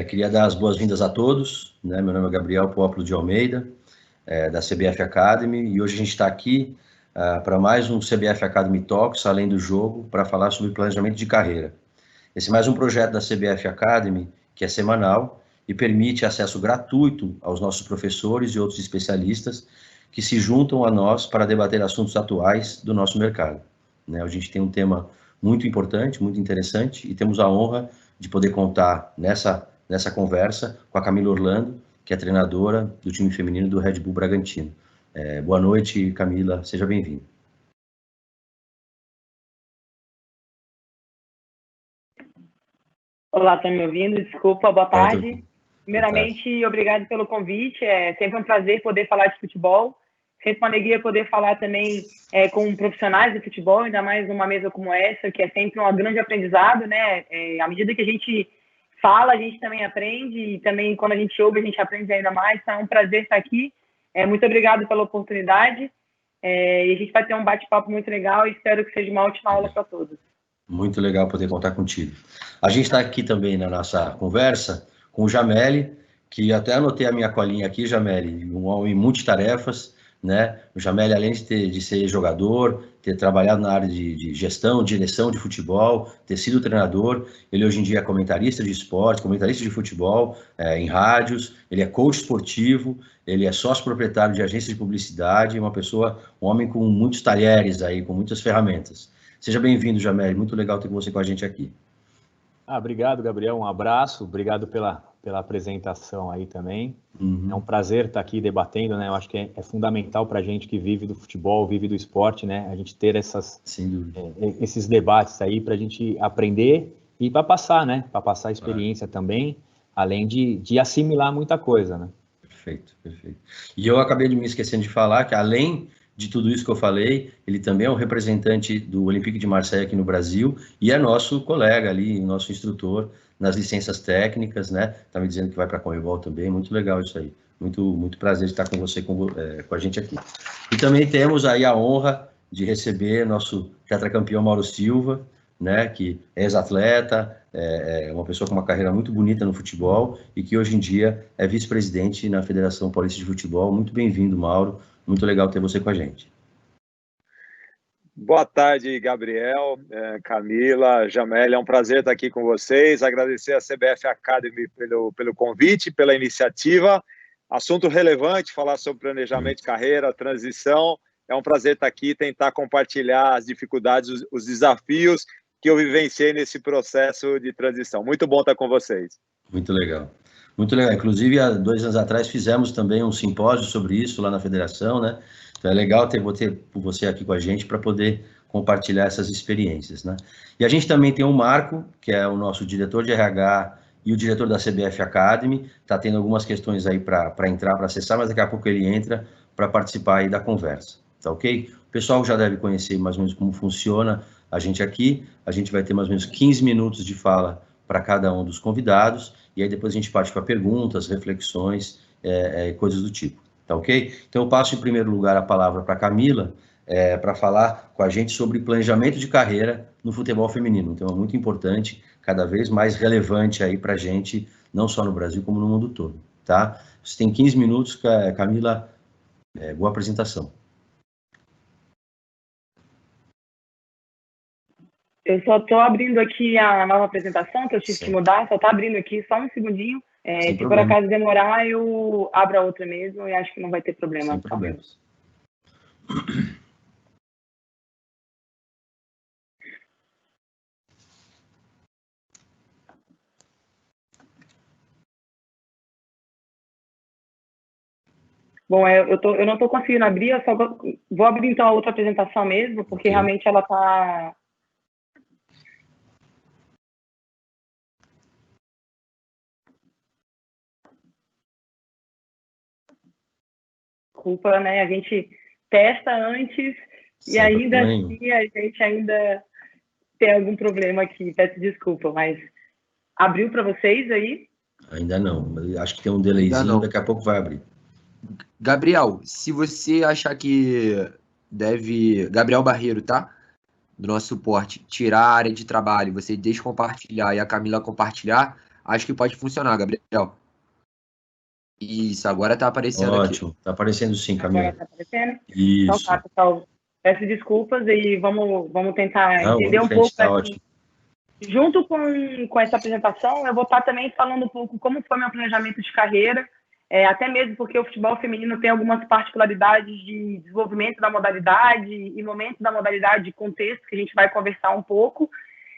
Queria dar as boas-vindas a todos, né? Meu nome é Gabriel Pópulo de Almeida, da CBF Academy, e hoje a gente está aqui para mais um CBF Academy Talks, além do jogo, para falar sobre planejamento de carreira. Esse é mais um projeto da CBF Academy, que é semanal e permite acesso gratuito aos nossos professores e outros especialistas que se juntam a nós para debater assuntos atuais do nosso mercado. Né? A gente tem um tema muito importante, muito interessante, e temos a honra de poder contar nessa conversa com a Camila Orlando, que é treinadora do time feminino do Red Bull Bragantino. Boa noite, Camila, seja bem-vinda. Olá, estão me ouvindo? Desculpa, boa tarde. Primeiramente, obrigado pelo convite, é sempre um prazer poder falar de futebol, sempre uma alegria poder falar também com profissionais do futebol, ainda mais numa mesa como essa, que é sempre um grande aprendizado, né? À medida que a gente fala, a gente também aprende, e também quando a gente ouve, a gente aprende ainda mais, então é um prazer estar aqui. Muito obrigado pela oportunidade, e a gente vai ter um bate-papo muito legal e espero que seja uma ótima aula para todos. Muito legal poder contar contigo. A gente está aqui também na nossa conversa com o Jameli, que até anotei a minha colinha aqui, Jameli, um homem multitarefas, né? O Jameli, além de ser jogador, ter trabalhado na área de gestão, direção de futebol, ter sido treinador, ele hoje em dia é comentarista de esporte, comentarista de futebol em rádios, ele é coach esportivo, ele é sócio proprietário de agência de publicidade, um homem com muitos talheres aí, com muitas ferramentas. Seja bem-vindo, Jameli. Muito legal ter você com a gente aqui. Obrigado, Gabriel. Um abraço. Obrigado pela apresentação aí também. Uhum. É um prazer estar aqui debatendo, né? Eu acho que é fundamental para a gente que vive do futebol, vive do esporte, né? A gente ter esses debates aí para a gente aprender e para passar, né? Para passar a experiência também, além de assimilar muita coisa, né? Perfeito, perfeito. E eu acabei de me esquecendo de falar que, além de tudo isso que eu falei, ele também é um representante do Olympique de Marseille aqui no Brasil e é nosso colega ali, nosso instrutor nas licenças técnicas, né? Tá me dizendo que vai para a Conmebol também, muito legal isso aí. Muito prazer de estar com você, com a gente aqui. E também temos aí a honra de receber nosso tetracampeão Mauro Silva, né? Que é ex-atleta, é uma pessoa com uma carreira muito bonita no futebol e que hoje em dia é vice-presidente na Federação Paulista de Futebol. Muito bem-vindo, Mauro. Muito legal ter você com a gente. Boa tarde, Gabriel, Camila, Jameli, é um prazer estar aqui com vocês, agradecer a CBF Academy pelo convite, pela iniciativa, assunto relevante, falar sobre planejamento de carreira, transição, é um prazer estar aqui, tentar compartilhar as dificuldades, os desafios que eu vivenciei nesse processo de transição. Muito bom estar com vocês. Muito legal. Muito legal. Inclusive, há 2 anos atrás, fizemos também um simpósio sobre isso lá na federação, né? Então, é legal ter você aqui com a gente para poder compartilhar essas experiências, né? E a gente também tem o Marco, que é o nosso diretor de RH e o diretor da CBF Academy. Está tendo algumas questões aí para entrar, para acessar, mas daqui a pouco ele entra para participar aí da conversa, tá ok? O pessoal já deve conhecer mais ou menos como funciona a gente aqui. A gente vai ter mais ou menos 15 minutos de fala para cada um dos convidados, e aí depois a gente parte para perguntas, reflexões, coisas do tipo, tá ok? Então eu passo em primeiro lugar a palavra para a Camila, para falar com a gente sobre planejamento de carreira no futebol feminino, um tema muito importante, cada vez mais relevante aí para a gente, não só no Brasil, como no mundo todo, tá? Você tem 15 minutos, Camila, boa apresentação. Eu só estou abrindo aqui a nova apresentação, que eu tive que mudar, só está abrindo aqui, só um segundinho. Se por acaso demorar, eu abro a outra mesmo e acho que não vai ter problema. Sem problemas. Bom, eu não estou conseguindo abrir, eu só vou abrir então a outra apresentação mesmo, porque realmente ela está... Desculpa, né? A gente testa antes e ainda assim a gente ainda tem algum problema aqui. Peço desculpa, mas abriu para vocês aí? Ainda não. Acho que tem um delayzinho, daqui a pouco vai abrir. Gabriel, se você achar que deve... Gabriel Barreiro, tá? Do nosso suporte, tirar a área de trabalho, você descompartilhar e a Camila compartilhar, acho que pode funcionar, Gabriel. Isso, agora tá aparecendo aqui. Ótimo, tá aparecendo sim, Camila. Agora tá aparecendo? Isso. Então tá, pessoal. Peço desculpas e vamos tentar entender um pouco. Tá ótimo. Junto com essa apresentação, eu vou estar também falando um pouco como foi meu planejamento de carreira, até mesmo porque o futebol feminino tem algumas particularidades de desenvolvimento da modalidade e momentos da modalidade, de contexto, que a gente vai conversar um pouco.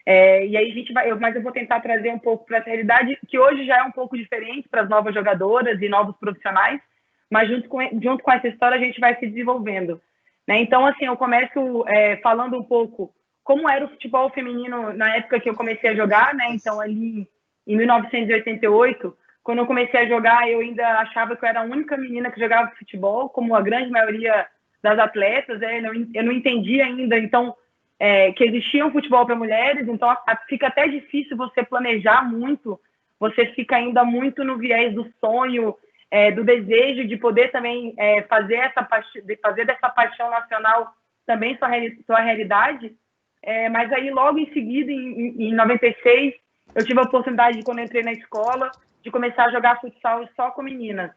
E aí a gente vai, mas eu vou tentar trazer um pouco para essa realidade, que hoje já é um pouco diferente para as novas jogadoras e novos profissionais, mas junto com essa história a gente vai se desenvolvendo. Né? Então, assim, eu começo falando um pouco como era o futebol feminino na época que eu comecei a jogar, né? Então, ali em 1988, quando eu comecei a jogar, eu ainda achava que eu era a única menina que jogava futebol, como a grande maioria das atletas, eu não entendia ainda, então, que existia um futebol para mulheres, então fica até difícil você planejar muito, você fica ainda muito no viés do sonho, do desejo de poder também fazer dessa paixão nacional também sua realidade. Mas aí, logo em seguida, em 96, eu tive a oportunidade, quando eu entrei na escola, de começar a jogar futsal só com meninas.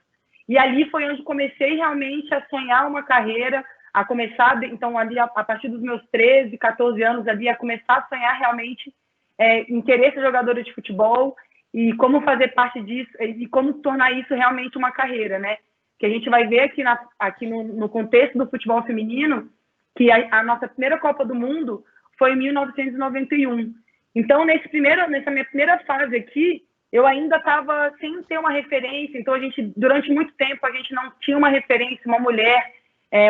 E ali foi onde comecei realmente a sonhar uma carreira, a começar, então, ali, a partir dos meus 13, 14 anos, ali, a começar a sonhar realmente em querer ser jogadora de futebol e como fazer parte disso, e como tornar isso realmente uma carreira, né? Que a gente vai ver aqui no contexto do futebol feminino, que a nossa primeira Copa do Mundo foi em 1991. Então, nessa minha primeira fase aqui, eu ainda estava sem ter uma referência. Então, durante muito tempo, a gente não tinha uma referência, uma mulher,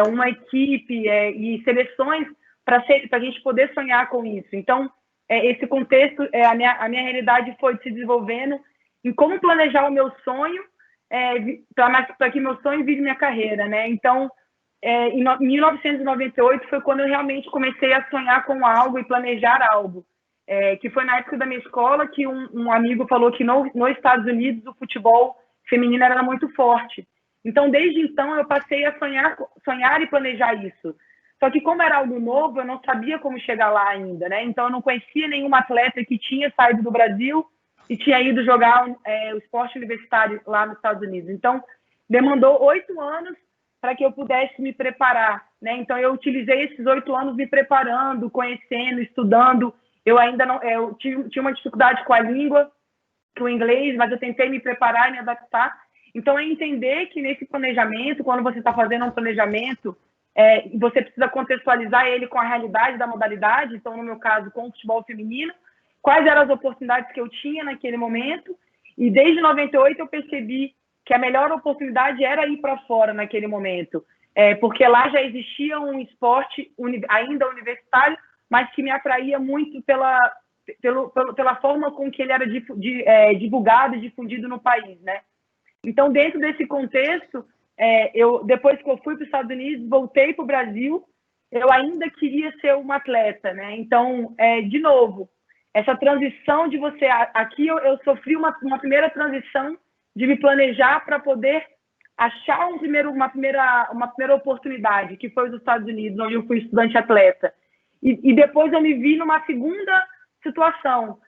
uma equipe e seleções para a gente poder sonhar com isso. Então, esse contexto, a minha realidade foi se desenvolvendo em como planejar o meu sonho para que meu sonho vire minha carreira, né? Então, em 1998 foi quando eu realmente comecei a sonhar com algo e planejar algo, que foi na época da minha escola que um amigo falou que nos Estados Unidos o futebol feminino era muito forte. Então, desde então, eu passei a sonhar e planejar isso. Só que como era algo novo, eu não sabia como chegar lá ainda, né? Então, eu não conhecia nenhuma atleta que tinha saído do Brasil e tinha ido jogar o esporte universitário lá nos Estados Unidos. Então, demandou 8 anos para que eu pudesse me preparar, né? Então, eu utilizei esses 8 anos me preparando, conhecendo, estudando. Eu ainda não... Eu tinha uma dificuldade com a língua, com o inglês, mas eu tentei me preparar e me adaptar. Então, é entender que nesse planejamento, quando você está fazendo um planejamento, você precisa contextualizar ele com a realidade da modalidade. Então, no meu caso, com o futebol feminino, quais eram as oportunidades que eu tinha naquele momento. E desde 98 eu percebi que a melhor oportunidade era ir para fora naquele momento, porque lá já existia um esporte ainda universitário, mas que me atraía muito pela forma com que ele era divulgado e difundido no país, né? Então, dentro desse contexto, depois que eu fui para os Estados Unidos, voltei para o Brasil, eu ainda queria ser uma atleta, né? Então, de novo, essa transição de você... Aqui eu sofri uma primeira transição de me planejar para poder achar uma primeira oportunidade, que foi os Estados Unidos, onde eu fui estudante atleta. E depois eu me vi numa segunda situação.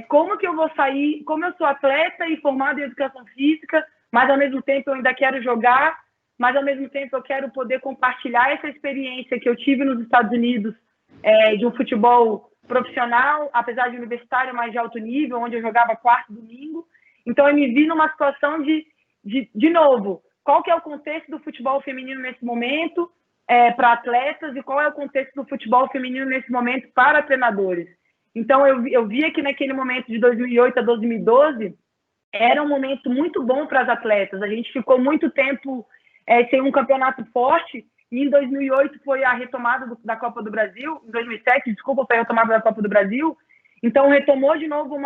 Como que eu vou sair, como eu sou atleta e formada em educação física, mas ao mesmo tempo eu ainda quero jogar, mas ao mesmo tempo eu quero poder compartilhar essa experiência que eu tive nos Estados Unidos, de um futebol profissional, apesar de universitário, mas de alto nível, onde eu jogava quarto, domingo. Então, eu me vi numa situação de novo, qual que é o contexto do futebol feminino nesse momento para atletas e qual é o contexto do futebol feminino nesse momento para treinadores. Então, eu via que naquele momento de 2008 a 2012 era um momento muito bom para as atletas. A gente ficou muito tempo sem um campeonato forte e em 2008 foi a retomada da Copa do Brasil, em 2007, desculpa, foi a retomada da Copa do Brasil. Então, retomou de novo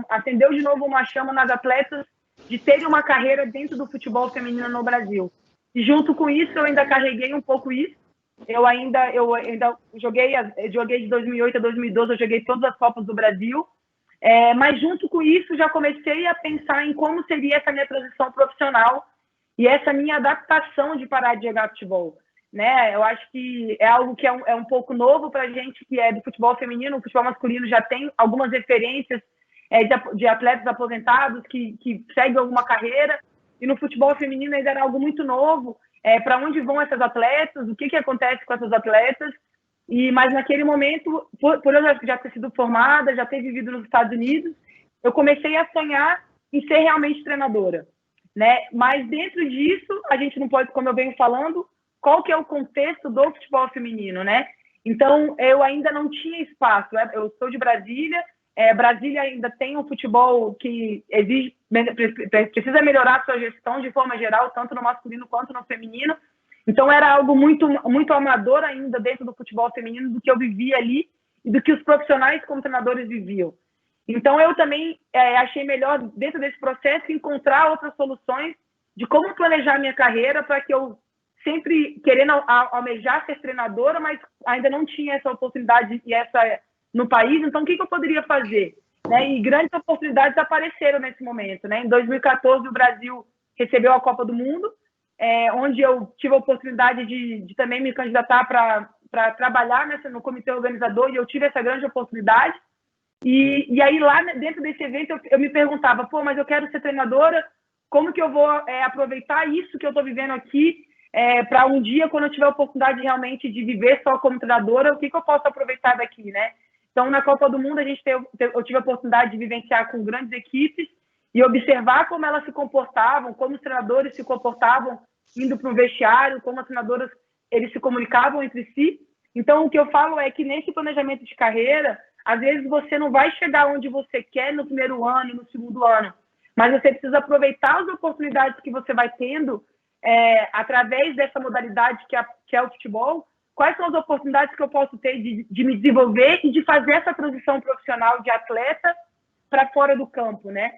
acendeu de novo uma chama nas atletas de terem uma carreira dentro do futebol feminino no Brasil. E junto com isso, eu ainda carreguei um pouco isso. Eu ainda joguei de 2008 a 2012, eu joguei todas as Copas do Brasil. Mas junto com isso, já comecei a pensar em como seria essa minha transição profissional e essa minha adaptação de parar de jogar futebol. Né? Eu acho que é algo que é um pouco novo para a gente que é do futebol feminino. O futebol masculino já tem algumas referências de atletas aposentados que seguem alguma carreira, e no futebol feminino ainda era algo muito novo. Para onde vão essas atletas, o que acontece com essas atletas, mas naquele momento, por eu já ter sido formada, já ter vivido nos Estados Unidos, eu comecei a sonhar em ser realmente treinadora, né? Mas dentro disso, a gente não pode, como eu venho falando, qual que é o contexto do futebol feminino, né? Então, eu ainda não tinha espaço. Eu sou de Brasília, Brasília ainda tem um futebol que precisa melhorar a sua gestão de forma geral, tanto no masculino quanto no feminino. Então, era algo muito, muito amador ainda dentro do futebol feminino, do que eu vivia ali e do que os profissionais como treinadores viviam. Então, eu também achei melhor, dentro desse processo, encontrar outras soluções de como planejar minha carreira para que eu sempre querendo almejar ser treinadora, mas ainda não tinha essa oportunidade no país. Então, o que eu poderia fazer? Né? E grandes oportunidades apareceram nesse momento. Né? Em 2014, o Brasil recebeu a Copa do Mundo, onde eu tive a oportunidade de também me candidatar para trabalhar no comitê organizador, e eu tive essa grande oportunidade. E aí, lá dentro desse evento, eu me perguntava, mas eu quero ser treinadora, como que eu vou aproveitar isso que eu estou vivendo aqui, para um dia, quando eu tiver a oportunidade realmente de viver só como treinadora, o que eu posso aproveitar daqui, né? Então, na Copa do Mundo, eu tive a oportunidade de vivenciar com grandes equipes e observar como elas se comportavam, como os treinadores se comportavam indo para o vestiário, como as treinadoras eles se comunicavam entre si. Então, o que eu falo é que nesse planejamento de carreira, às vezes você não vai chegar onde você quer no primeiro ano, no segundo ano, mas você precisa aproveitar as oportunidades que você vai tendo através dessa modalidade que é o futebol. Quais são as oportunidades que eu posso ter de me desenvolver e de fazer essa transição profissional de atleta para fora do campo, né?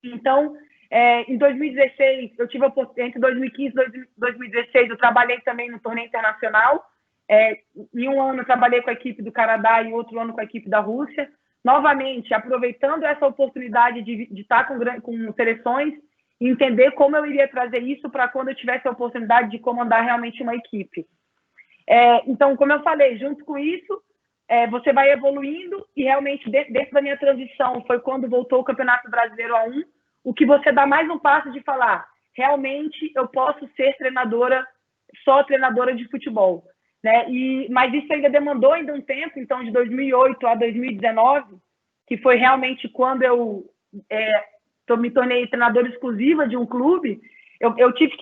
Então, em 2016, eu tive entre 2015 e 2016, eu trabalhei também no torneio internacional. Em um ano, eu trabalhei com a equipe do Canadá e outro ano com a equipe da Rússia. Novamente, aproveitando essa oportunidade de estar com seleções e entender como eu iria trazer isso para quando eu tivesse a oportunidade de comandar realmente uma equipe. Então, como eu falei, junto com isso, você vai evoluindo e realmente dentro da minha transição foi quando voltou o Campeonato Brasileiro A1, o que você dá mais um passo de falar, realmente eu posso ser só treinadora de futebol, né? Mas isso ainda demandou um tempo, então de 2008 a 2019, que foi realmente quando eu me tornei treinadora exclusiva de um clube. Eu tive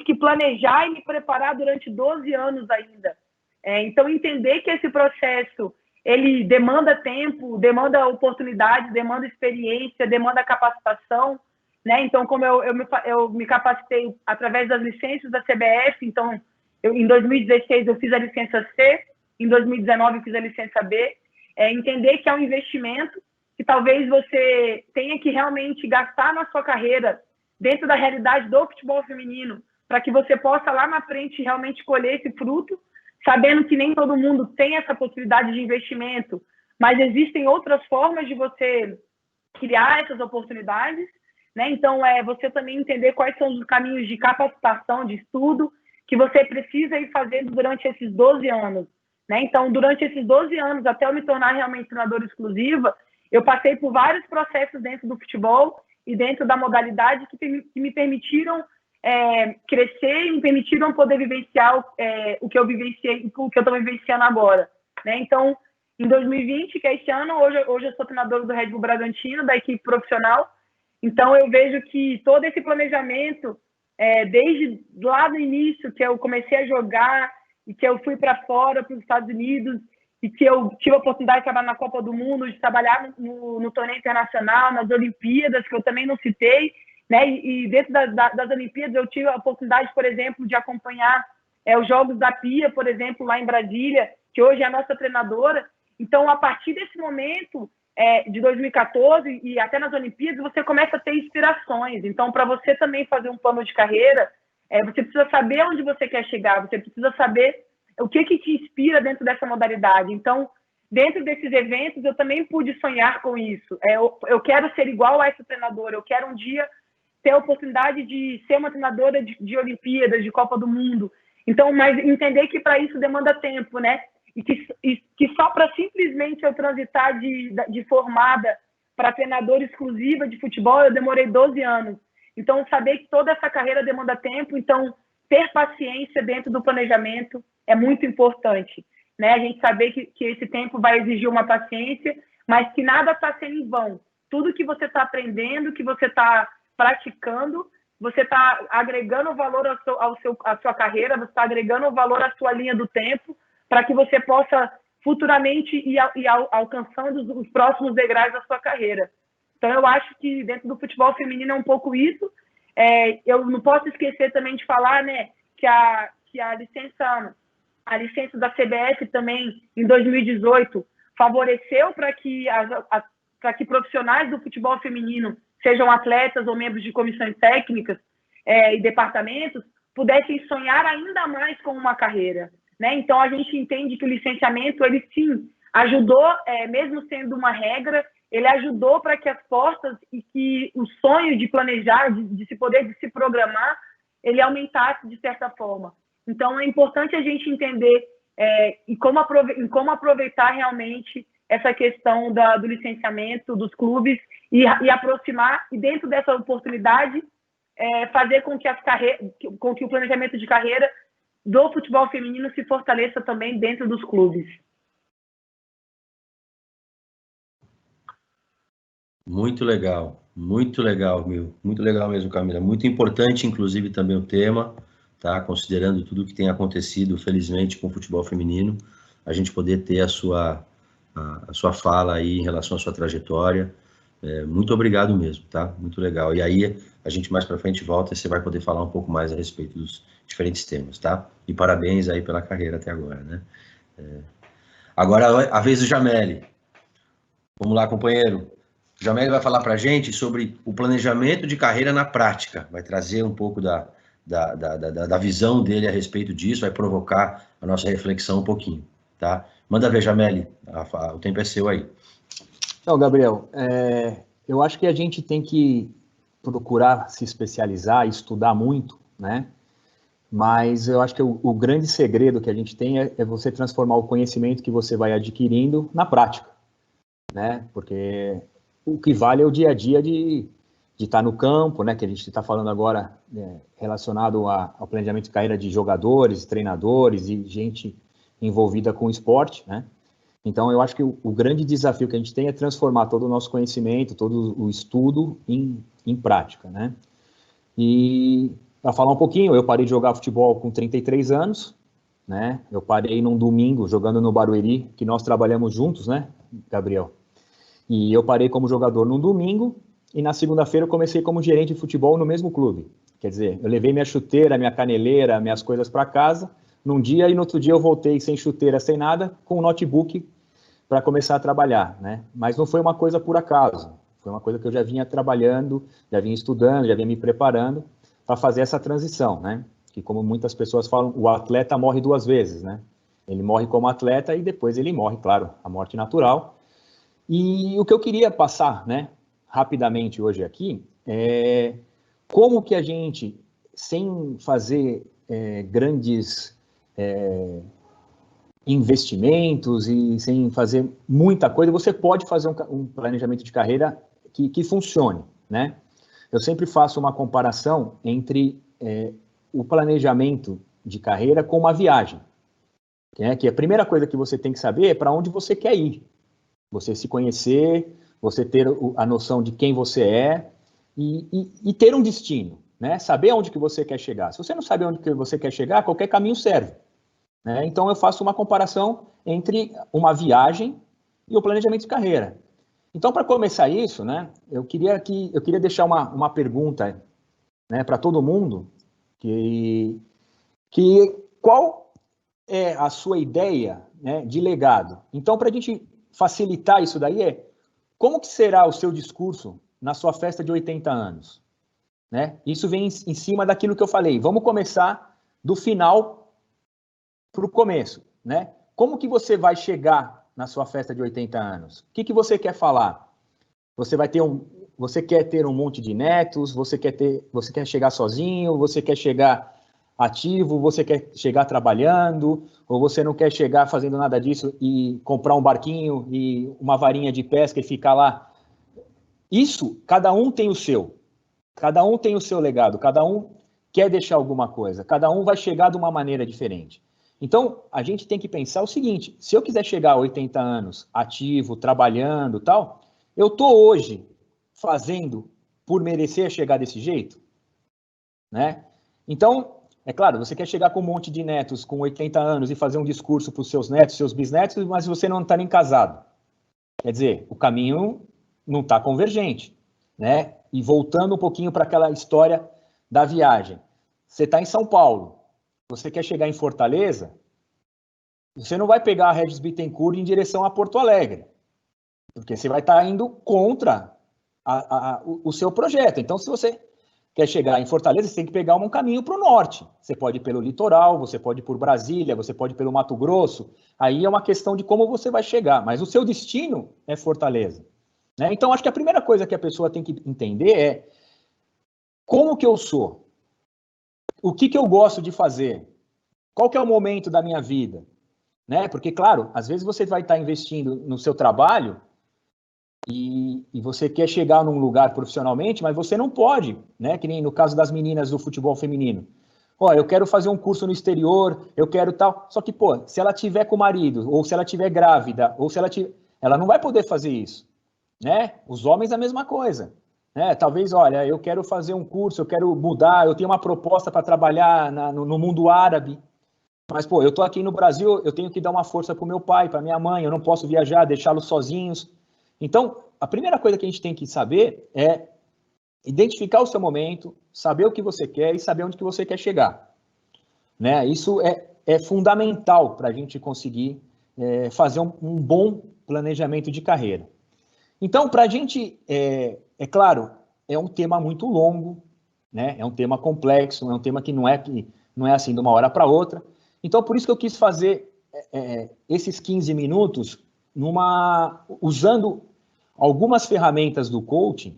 que planejar e me preparar durante 12 anos ainda. Então, entender que esse processo, ele demanda tempo, demanda oportunidade, demanda experiência, demanda capacitação, né? Então, como eu me capacitei através das licenças da CBF, então, em 2016 eu fiz a licença C, em 2019 eu fiz a licença B. Entender que é um investimento que talvez você tenha que realmente gastar na sua carreira dentro da realidade do futebol feminino, para que você possa lá na frente realmente colher esse fruto, sabendo que nem todo mundo tem essa possibilidade de investimento, mas existem outras formas de você criar essas oportunidades, né? Então, você também entender quais são os caminhos de capacitação, de estudo, que você precisa ir fazendo durante esses 12 anos, né? Então, durante esses 12 anos, até eu me tornar realmente treinadora exclusiva, eu passei por vários processos dentro do futebol e dentro da modalidade que me permitiram crescer e me permitiram poder vivenciar o que eu vivenciei, o que eu estou vivenciando agora, né? Então, em 2020, que é esse ano, hoje eu sou treinadora do Red Bull Bragantino, da equipe profissional. Então, eu vejo que todo esse planejamento, desde lá no início, que eu comecei a jogar e que eu fui para fora, para os Estados Unidos, e que eu tive a oportunidade de trabalhar na Copa do Mundo, de trabalhar no torneio internacional, nas Olimpíadas, que eu também não citei, né? E dentro das Olimpíadas eu tive a oportunidade, por exemplo, de acompanhar os Jogos da Pia, por exemplo, lá em Brasília, que hoje é a nossa treinadora. Então, a partir desse momento, de 2014 e até nas Olimpíadas, você começa a ter inspirações. Então, para você também fazer um plano de carreira, você precisa saber onde você quer chegar, você precisa saber o que te inspira dentro dessa modalidade. Então, dentro desses eventos, eu também pude sonhar com isso. Eu quero ser igual a essa treinadora, eu quero um dia ter a oportunidade de ser uma treinadora de Olimpíadas, de Copa do Mundo. Então, mas entender que para isso demanda tempo, né? E que só para simplesmente eu transitar de formada para treinadora exclusiva de futebol, eu demorei 12 anos. Então, saber que toda essa carreira demanda tempo, então, ter paciência dentro do planejamento é muito importante, né? A gente saber que esse tempo vai exigir uma paciência, mas que nada está sendo em vão. Tudo que você está aprendendo, que você está praticando, você está agregando valor à sua carreira, você está agregando valor à sua linha do tempo, para que você possa futuramente ir alcançando os próximos degraus da sua carreira. Então, eu acho que dentro do futebol feminino é um pouco isso. Eu não posso esquecer também de falar, né, que a licença da CBF também, em 2018, favoreceu para que profissionais do futebol feminino, sejam atletas ou membros de comissões técnicas e departamentos, pudessem sonhar ainda mais com uma carreira, né? Então, a gente entende que o licenciamento, ele sim ajudou, mesmo sendo uma regra, ele ajudou para que as portas e que o sonho de planejar, de se programar, ele aumentasse de certa forma. Então, é importante a gente entender em como aproveitar realmente essa questão do licenciamento dos clubes e aproximar, e dentro dessa oportunidade, fazer com que o planejamento de carreira do futebol feminino se fortaleça também dentro dos clubes. Muito legal, Mil. Muito legal mesmo, Camila. Muito importante, inclusive, também o tema, tá? Considerando tudo que tem acontecido, felizmente, com o futebol feminino, a gente poder ter a sua fala aí em relação à sua trajetória. Muito obrigado mesmo, tá? Muito legal. E aí, a gente mais para frente volta e você vai poder falar um pouco mais a respeito dos diferentes temas, tá? E parabéns aí pela carreira até agora, né? Agora, a vez do Jameli. Vamos lá, companheiro. O Jameli vai falar para a gente sobre o planejamento de carreira na prática, vai trazer um pouco da visão dele a respeito disso, vai provocar a nossa reflexão um pouquinho, tá? Manda ver, Jameli, o tempo é seu aí. Então, Gabriel, eu acho que a gente tem que procurar se especializar, estudar muito, né? Mas eu acho que o grande segredo que a gente tem é você transformar o conhecimento que você vai adquirindo na prática, né? Porque o que vale é o dia a dia de estar no campo, né? Que a gente está falando agora relacionado ao planejamento de carreira de jogadores, treinadores e gente envolvida com o esporte, né? Então, eu acho que o grande desafio que a gente tem é transformar todo o nosso conhecimento, todo o estudo em prática, né? E para falar um pouquinho, eu parei de jogar futebol com 33 anos, né? Eu parei num domingo jogando no Barueri, que nós trabalhamos juntos, né, Gabriel? E eu parei como jogador num domingo e na segunda-feira eu comecei como gerente de futebol no mesmo clube. Quer dizer, eu levei minha chuteira, minha caneleira, minhas coisas para casa num dia e no outro dia eu voltei sem chuteira, sem nada, com um notebook para começar a trabalhar, né? Mas não foi uma coisa por acaso, foi uma coisa que eu já vinha trabalhando, já vinha estudando, já vinha me preparando para fazer essa transição, né? Que como muitas pessoas falam, o atleta morre duas vezes, né? Ele morre como atleta e depois ele morre, claro, a morte natural. E o que eu queria passar, né, rapidamente hoje aqui, é como que a gente, sem fazer grandes investimentos e sem fazer muita coisa, você pode fazer um planejamento de carreira que funcione, né? Eu sempre faço uma comparação entre o planejamento de carreira com uma viagem, né? Que a primeira coisa que você tem que saber é para onde você quer ir. Você se conhecer, você ter a noção de quem você é e ter um destino, né? Saber aonde que você quer chegar. Se você não sabe onde que você quer chegar, qualquer caminho serve, né? Então, eu faço uma comparação entre uma viagem e o planejamento de carreira. Então, para começar isso, né, eu queria deixar uma pergunta, né, para todo mundo, que qual é a sua ideia, né, de legado? Então, para a gente facilitar isso daí, como que será o seu discurso na sua festa de 80 anos? Né? Isso vem em cima daquilo que eu falei. Vamos começar do final para o começo, né? Como que você vai chegar na sua festa de 80 anos? O que você quer falar? Você quer ter um monte de netos? Você quer chegar sozinho? Você quer chegar ativo? Você quer chegar trabalhando? Ou você não quer chegar fazendo nada disso e comprar um barquinho e uma varinha de pesca e ficar lá Isso, cada um tem o seu. Cada um tem o seu legado, cada um quer deixar alguma coisa, cada um vai chegar de uma maneira diferente. Então, a gente tem que pensar o seguinte, se eu quiser chegar a 80 anos, ativo, trabalhando, tal, eu tô hoje fazendo por merecer chegar desse jeito, né? Então, é claro, você quer chegar com um monte de netos com 80 anos e fazer um discurso para os seus netos, seus bisnetos, mas você não está nem casado. Quer dizer, o caminho não está convergente, né? E voltando um pouquinho para aquela história da viagem. Você está em São Paulo, você quer chegar em Fortaleza, você não vai pegar a Regis Bittencourt em direção a Porto Alegre, porque você vai estar indo contra o seu projeto. Então, se você quer chegar em Fortaleza, você tem que pegar um caminho para o norte. Você pode ir pelo litoral, você pode ir por Brasília, você pode ir pelo Mato Grosso. Aí é uma questão de como você vai chegar, mas o seu destino é Fortaleza. Né? Então, acho que a primeira coisa que a pessoa tem que entender é como que eu sou, o que eu gosto de fazer, qual que é o momento da minha vida. Né? Porque, claro, às vezes você vai estar investindo no seu trabalho e você quer chegar num lugar profissionalmente, mas você não pode, né? Que nem no caso das meninas do futebol feminino. Ó, eu quero fazer um curso no exterior, eu quero tal. Só que, pô, se ela tiver com o marido, ou se ela tiver grávida, ou se ela não vai poder fazer isso. Né? Os homens a mesma coisa. Né? Talvez, olha, eu quero fazer um curso, eu quero mudar, eu tenho uma proposta para trabalhar no mundo árabe, mas, pô, eu tô aqui no Brasil, eu tenho que dar uma força para o meu pai, para minha mãe, eu não posso viajar, deixá-los sozinhos. Então, a primeira coisa que a gente tem que saber é identificar o seu momento, saber o que você quer e saber onde que você quer chegar. Né? Isso é fundamental para a gente conseguir fazer um bom planejamento de carreira. Então, para a gente, é claro, é um tema muito longo, né? É um tema complexo, é um tema que não é assim de uma hora para outra. Então, por isso que eu quis fazer esses 15 minutos usando algumas ferramentas do coaching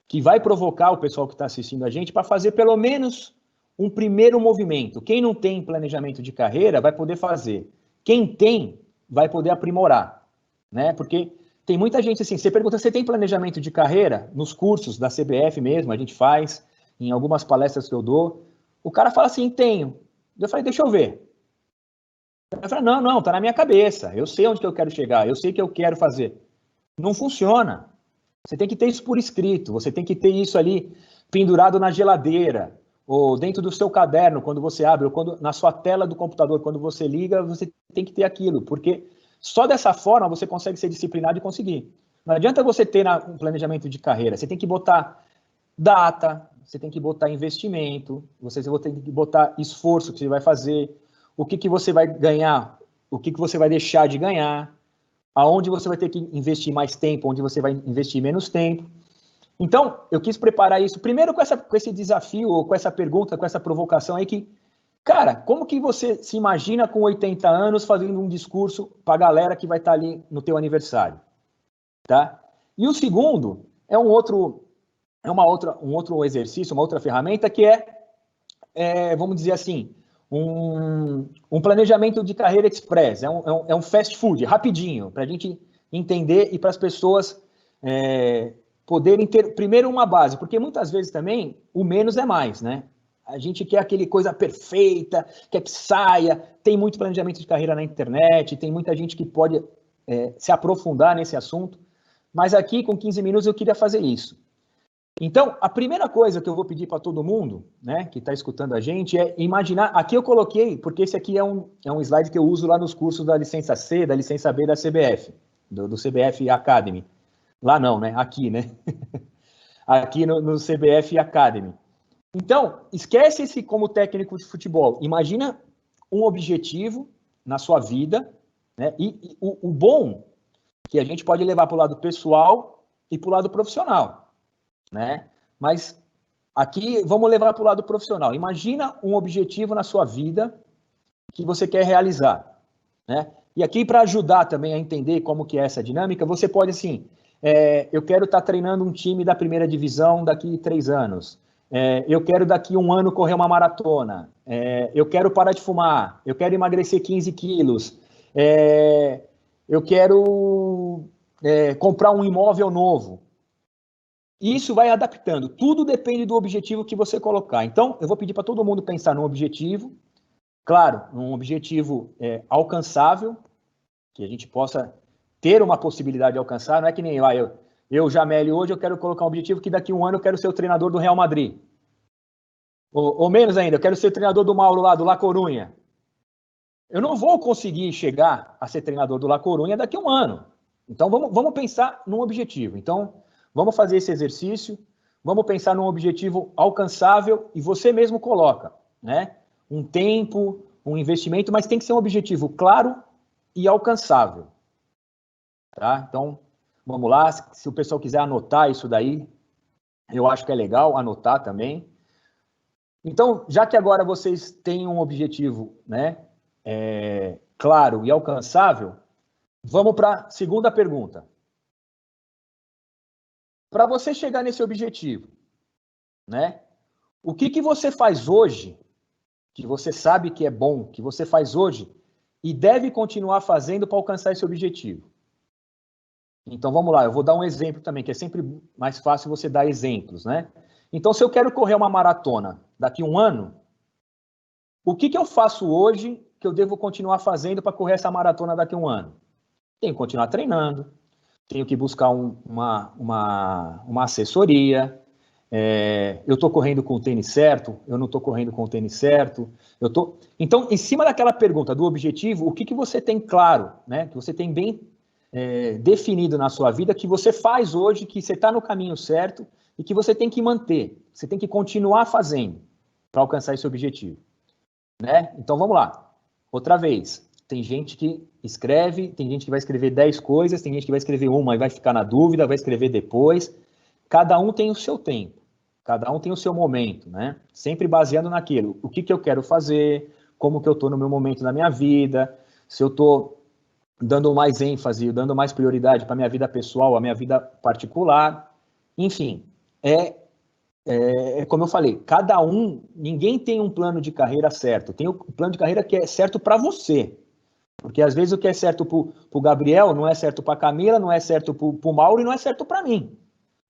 que vai provocar o pessoal que está assistindo a gente para fazer pelo menos um primeiro movimento. Quem não tem planejamento de carreira vai poder fazer. Quem tem, vai poder aprimorar. Né? Porque tem muita gente assim, você pergunta, você tem planejamento de carreira? Nos cursos da CBF mesmo, a gente faz, em algumas palestras que eu dou. O cara fala assim, tenho. Eu falei, deixa eu ver. Eu falei, não, tá na minha cabeça. Eu sei onde que eu quero chegar, eu sei o que eu quero fazer. Não funciona. Você tem que ter isso por escrito, você tem que ter isso ali pendurado na geladeira, ou dentro do seu caderno, quando você abre, ou na sua tela do computador, quando você liga, você tem que ter aquilo, porque só dessa forma você consegue ser disciplinado e conseguir. Não adianta você ter um planejamento de carreira, você tem que botar data, você tem que botar investimento, você tem que botar esforço que você vai fazer, o que você vai ganhar, o que você vai deixar de ganhar, aonde você vai ter que investir mais tempo, onde você vai investir menos tempo. Então, eu quis preparar isso, primeiro com esse desafio, ou com essa pergunta, com essa provocação aí que, cara, como que você se imagina com 80 anos fazendo um discurso para a galera que vai estar ali no teu aniversário? Tá? E o segundo é um outro exercício, uma outra ferramenta que vamos dizer assim, um planejamento de carreira express, é um fast food, rapidinho, para a gente entender e para as pessoas poderem ter, primeiro, uma base, porque muitas vezes também o menos é mais, né? A gente quer aquele coisa perfeita, quer que saia, tem muito planejamento de carreira na internet, tem muita gente que pode se aprofundar nesse assunto, mas aqui com 15 minutos eu queria fazer isso. Então, a primeira coisa que eu vou pedir para todo mundo, né, que está escutando a gente, é imaginar, aqui eu coloquei, porque esse aqui é um slide que eu uso lá nos cursos da licença C, da licença B da CBF, do CBF Academy. Lá não, né, aqui, né, aqui no CBF Academy. Então, esquece esse como técnico de futebol, imagina um objetivo na sua vida, né, e o bom que a gente pode levar para o lado pessoal e para o lado profissional. Né? Mas aqui vamos levar para o lado profissional. Imagina um objetivo na sua vida que você quer realizar. Né? E aqui, para ajudar também a entender como que é essa dinâmica, você pode assim, eu quero estar treinando um time da primeira divisão daqui 3 anos. Eu quero daqui 1 ano correr uma maratona. Eu quero parar de fumar. Eu quero emagrecer 15 quilos. Eu quero comprar um imóvel novo. E isso vai adaptando. Tudo depende do objetivo que você colocar. Então, eu vou pedir para todo mundo pensar num objetivo, claro, num objetivo alcançável, que a gente possa ter uma possibilidade de alcançar. Não é que nem eu Jameli, hoje eu quero colocar um objetivo que daqui a um ano eu quero ser o treinador do Real Madrid. Ou menos ainda, eu quero ser o treinador do Mauro lá, do La Corunha. Eu não vou conseguir chegar a ser treinador do La Corunha daqui a um ano. Então, vamos pensar num objetivo. Então, vamos fazer esse exercício, vamos pensar num objetivo alcançável e você mesmo coloca, né? Um tempo, um investimento, mas tem que ser um objetivo claro e alcançável. Tá? Então, vamos lá. Se o pessoal quiser anotar isso daí, eu acho que é legal anotar também. Então, já que agora vocês têm um objetivo, né, claro e alcançável, vamos para a segunda pergunta. Para você chegar nesse objetivo, né, o que você faz hoje, que você sabe que é bom, que você faz hoje e deve continuar fazendo para alcançar esse objetivo? Então, vamos lá, eu vou dar um exemplo também, que é sempre mais fácil você dar exemplos, né? Então, se eu quero correr uma maratona daqui a um ano, o que eu faço hoje que eu devo continuar fazendo para correr essa maratona daqui a um ano? Tenho que continuar treinando, tenho que buscar uma assessoria, eu estou correndo com o tênis certo, eu não estou correndo com o tênis certo, Então, em cima daquela pergunta do objetivo, o que você tem claro, né? Que você tem bem definido na sua vida, que você faz hoje, que você está no caminho certo e que você tem que manter, você tem que continuar fazendo para alcançar esse objetivo, né? Então, vamos lá. Outra vez, tem gente que escreve, tem gente que vai escrever 10 coisas, tem gente que vai escrever uma e vai ficar na dúvida, vai escrever depois. Cada um tem o seu tempo, cada um tem o seu momento, né? Sempre baseando naquilo. O que eu quero fazer, como que eu estou no meu momento da minha vida, se eu estou dando mais ênfase, dando mais prioridade para a minha vida pessoal, a minha vida particular. Enfim, como eu falei, cada um, ninguém tem um plano de carreira certo. Tem o plano de carreira que é certo para você. Porque às vezes o que é certo para o Gabriel não é certo para a Camila, não é certo para o Mauro e não é certo para mim.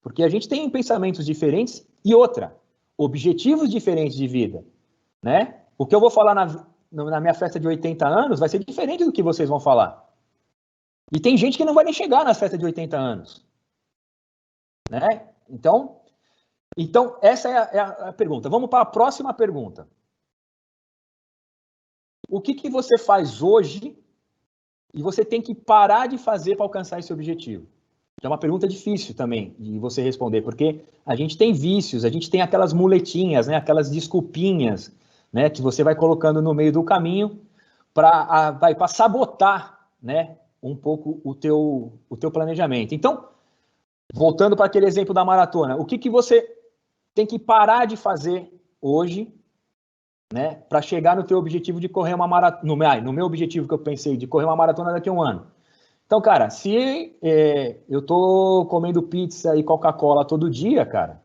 Porque a gente tem pensamentos diferentes e outra, objetivos diferentes de vida, né? O que eu vou falar na minha festa de 80 anos vai ser diferente do que vocês vão falar. E tem gente que não vai nem chegar na festa de 80 anos, né? Então essa é a pergunta. Vamos para a próxima pergunta. O que você faz hoje e você tem que parar de fazer para alcançar esse objetivo? É uma pergunta difícil também de você responder, porque a gente tem vícios, a gente tem aquelas muletinhas, né, aquelas desculpinhas, né, que você vai colocando no meio do caminho para sabotar, né, um pouco o teu planejamento. Então, voltando para aquele exemplo da maratona, o que você tem que parar de fazer hoje, né, para chegar no teu objetivo de correr uma maratona, no meu objetivo que eu pensei, de correr uma maratona daqui a um ano? Então, cara, se eu tô comendo pizza e Coca-Cola todo dia, cara,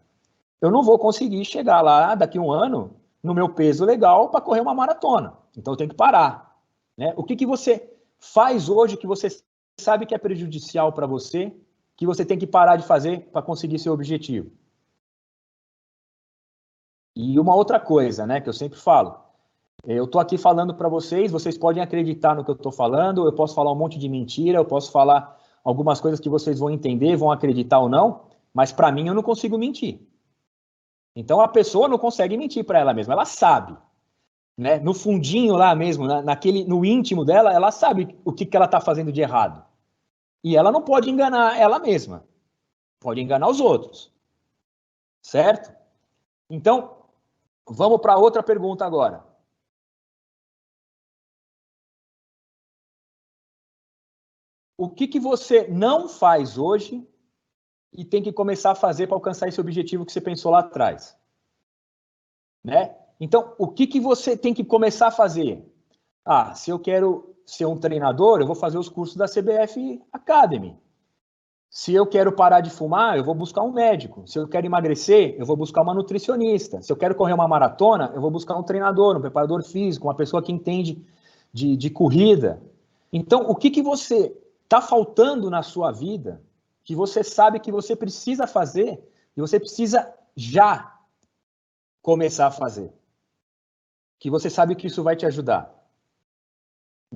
eu não vou conseguir chegar lá daqui a um ano no meu peso legal para correr uma maratona. Então, eu tenho que parar, né? O que você faz hoje que você sabe que é prejudicial para você, que você tem que parar de fazer para conseguir seu objetivo? E uma outra coisa, né, que eu sempre falo, eu estou aqui falando para vocês podem acreditar no que eu estou falando, eu posso falar um monte de mentira, eu posso falar algumas coisas que vocês vão entender, vão acreditar ou não, mas para mim eu não consigo mentir. Então a pessoa não consegue mentir para ela mesma, ela sabe, né? No fundinho lá mesmo, no íntimo dela, ela sabe o que ela está fazendo de errado. E ela não pode enganar ela mesma, pode enganar os outros, certo? Então, vamos para outra pergunta agora. O que você não faz hoje e tem que começar a fazer para alcançar esse objetivo que você pensou lá atrás? Né? Então, o que você tem que começar a fazer? Se eu quero ser um treinador, eu vou fazer os cursos da CBF Academy. Se eu quero parar de fumar, eu vou buscar um médico. Se eu quero emagrecer, eu vou buscar uma nutricionista. Se eu quero correr uma maratona, eu vou buscar um treinador, um preparador físico, uma pessoa que entende de corrida. Então, o que você está faltando na sua vida, que você sabe que você precisa fazer e você precisa já começar a fazer. Que você sabe que isso vai te ajudar.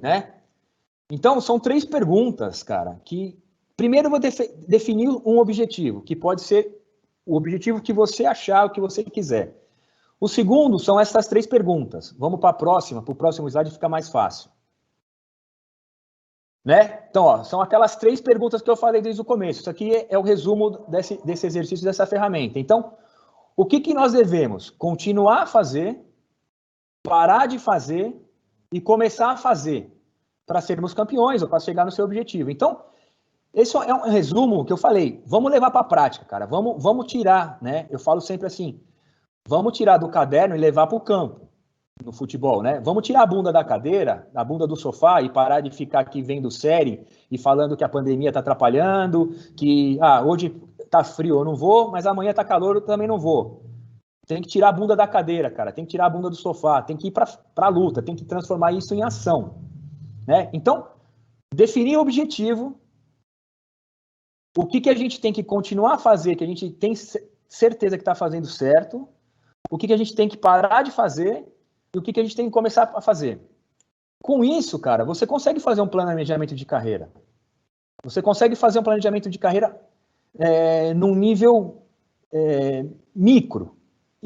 Né? Então, são 3 perguntas, cara, que primeiro eu vou definir um objetivo, que pode ser o objetivo que você achar, o que você quiser. O segundo são essas 3 perguntas. Vamos para o próximo slide fica mais fácil. Né? Então, ó, são aquelas 3 perguntas que eu falei desde o começo. Isso aqui é o resumo desse exercício, dessa ferramenta. Então, o que nós devemos? Continuar a fazer, parar de fazer e começar a fazer para sermos campeões ou para chegar no seu objetivo. Então, esse é um resumo que eu falei. Vamos levar para a prática, cara. Vamos tirar, né? Eu falo sempre assim, vamos tirar do caderno e levar para o campo, no futebol, né? Vamos tirar a bunda da cadeira, a bunda do sofá e parar de ficar aqui vendo série e falando que a pandemia está atrapalhando, que hoje tá frio, eu não vou, mas amanhã tá calor, eu também não vou. Tem que tirar a bunda da cadeira, cara. Tem que tirar a bunda do sofá. Tem que ir para a luta. Tem que transformar isso em ação. Né? Então, definir o objetivo. O que a gente tem que continuar a fazer, que a gente tem certeza que está fazendo certo. O que a gente tem que parar de fazer. E o que a gente tem que começar a fazer. Com isso, cara, você consegue fazer um planejamento de carreira. Você consegue fazer um planejamento de carreira num nível micro.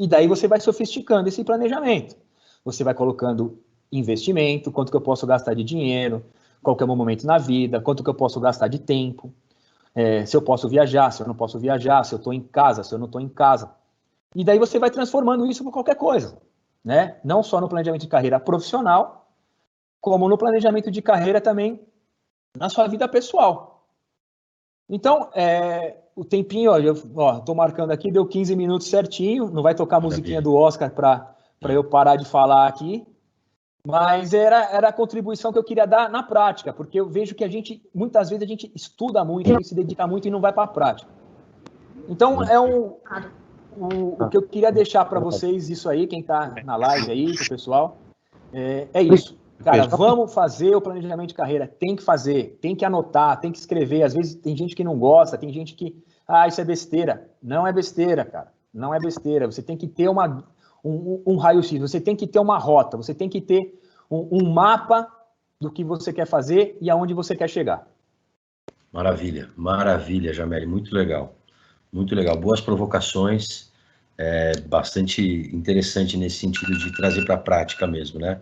E daí você vai sofisticando esse planejamento. Você vai colocando investimento, quanto que eu posso gastar de dinheiro, qual que é o meu momento na vida, quanto que eu posso gastar de tempo, se eu posso viajar, se eu não posso viajar, se eu estou em casa, se eu não estou em casa. E daí você vai transformando isso por qualquer coisa. Né? Não só no planejamento de carreira profissional, como no planejamento de carreira também na sua vida pessoal. Então, o tempinho, estou marcando aqui, deu 15 minutos certinho, não vai tocar a musiquinha do Oscar para eu parar de falar aqui, mas era a contribuição que eu queria dar na prática, porque eu vejo que muitas vezes a gente estuda muito, a gente se dedica muito e não vai para a prática. Então, o que eu queria deixar para vocês, isso aí, quem está na live aí, pro pessoal, é isso. Cara, vamos fazer o planejamento de carreira, tem que fazer, tem que anotar, tem que escrever. Às vezes tem gente que não gosta, tem gente que, isso é besteira. Não é besteira, cara, não é besteira. Você tem que ter um raio-x, você tem que ter uma rota, você tem que ter um mapa do que você quer fazer e aonde você quer chegar. Maravilha, maravilha, Jameli, muito legal. Muito legal, boas provocações, bastante interessante nesse sentido de trazer para a prática mesmo, né?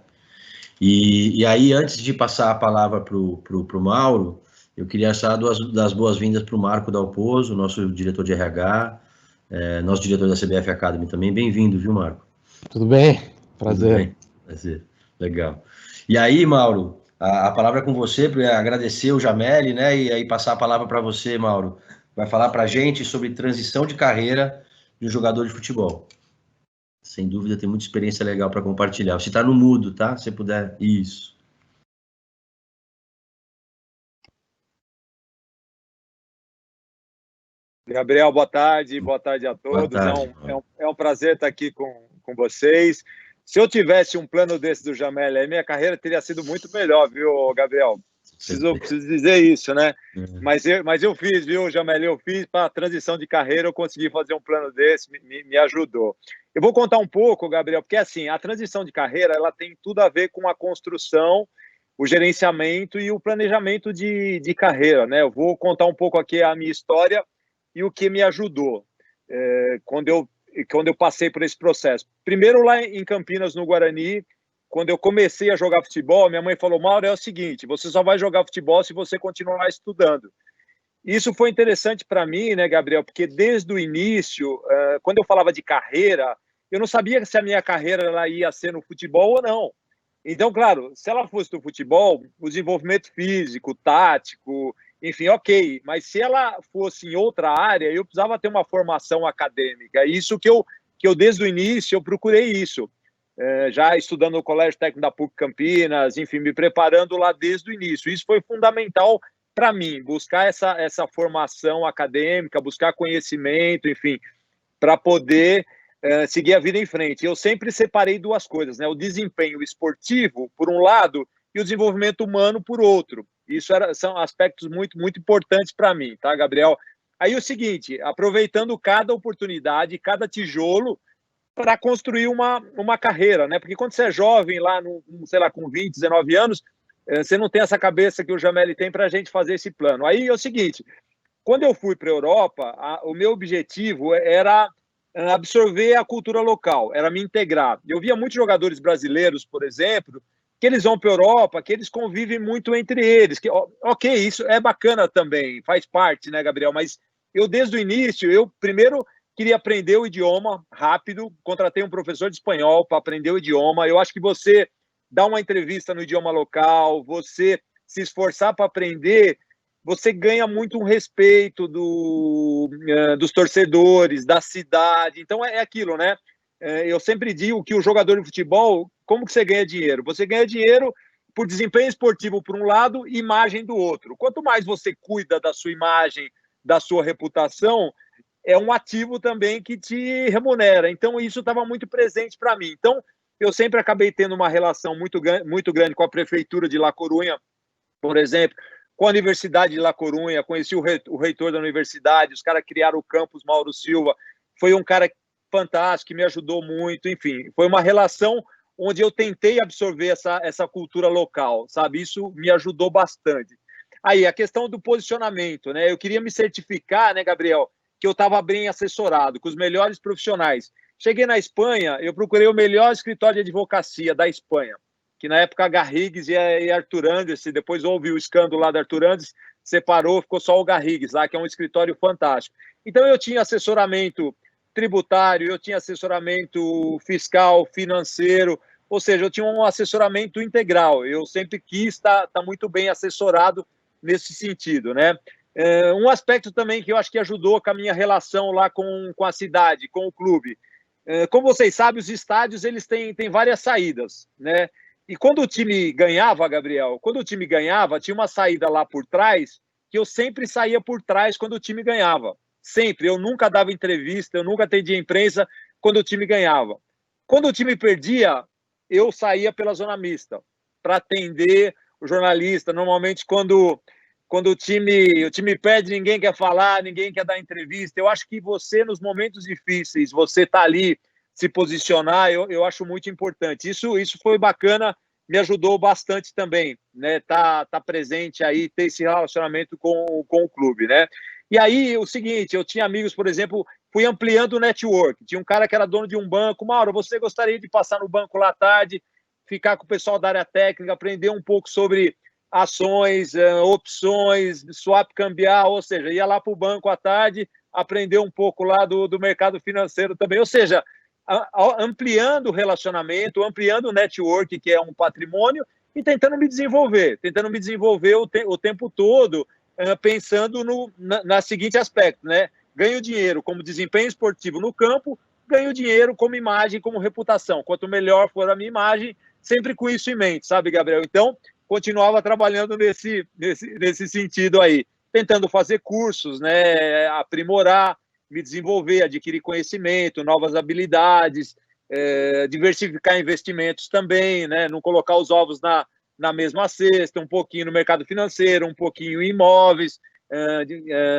E aí, antes de passar a palavra para o Mauro, eu queria dar das boas-vindas para o Marco Dalpozo, nosso diretor de RH, nosso diretor da CBF Academy também. Bem-vindo, viu, Marco? Tudo bem? Prazer. Tudo bem? Prazer, legal. E aí, Mauro, a palavra é com você, para agradecer o Jameli, né? E aí passar a palavra para você, Mauro. Vai falar para a gente sobre transição de carreira de um jogador de futebol. Sem dúvida, tem muita experiência legal para compartilhar. Você está no mudo, tá? Se puder. Isso. Gabriel, boa tarde a todos. Boa tarde. É um prazer estar aqui com vocês. Se eu tivesse um plano desse do Jameli, a minha carreira teria sido muito melhor, viu, Gabriel? Preciso dizer isso, né? Mas eu fiz, viu, Jameli? Eu fiz para a transição de carreira, eu consegui fazer um plano desse, me ajudou. Eu vou contar um pouco, Gabriel, porque assim, a transição de carreira, ela tem tudo a ver com a construção, o gerenciamento e o planejamento de carreira, né? Eu vou contar um pouco aqui a minha história e o que me ajudou quando eu passei por esse processo. Primeiro, lá em Campinas, no Guarani, quando eu comecei a jogar futebol, minha mãe falou, Mauro, é o seguinte, você só vai jogar futebol se você continuar estudando. Isso foi interessante para mim, né, Gabriel, porque desde o início, quando eu falava de carreira, eu não sabia se a minha carreira ela ia ser no futebol ou não. Então, claro, se ela fosse no futebol, o desenvolvimento físico, tático, enfim, ok. Mas se ela fosse em outra área, eu precisava ter uma formação acadêmica. Isso que eu desde o início, eu procurei isso. Já estudando no Colégio Técnico da PUC Campinas, enfim, me preparando lá desde o início. Isso foi fundamental para mim, buscar essa formação acadêmica, buscar conhecimento, enfim, para poder seguir a vida em frente. Eu sempre separei duas coisas, né? O desempenho esportivo, por um lado, e o desenvolvimento humano, por outro. Isso são aspectos muito, muito importantes para mim, tá, Gabriel? Aí o seguinte, aproveitando cada oportunidade, cada tijolo, para construir uma carreira, né? Porque quando você é jovem, lá, sei lá, com 20, 19 anos, você não tem essa cabeça que o Jameli tem para a gente fazer esse plano. Aí é o seguinte, quando eu fui para a Europa, o meu objetivo era absorver a cultura local, era me integrar. Eu via muitos jogadores brasileiros, por exemplo, que eles vão para a Europa, que eles convivem muito entre eles. Que, ok, isso é bacana também, faz parte, né, Gabriel? Mas eu, desde o início, eu primeiro queria aprender o idioma rápido, contratei um professor de espanhol para aprender o idioma. Eu acho que você dar uma entrevista no idioma local, você se esforçar para aprender, você ganha muito um respeito dos torcedores, da cidade. Então, é aquilo, né? Eu sempre digo que o jogador de futebol, como que você ganha dinheiro? Você ganha dinheiro por desempenho esportivo por um lado e imagem do outro. Quanto mais você cuida da sua imagem, da sua reputação, é um ativo também que te remunera. Então, isso estava muito presente para mim. Então, eu sempre acabei tendo uma relação muito grande com a prefeitura de La Coruña, por exemplo, com a Universidade de La Coruña, conheci o reitor da universidade, os caras criaram o campus Mauro Silva, foi um cara fantástico, que me ajudou muito, enfim, foi uma relação onde eu tentei absorver essa cultura local, sabe? Isso me ajudou bastante. Aí, a questão do posicionamento, né? Eu queria me certificar, né, Gabriel, que eu estava bem assessorado, com os melhores profissionais. Cheguei na Espanha, eu procurei o melhor escritório de advocacia da Espanha, que na época Garrigues e Arthur Anderson, depois houve o escândalo lá do Arthur Anderson, separou, ficou só o Garrigues lá, que é um escritório fantástico. Então eu tinha assessoramento tributário, eu tinha assessoramento fiscal, financeiro, ou seja, eu tinha um assessoramento integral. Eu sempre quis estar muito bem assessorado nesse sentido, né? Um aspecto também que eu acho que ajudou com a minha relação lá com a cidade, com o clube. Como vocês sabem, os estádios eles têm várias saídas, né? E quando o time ganhava, Gabriel, quando o time ganhava, tinha uma saída lá por trás, que eu sempre saía por trás quando o time ganhava. Sempre. Eu nunca dava entrevista, eu nunca atendia imprensa quando o time ganhava. Quando o time perdia, eu saía pela zona mista para atender o jornalista. Normalmente, quando o time perde, ninguém quer falar, ninguém quer dar entrevista. Eu acho que você, nos momentos difíceis, você tá ali, se posicionar, eu acho muito importante. Isso foi bacana, me ajudou bastante também, né? Tá presente aí, ter esse relacionamento com o clube, né? E aí, o seguinte, eu tinha amigos, por exemplo, fui ampliando o network. Tinha um cara que era dono de um banco. Mauro, você gostaria de passar no banco lá à tarde, ficar com o pessoal da área técnica, aprender um pouco sobre ações, opções, swap cambial, ou seja, ia lá para o banco à tarde, aprender um pouco lá do mercado financeiro também, ou seja, ampliando o relacionamento, ampliando o network, que é um patrimônio, e tentando me desenvolver o tempo todo, pensando na seguinte aspecto, né? Ganho dinheiro como desempenho esportivo no campo, ganho dinheiro como imagem, como reputação. Quanto melhor for a minha imagem, sempre com isso em mente, sabe, Gabriel? Então, continuava trabalhando nesse sentido aí, tentando fazer cursos, né, aprimorar, me desenvolver, adquirir conhecimento, novas habilidades, diversificar investimentos também, né, não colocar os ovos na mesma cesta, um pouquinho no mercado financeiro, um pouquinho em imóveis,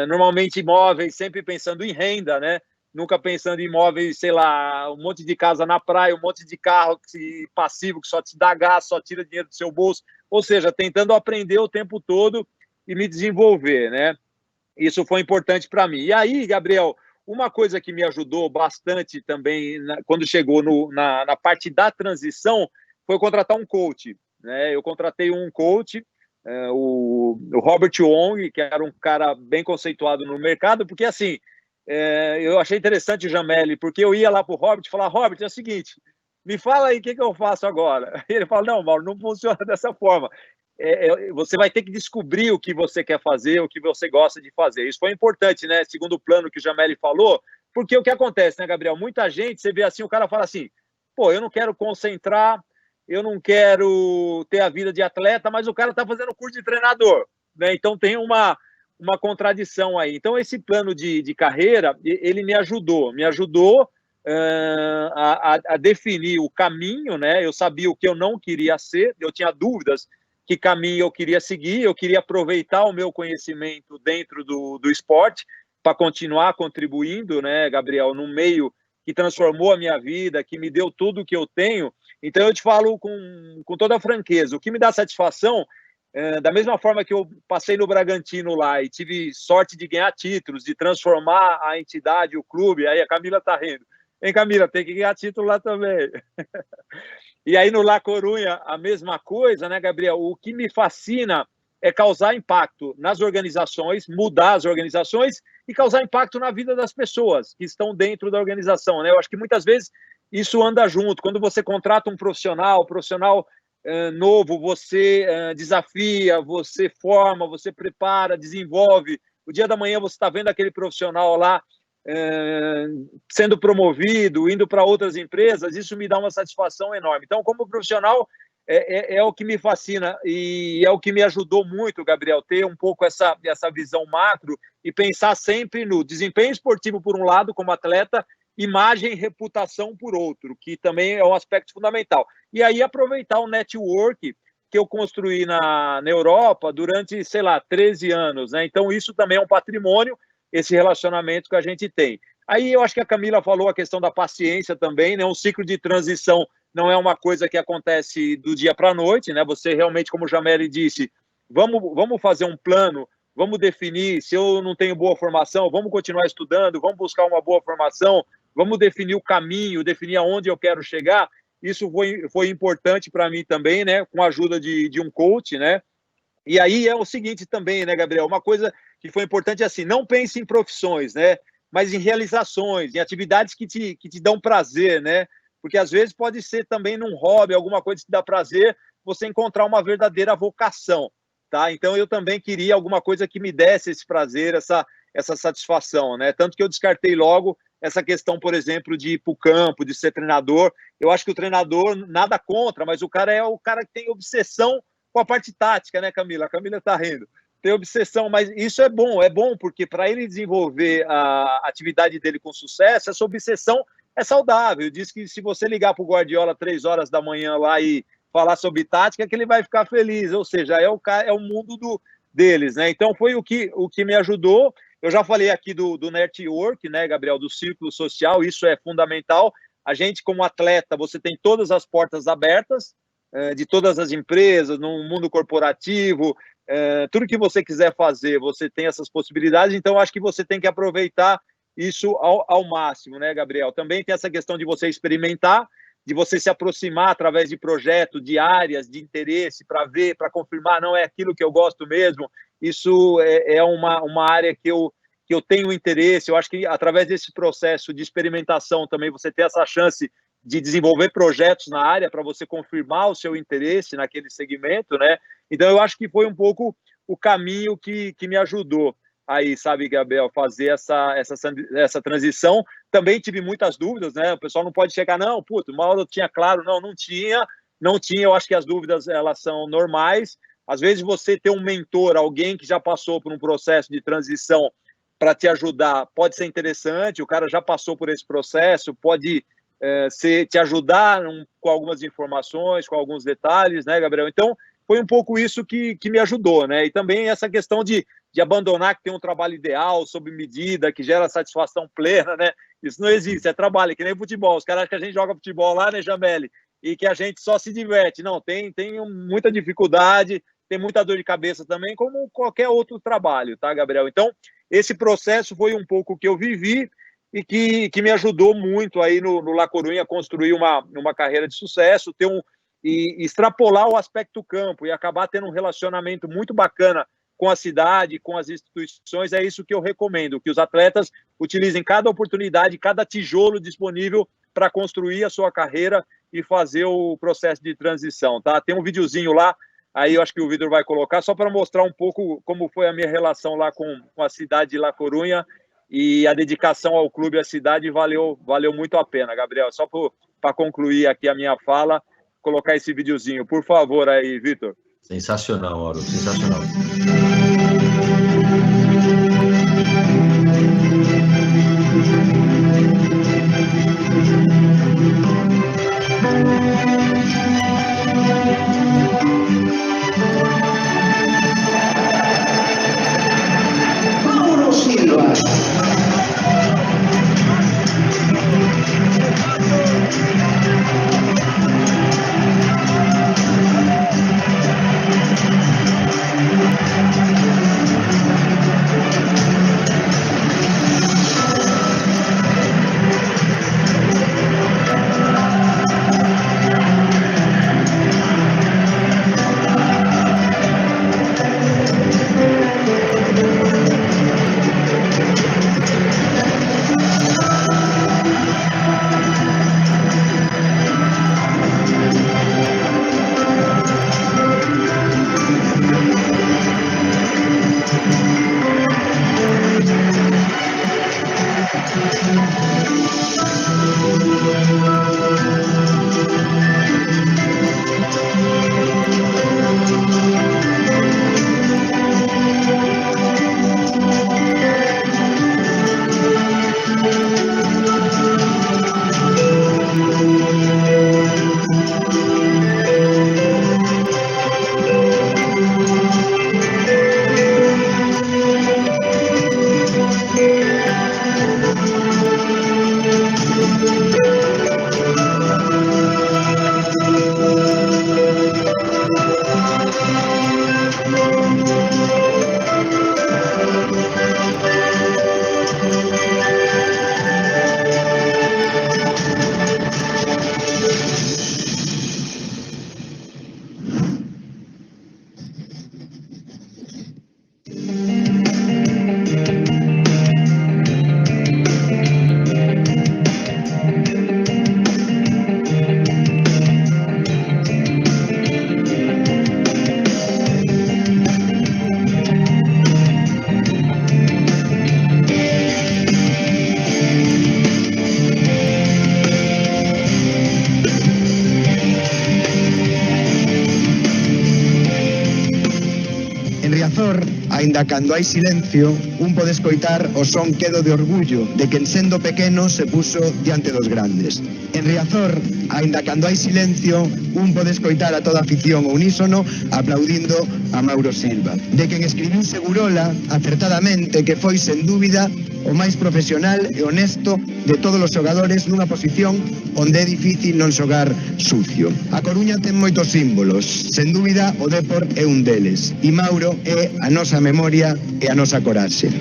normalmente imóveis sempre pensando em renda, né, nunca pensando em imóveis, sei lá, um monte de casa na praia, um monte de carro passivo que só te dá gás, só tira dinheiro do seu bolso, ou seja, tentando aprender o tempo todo e me desenvolver, né? Isso foi importante para mim. E aí, Gabriel, uma coisa que me ajudou bastante também quando chegou na parte da transição foi contratar um coach, né? Eu contratei um coach, o Robert Wong, que era um cara bem conceituado no mercado, porque assim, eu achei interessante o Jameli, porque eu ia lá para o Robert e falar, Robert, é o seguinte, me fala aí o que eu faço agora. Ele fala, não, Mauro, não funciona dessa forma. Você vai ter que descobrir o que você quer fazer, o que você gosta de fazer. Isso foi importante, né? Segundo o plano que o Jameli falou, porque o que acontece, né, Gabriel? Muita gente, você vê assim, o cara fala assim, pô, eu não quero concentrar, eu não quero ter a vida de atleta, mas o cara está fazendo curso de treinador, né? Então tem uma contradição aí. Então esse plano de carreira, ele me ajudou a definir o caminho, né? Eu sabia o que eu não queria ser, eu tinha dúvidas que caminho eu queria seguir, eu queria aproveitar o meu conhecimento dentro do esporte para continuar contribuindo, né, Gabriel, num meio que transformou a minha vida, que me deu tudo o que eu tenho. Então, eu te falo com toda a franqueza, o que me dá satisfação, da mesma forma que eu passei no Bragantino lá e tive sorte de ganhar títulos, de transformar a entidade, o clube, aí a Camila tá rindo. Hein, Camila, tem que ganhar título lá também. E aí no La Corunha, a mesma coisa, né, Gabriel? O que me fascina é causar impacto nas organizações, mudar as organizações e causar impacto na vida das pessoas que estão dentro da organização, né? Eu acho que muitas vezes isso anda junto. Quando você contrata um profissional novo, você desafia, você forma, você prepara, desenvolve. O dia da manhã você está vendo aquele profissional lá sendo promovido, indo para outras empresas, isso me dá uma satisfação enorme. Então, como profissional, é o que me fascina e é o que me ajudou muito, Gabriel, ter um pouco essa visão macro e pensar sempre no desempenho esportivo por um lado, como atleta, imagem e reputação por outro, que também é um aspecto fundamental. E aí aproveitar o network que eu construí na Europa durante, 13 anos, né? Então, isso também é um patrimônio, esse relacionamento que a gente tem. Aí eu acho que a Camila falou a questão da paciência também, né? Um ciclo de transição não é uma coisa que acontece do dia para a noite, né? Você realmente, como o Jameli disse, vamos fazer um plano, vamos definir, se eu não tenho boa formação, vamos continuar estudando, vamos buscar uma boa formação, vamos definir o caminho, definir aonde eu quero chegar. Isso foi importante para mim também, né? Com a ajuda de um coach, né? E aí é o seguinte também, né, Gabriel? Uma coisa que foi importante é assim, não pense em profissões, né? Mas em realizações, em atividades que te dão prazer, né? Porque às vezes pode ser também num hobby, alguma coisa que te dá prazer, você encontrar uma verdadeira vocação, tá? Então eu também queria alguma coisa que me desse esse prazer, essa satisfação, né? Tanto que eu descartei logo essa questão, por exemplo, de ir para o campo, de ser treinador. Eu acho que o treinador, nada contra, mas o cara é o cara que tem obsessão com a parte tática, né, Camila? A Camila está rindo. Tem obsessão, mas isso é bom porque para ele desenvolver a atividade dele com sucesso, essa obsessão é saudável. Diz que se você ligar para o Guardiola 3 horas da manhã lá e falar sobre tática, que ele vai ficar feliz, ou seja, é o mundo deles, né? Então foi o que me ajudou. Eu já falei aqui do network, né, Gabriel, do círculo social, isso é fundamental. A gente, como atleta, você tem todas as portas abertas, de todas as empresas, no mundo corporativo, tudo que você quiser fazer, você tem essas possibilidades, então acho que você tem que aproveitar isso ao máximo, né, Gabriel? Também tem essa questão de você experimentar, de você se aproximar através de projetos, de áreas de interesse, para ver, para confirmar, não é aquilo que eu gosto mesmo, isso é uma área que eu tenho interesse. Eu acho que através desse processo de experimentação também você tem essa chance de desenvolver projetos na área para você confirmar o seu interesse naquele segmento, né? Então, eu acho que foi um pouco o caminho que me ajudou aí, sabe, Gabriel, fazer essa transição. Também tive muitas dúvidas, né? O pessoal não pode chegar, não, uma hora eu tinha claro, não tinha. Eu acho que as dúvidas, elas são normais. Às vezes, você ter um mentor, alguém que já passou por um processo de transição para te ajudar, pode ser interessante. O cara já passou por esse processo, pode te ajudar com algumas informações, com alguns detalhes, né, Gabriel? Então, foi um pouco isso que me ajudou, né? E também essa questão de abandonar que tem um trabalho ideal, sob medida, que gera satisfação plena, né? Isso não existe, é trabalho, que nem futebol. Os caras acham que a gente joga futebol lá, né, Jameli? E que a gente só se diverte. Não, tem muita dificuldade, tem muita dor de cabeça também, como qualquer outro trabalho, tá, Gabriel? Então, esse processo foi um pouco o que eu vivi e que me ajudou muito aí no La Corunha a construir uma carreira de sucesso, e extrapolar o aspecto campo e acabar tendo um relacionamento muito bacana com a cidade, com as instituições. É isso que eu recomendo, que os atletas utilizem cada oportunidade, cada tijolo disponível para construir a sua carreira e fazer o processo de transição, tá? Tem um videozinho lá, aí eu acho que o Vitor vai colocar, só para mostrar um pouco como foi a minha relação lá com a cidade de La Corunha, e a dedicação ao clube e à cidade valeu muito a pena, Gabriel. Só para concluir aqui a minha fala, colocar esse videozinho, por favor, aí, Vitor. Sensacional, Mauro, sensacional. Mauro Silva. En Riazor, aínda cando hai silencio, un pode escoitar o son quedo de orgullo de quen sendo pequeno se puso diante dos grandes. En Riazor, aínda cando hai silencio, un pode escoitar a toda a afición unísono aplaudindo a Mauro Silva. De quen escribiu Segurola, acertadamente, que foi, sen dúbida, o máis profesional e honesto de todos os xogadores nunha posición onde é difícil non xogar sucio. A Coruña ten moitos símbolos, sen dúbida o Dépor é un deles, e Mauro é a nosa memoria e a nosa coraxe.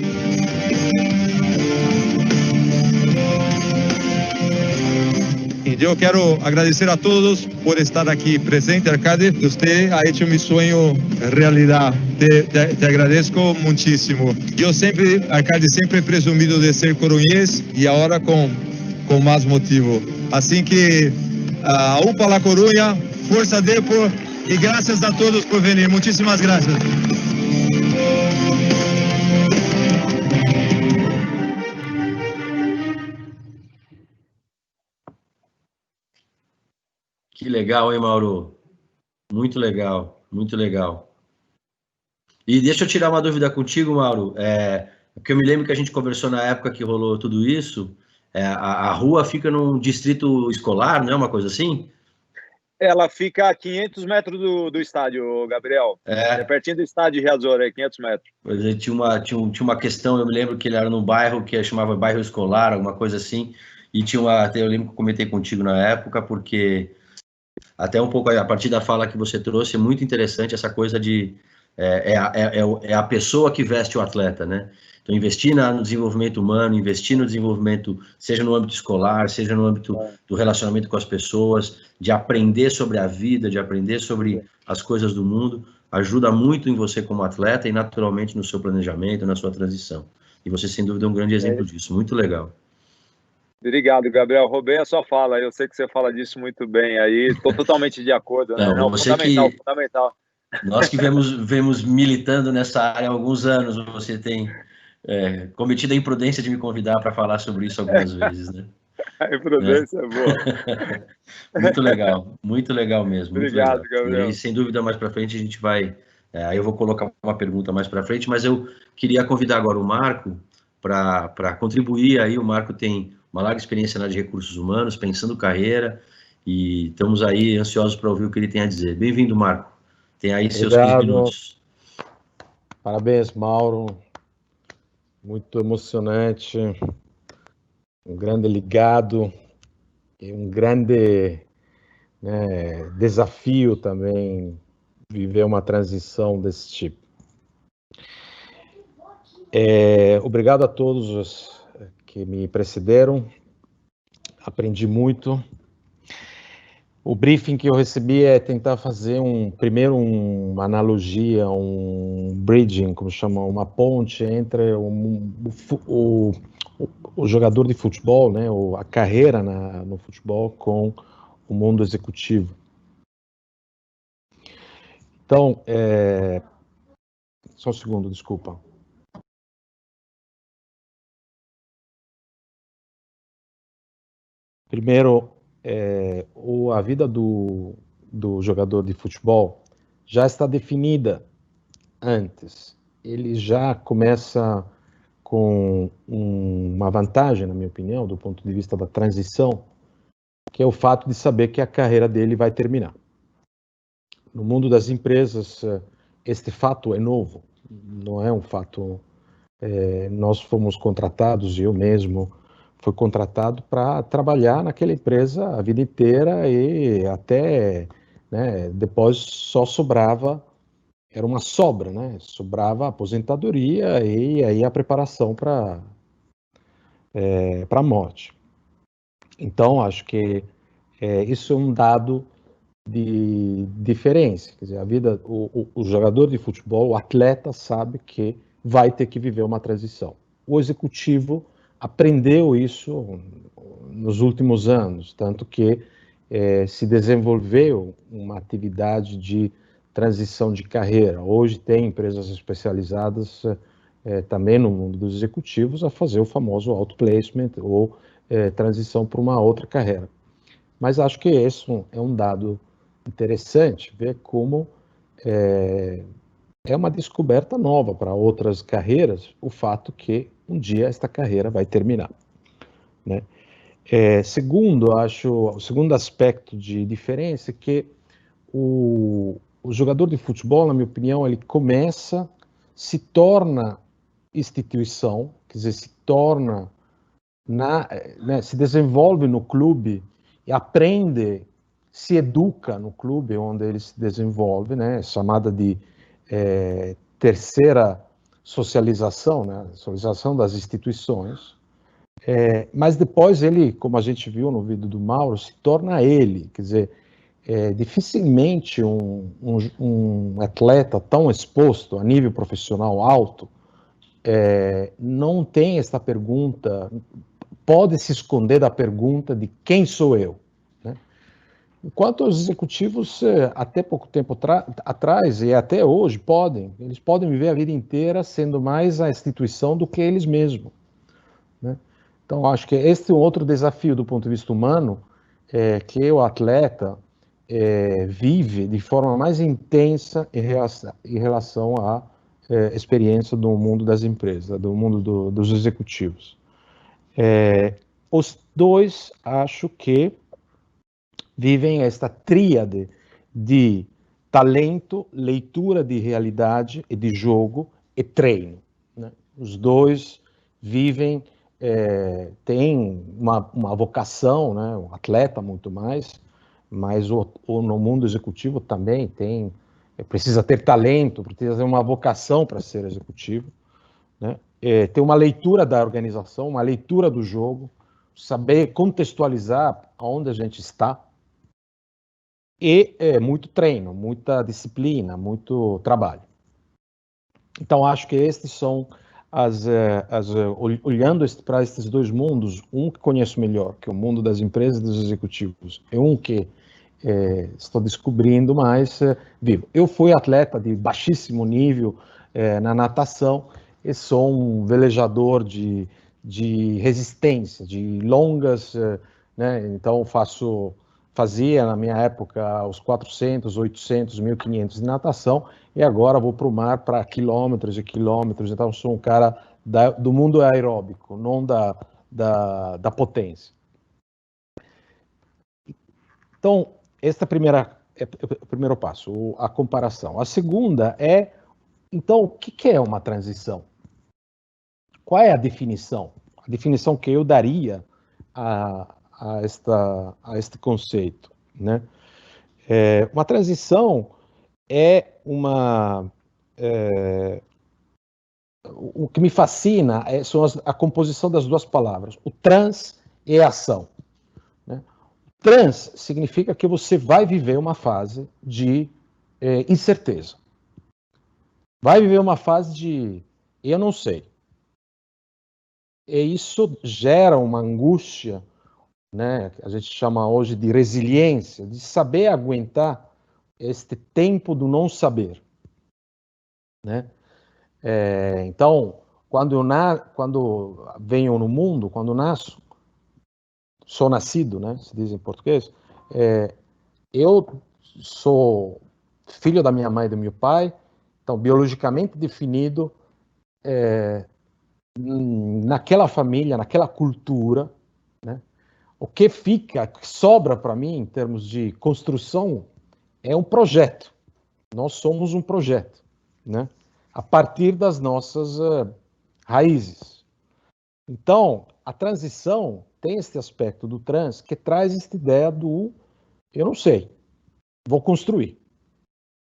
Yo quiero agradecer a todos por estar aquí presente, Arcade. Usted ha hecho mi sueño realidad. Te agradezco muchísimo. Yo siempre, Arcade, siempre he presumido de ser coruñés y ahora con más motivo. Así que, UPA La Coruña, Forza Dépor y gracias a todos por venir. Muchísimas gracias. Que legal, hein, Mauro? Muito legal, muito legal. E deixa eu tirar uma dúvida contigo, Mauro. Porque eu me lembro que a gente conversou na época que rolou tudo isso. A rua fica num distrito escolar, não é uma coisa assim? Ela fica a 500 metros do estádio, Gabriel. É pertinho do estádio de Riazor, 500 metros. Pois é, tinha uma questão, eu me lembro que ele era num bairro que chamava bairro escolar, alguma coisa assim. E até eu lembro que eu comentei contigo na época, porque até um pouco a partir da fala que você trouxe, é muito interessante essa coisa de a pessoa que veste o atleta, né? Então, investir no desenvolvimento humano, investir no desenvolvimento, seja no âmbito escolar, seja no âmbito do relacionamento com as pessoas, de aprender sobre a vida, de aprender sobre as coisas do mundo, ajuda muito em você como atleta e, naturalmente, no seu planejamento, na sua transição. E você, sem dúvida, é um grande exemplo disso. Muito legal. Obrigado, Gabriel. Roubei a sua fala. Eu sei que você fala disso muito bem aí. Estou totalmente de acordo. Né? Não, fundamental. Nós que vemos militando nessa área há alguns anos, você tem cometido a imprudência de me convidar para falar sobre isso algumas vezes, né? A imprudência é boa. Muito legal mesmo. Obrigado, muito legal. Gabriel. E sem dúvida, mais para frente a gente vai... Aí eu vou colocar uma pergunta mais para frente, mas eu queria convidar agora o Marco para contribuir aí. O Marco tem uma larga experiência na área de recursos humanos, pensando carreira, e estamos aí ansiosos para ouvir o que ele tem a dizer. Bem-vindo, Marco. Tem aí seus 15 minutos. Parabéns, Mauro. Muito emocionante. Um grande ligado e um grande desafio também viver uma transição desse tipo. Obrigado a todos os que me precederam. Aprendi muito. O briefing que eu recebi é tentar fazer primeiro uma analogia, um bridging, como chama, uma ponte entre o jogador de futebol, né, a carreira no futebol com o mundo executivo. Então, só um segundo, desculpa. Primeiro, a vida do jogador de futebol já está definida antes. Ele já começa com uma vantagem, na minha opinião, do ponto de vista da transição, que é o fato de saber que a carreira dele vai terminar. No mundo das empresas, este fato é novo, não é um fato... nós fomos contratados, eu mesmo fui contratado para trabalhar naquela empresa a vida inteira e até, né, depois só sobrava, era uma sobra, né? Sobrava a aposentadoria e aí a preparação para a morte. Então, acho que isso é um dado de diferença. Quer dizer, a vida, o jogador de futebol, o atleta, sabe que vai ter que viver uma transição. O executivo aprendeu isso nos últimos anos, tanto que se desenvolveu uma atividade de transição de carreira. Hoje tem empresas especializadas também no mundo dos executivos a fazer o famoso outplacement ou transição para uma outra carreira. Mas acho que esse é um dado interessante, ver como é uma descoberta nova para outras carreiras, o fato que um dia esta carreira vai terminar, né? O segundo aspecto de diferença é que o jogador de futebol, na minha opinião, ele se torna instituição, quer dizer, se desenvolve no clube e aprende, se educa no clube onde ele se desenvolve, né, chamada de terceira socialização, né, socialização das instituições, mas depois ele, como a gente viu no vídeo do Mauro, se torna ele, quer dizer, dificilmente um atleta tão exposto a nível profissional alto não tem essa pergunta, pode se esconder da pergunta de quem sou eu, né? Enquanto os executivos, até pouco tempo atrás e até hoje, eles podem viver a vida inteira sendo mais a instituição do que eles mesmos, né? Então, acho que este é um outro desafio do ponto de vista humano, que o atleta vive de forma mais intensa em relação à experiência do mundo das empresas, do mundo dos executivos. Os dois, acho que vivem esta tríade de talento, leitura de realidade e de jogo e treino, né? Os dois vivem, têm uma vocação, né? Um atleta muito mais, mas no mundo executivo também precisa ter talento, precisa ter uma vocação para ser executivo, né? Ter uma leitura da organização, uma leitura do jogo, saber contextualizar aonde a gente está, e muito treino, muita disciplina, muito trabalho. Então, acho que estes são olhando para estes dois mundos, um que conheço melhor, que é o mundo das empresas e dos executivos, e um que estou descobrindo mais vivo. Eu fui atleta de baixíssimo nível na natação e sou um velejador de resistência, de longas, né? Então fazia na minha época os 400, 800, 1.500 de natação e agora vou para o mar para quilômetros e quilômetros. Então sou um cara do mundo aeróbico, não da potência. Então, esta é o primeiro passo, a comparação. A segunda então, o que é uma transição? Qual é a definição? A definição que eu daria a este conceito, né? Uma transição o que me fascina são a composição das duas palavras, o trans e a ação, né? Trans significa que você vai viver uma fase de incerteza. Vai viver uma fase de eu não sei. E isso gera uma angústia, né? A gente chama hoje de resiliência, de saber aguentar este tempo do não saber, né? Então, quando venho no mundo, quando nasço, sou nascido, né, se diz em português, eu sou filho da minha mãe e do meu pai, então, biologicamente definido, naquela família, naquela cultura, né, o que sobra para mim, em termos de construção, é um projeto. Nós somos um projeto, né, a partir das nossas raízes. Então, a transição tem esse aspecto do trans que traz esta ideia do eu não sei, vou construir.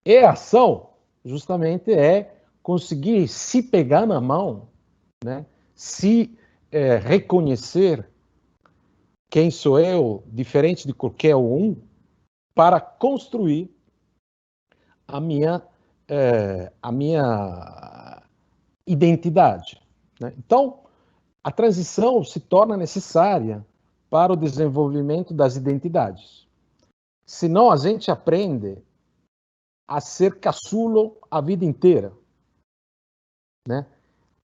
E a ação, justamente, é conseguir se pegar na mão, né? Se reconhecer quem sou eu, diferente de qualquer um, para construir a minha identidade, né? Então, a transição se torna necessária para o desenvolvimento das identidades. Senão, a gente aprende a ser caçulo a vida inteira, né?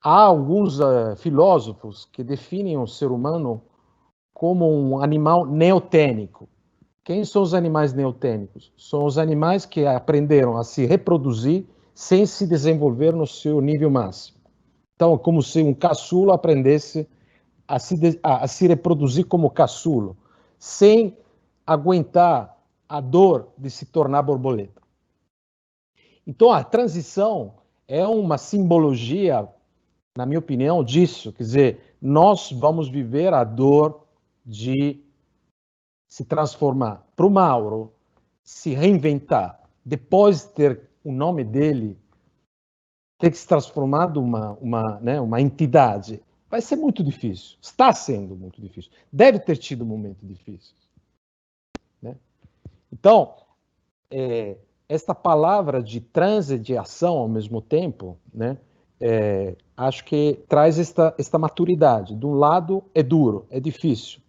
Há alguns filósofos que definem o ser humano como um animal neotênico. Quem são os animais neotênicos? São os animais que aprenderam a se reproduzir sem se desenvolver no seu nível máximo. Então, como se um caçulo aprendesse a se reproduzir como caçulo, sem aguentar a dor de se tornar borboleta. Então, a transição é uma simbologia, na minha opinião, disso. Quer dizer, nós vamos viver a dor de se transformar. Para o Mauro, se reinventar, depois de ter o nome dele, ter que se transformar uma entidade, vai ser muito difícil. Está sendo muito difícil. Deve ter tido momentos difíceis, né? Então, esta palavra de transe, de ação ao mesmo tempo, né, acho que traz esta maturidade. De um lado, é duro, é difícil.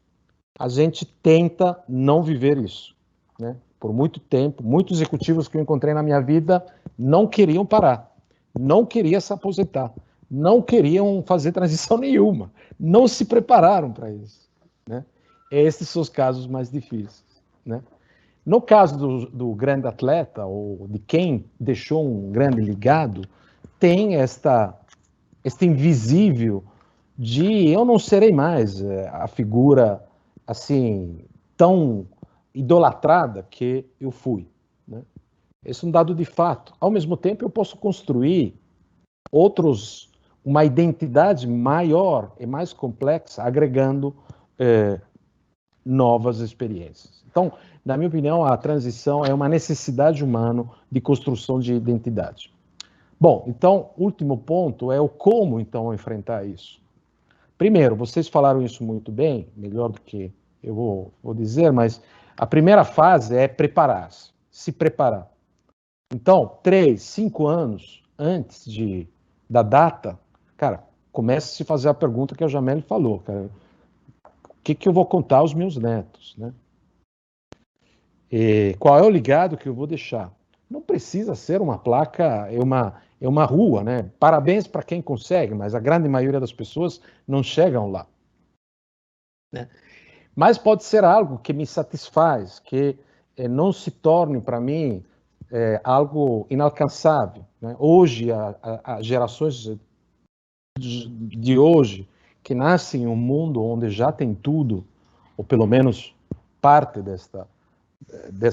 A gente tenta não viver isso, né? Por muito tempo, muitos executivos que eu encontrei na minha vida não queriam parar, não queriam se aposentar, não queriam fazer transição nenhuma, não se prepararam para isso, né? Esses são os casos mais difíceis, né? No caso do grande atleta, ou de quem deixou um grande legado, tem este invisível de eu não serei mais a figura assim tão idolatrada que eu fui, né? Esse é um dado de fato. Ao mesmo tempo, eu posso construir uma identidade maior e mais complexa, agregando novas experiências. Então, na minha opinião, a transição é uma necessidade humana de construção de identidade. Bom, então, último ponto é o como, então, enfrentar isso. Primeiro, vocês falaram isso muito bem, melhor do que eu vou dizer, mas a primeira fase é preparar-se, se preparar. Então, 3, 5 anos antes da data, cara, comece a se fazer a pergunta que a Jamelle falou, cara. O que eu vou contar aos meus netos, né? E qual é o legado que eu vou deixar? Não precisa ser uma placa, é uma rua, né? Parabéns para quem consegue, mas a grande maioria das pessoas não chegam lá, né? Mas pode ser algo que me satisfaz, que não se torne para mim algo inalcançável, né? Hoje, as gerações de hoje, que nascem em um mundo onde já tem tudo, ou pelo menos parte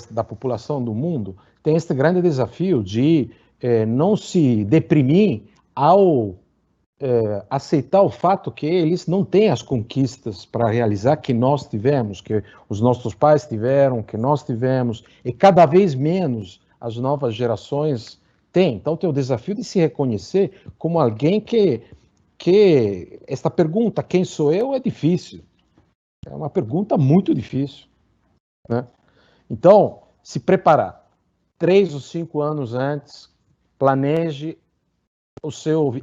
da população do mundo, tem este grande desafio de não se deprimir ao aceitar o fato que eles não têm as conquistas para realizar que nós tivemos, que os nossos pais tiveram, que nós tivemos, e cada vez menos as novas gerações têm. Então tem o desafio de se reconhecer como alguém que esta pergunta, quem sou eu, é difícil. É uma pergunta muito difícil, né? Então, se preparar. 3 ou 5 anos antes, planeje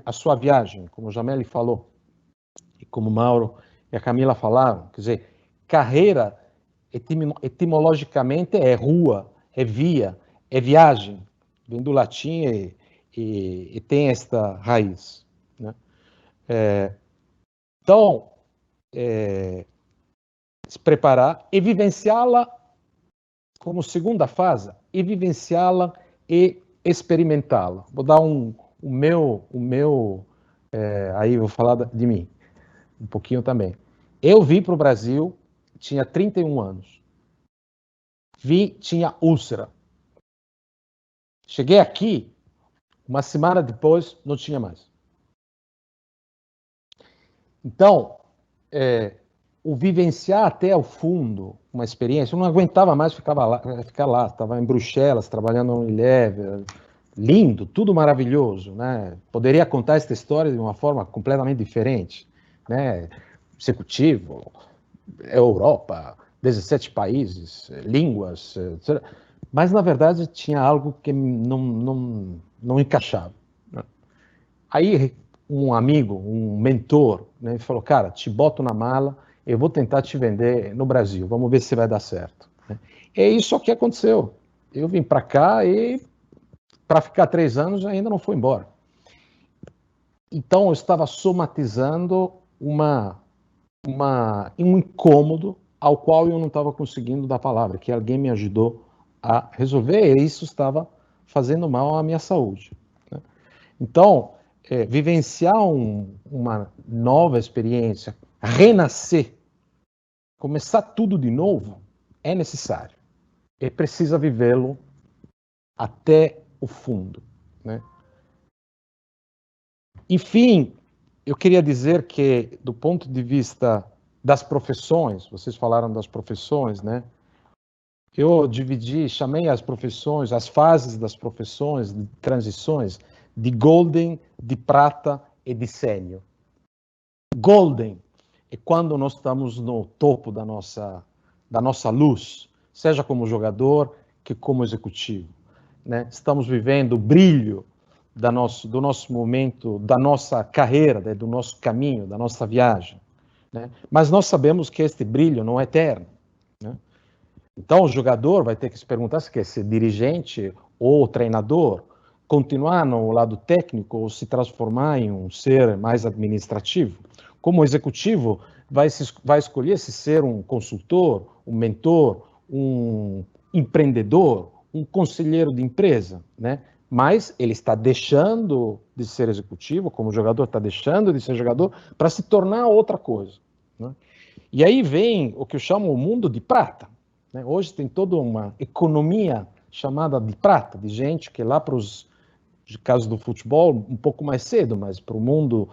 a sua viagem, como o Jamelle falou, e como o Mauro e a Camila falaram. Quer dizer, carreira, etimologicamente, é rua, é via, é viagem. Vem do latim e tem esta raiz, né? Então, se preparar e vivenciá-la como segunda fase, e vivenciá-la e experimentá-la. Vou dar aí vou falar de mim, um pouquinho também. Eu vim para o Brasil, tinha 31 anos. Tinha úlcera. Cheguei aqui, uma semana depois, não tinha mais. Então, o vivenciar até ao fundo uma experiência, eu não aguentava mais ficar lá, estava em Bruxelas, trabalhando no Unilever, lindo, tudo maravilhoso, né? Poderia contar essa história de uma forma completamente diferente, né? Executivo, Europa, 17 países, línguas, etc. Mas, na verdade, tinha algo que não encaixava. Né? Aí, um amigo, um mentor, né, falou, cara, te boto na mala, eu vou tentar te vender no Brasil, vamos ver se vai dar certo. Né? E isso que aconteceu. Eu vim para cá e, para ficar 3 anos, ainda não fui embora. Então, eu estava somatizando um incômodo ao qual eu não estava conseguindo dar palavra, que alguém me ajudou a resolver, e isso estava fazendo mal à minha saúde. Né? Então, vivenciar uma nova experiência, renascer, começar tudo de novo, é necessário. E precisa vivê-lo até o fundo. Né? Enfim, eu queria dizer que, do ponto de vista das profissões, vocês falaram das profissões, né? Eu chamei as profissões, as fases das profissões, de transições, de golden, de prata e de sênior. Golden é quando nós estamos no topo da nossa luz, seja como jogador que como executivo. Né? Estamos vivendo o brilho do nosso momento, da nossa carreira, né? Do nosso caminho, da nossa viagem. Né? Mas nós sabemos que este brilho não é eterno. Né? Então, o jogador vai ter que se perguntar se quer ser dirigente ou treinador, continuar no lado técnico ou se transformar em um ser mais administrativo. Como executivo, vai escolher se ser um consultor, um mentor, um empreendedor, um conselheiro de empresa, né? Mas ele está deixando de ser executivo, como jogador está deixando de ser jogador, para se tornar outra coisa. Né? E aí vem o que eu chamo o mundo de prata. Né? Hoje tem toda uma economia chamada de prata, de gente que lá para os casos do futebol, um pouco mais cedo, mas para o mundo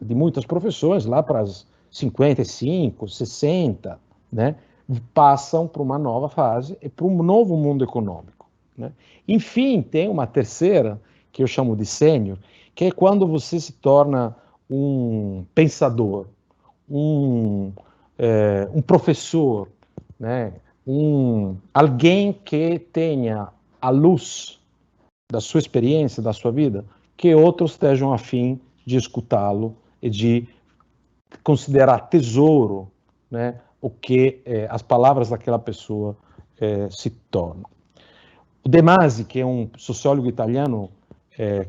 de muitas profissões, lá para as 55, 60, né? Passam para uma nova fase e para um novo mundo econômico. Né? Enfim, tem uma terceira, que eu chamo de sênior, que é quando você se torna um pensador, um professor, né? Alguém que tenha a luz da sua experiência, da sua vida, que outros estejam a fim de escutá-lo e de considerar tesouro, né? O que as palavras daquela pessoa se tornam. O De Masi, que é um sociólogo italiano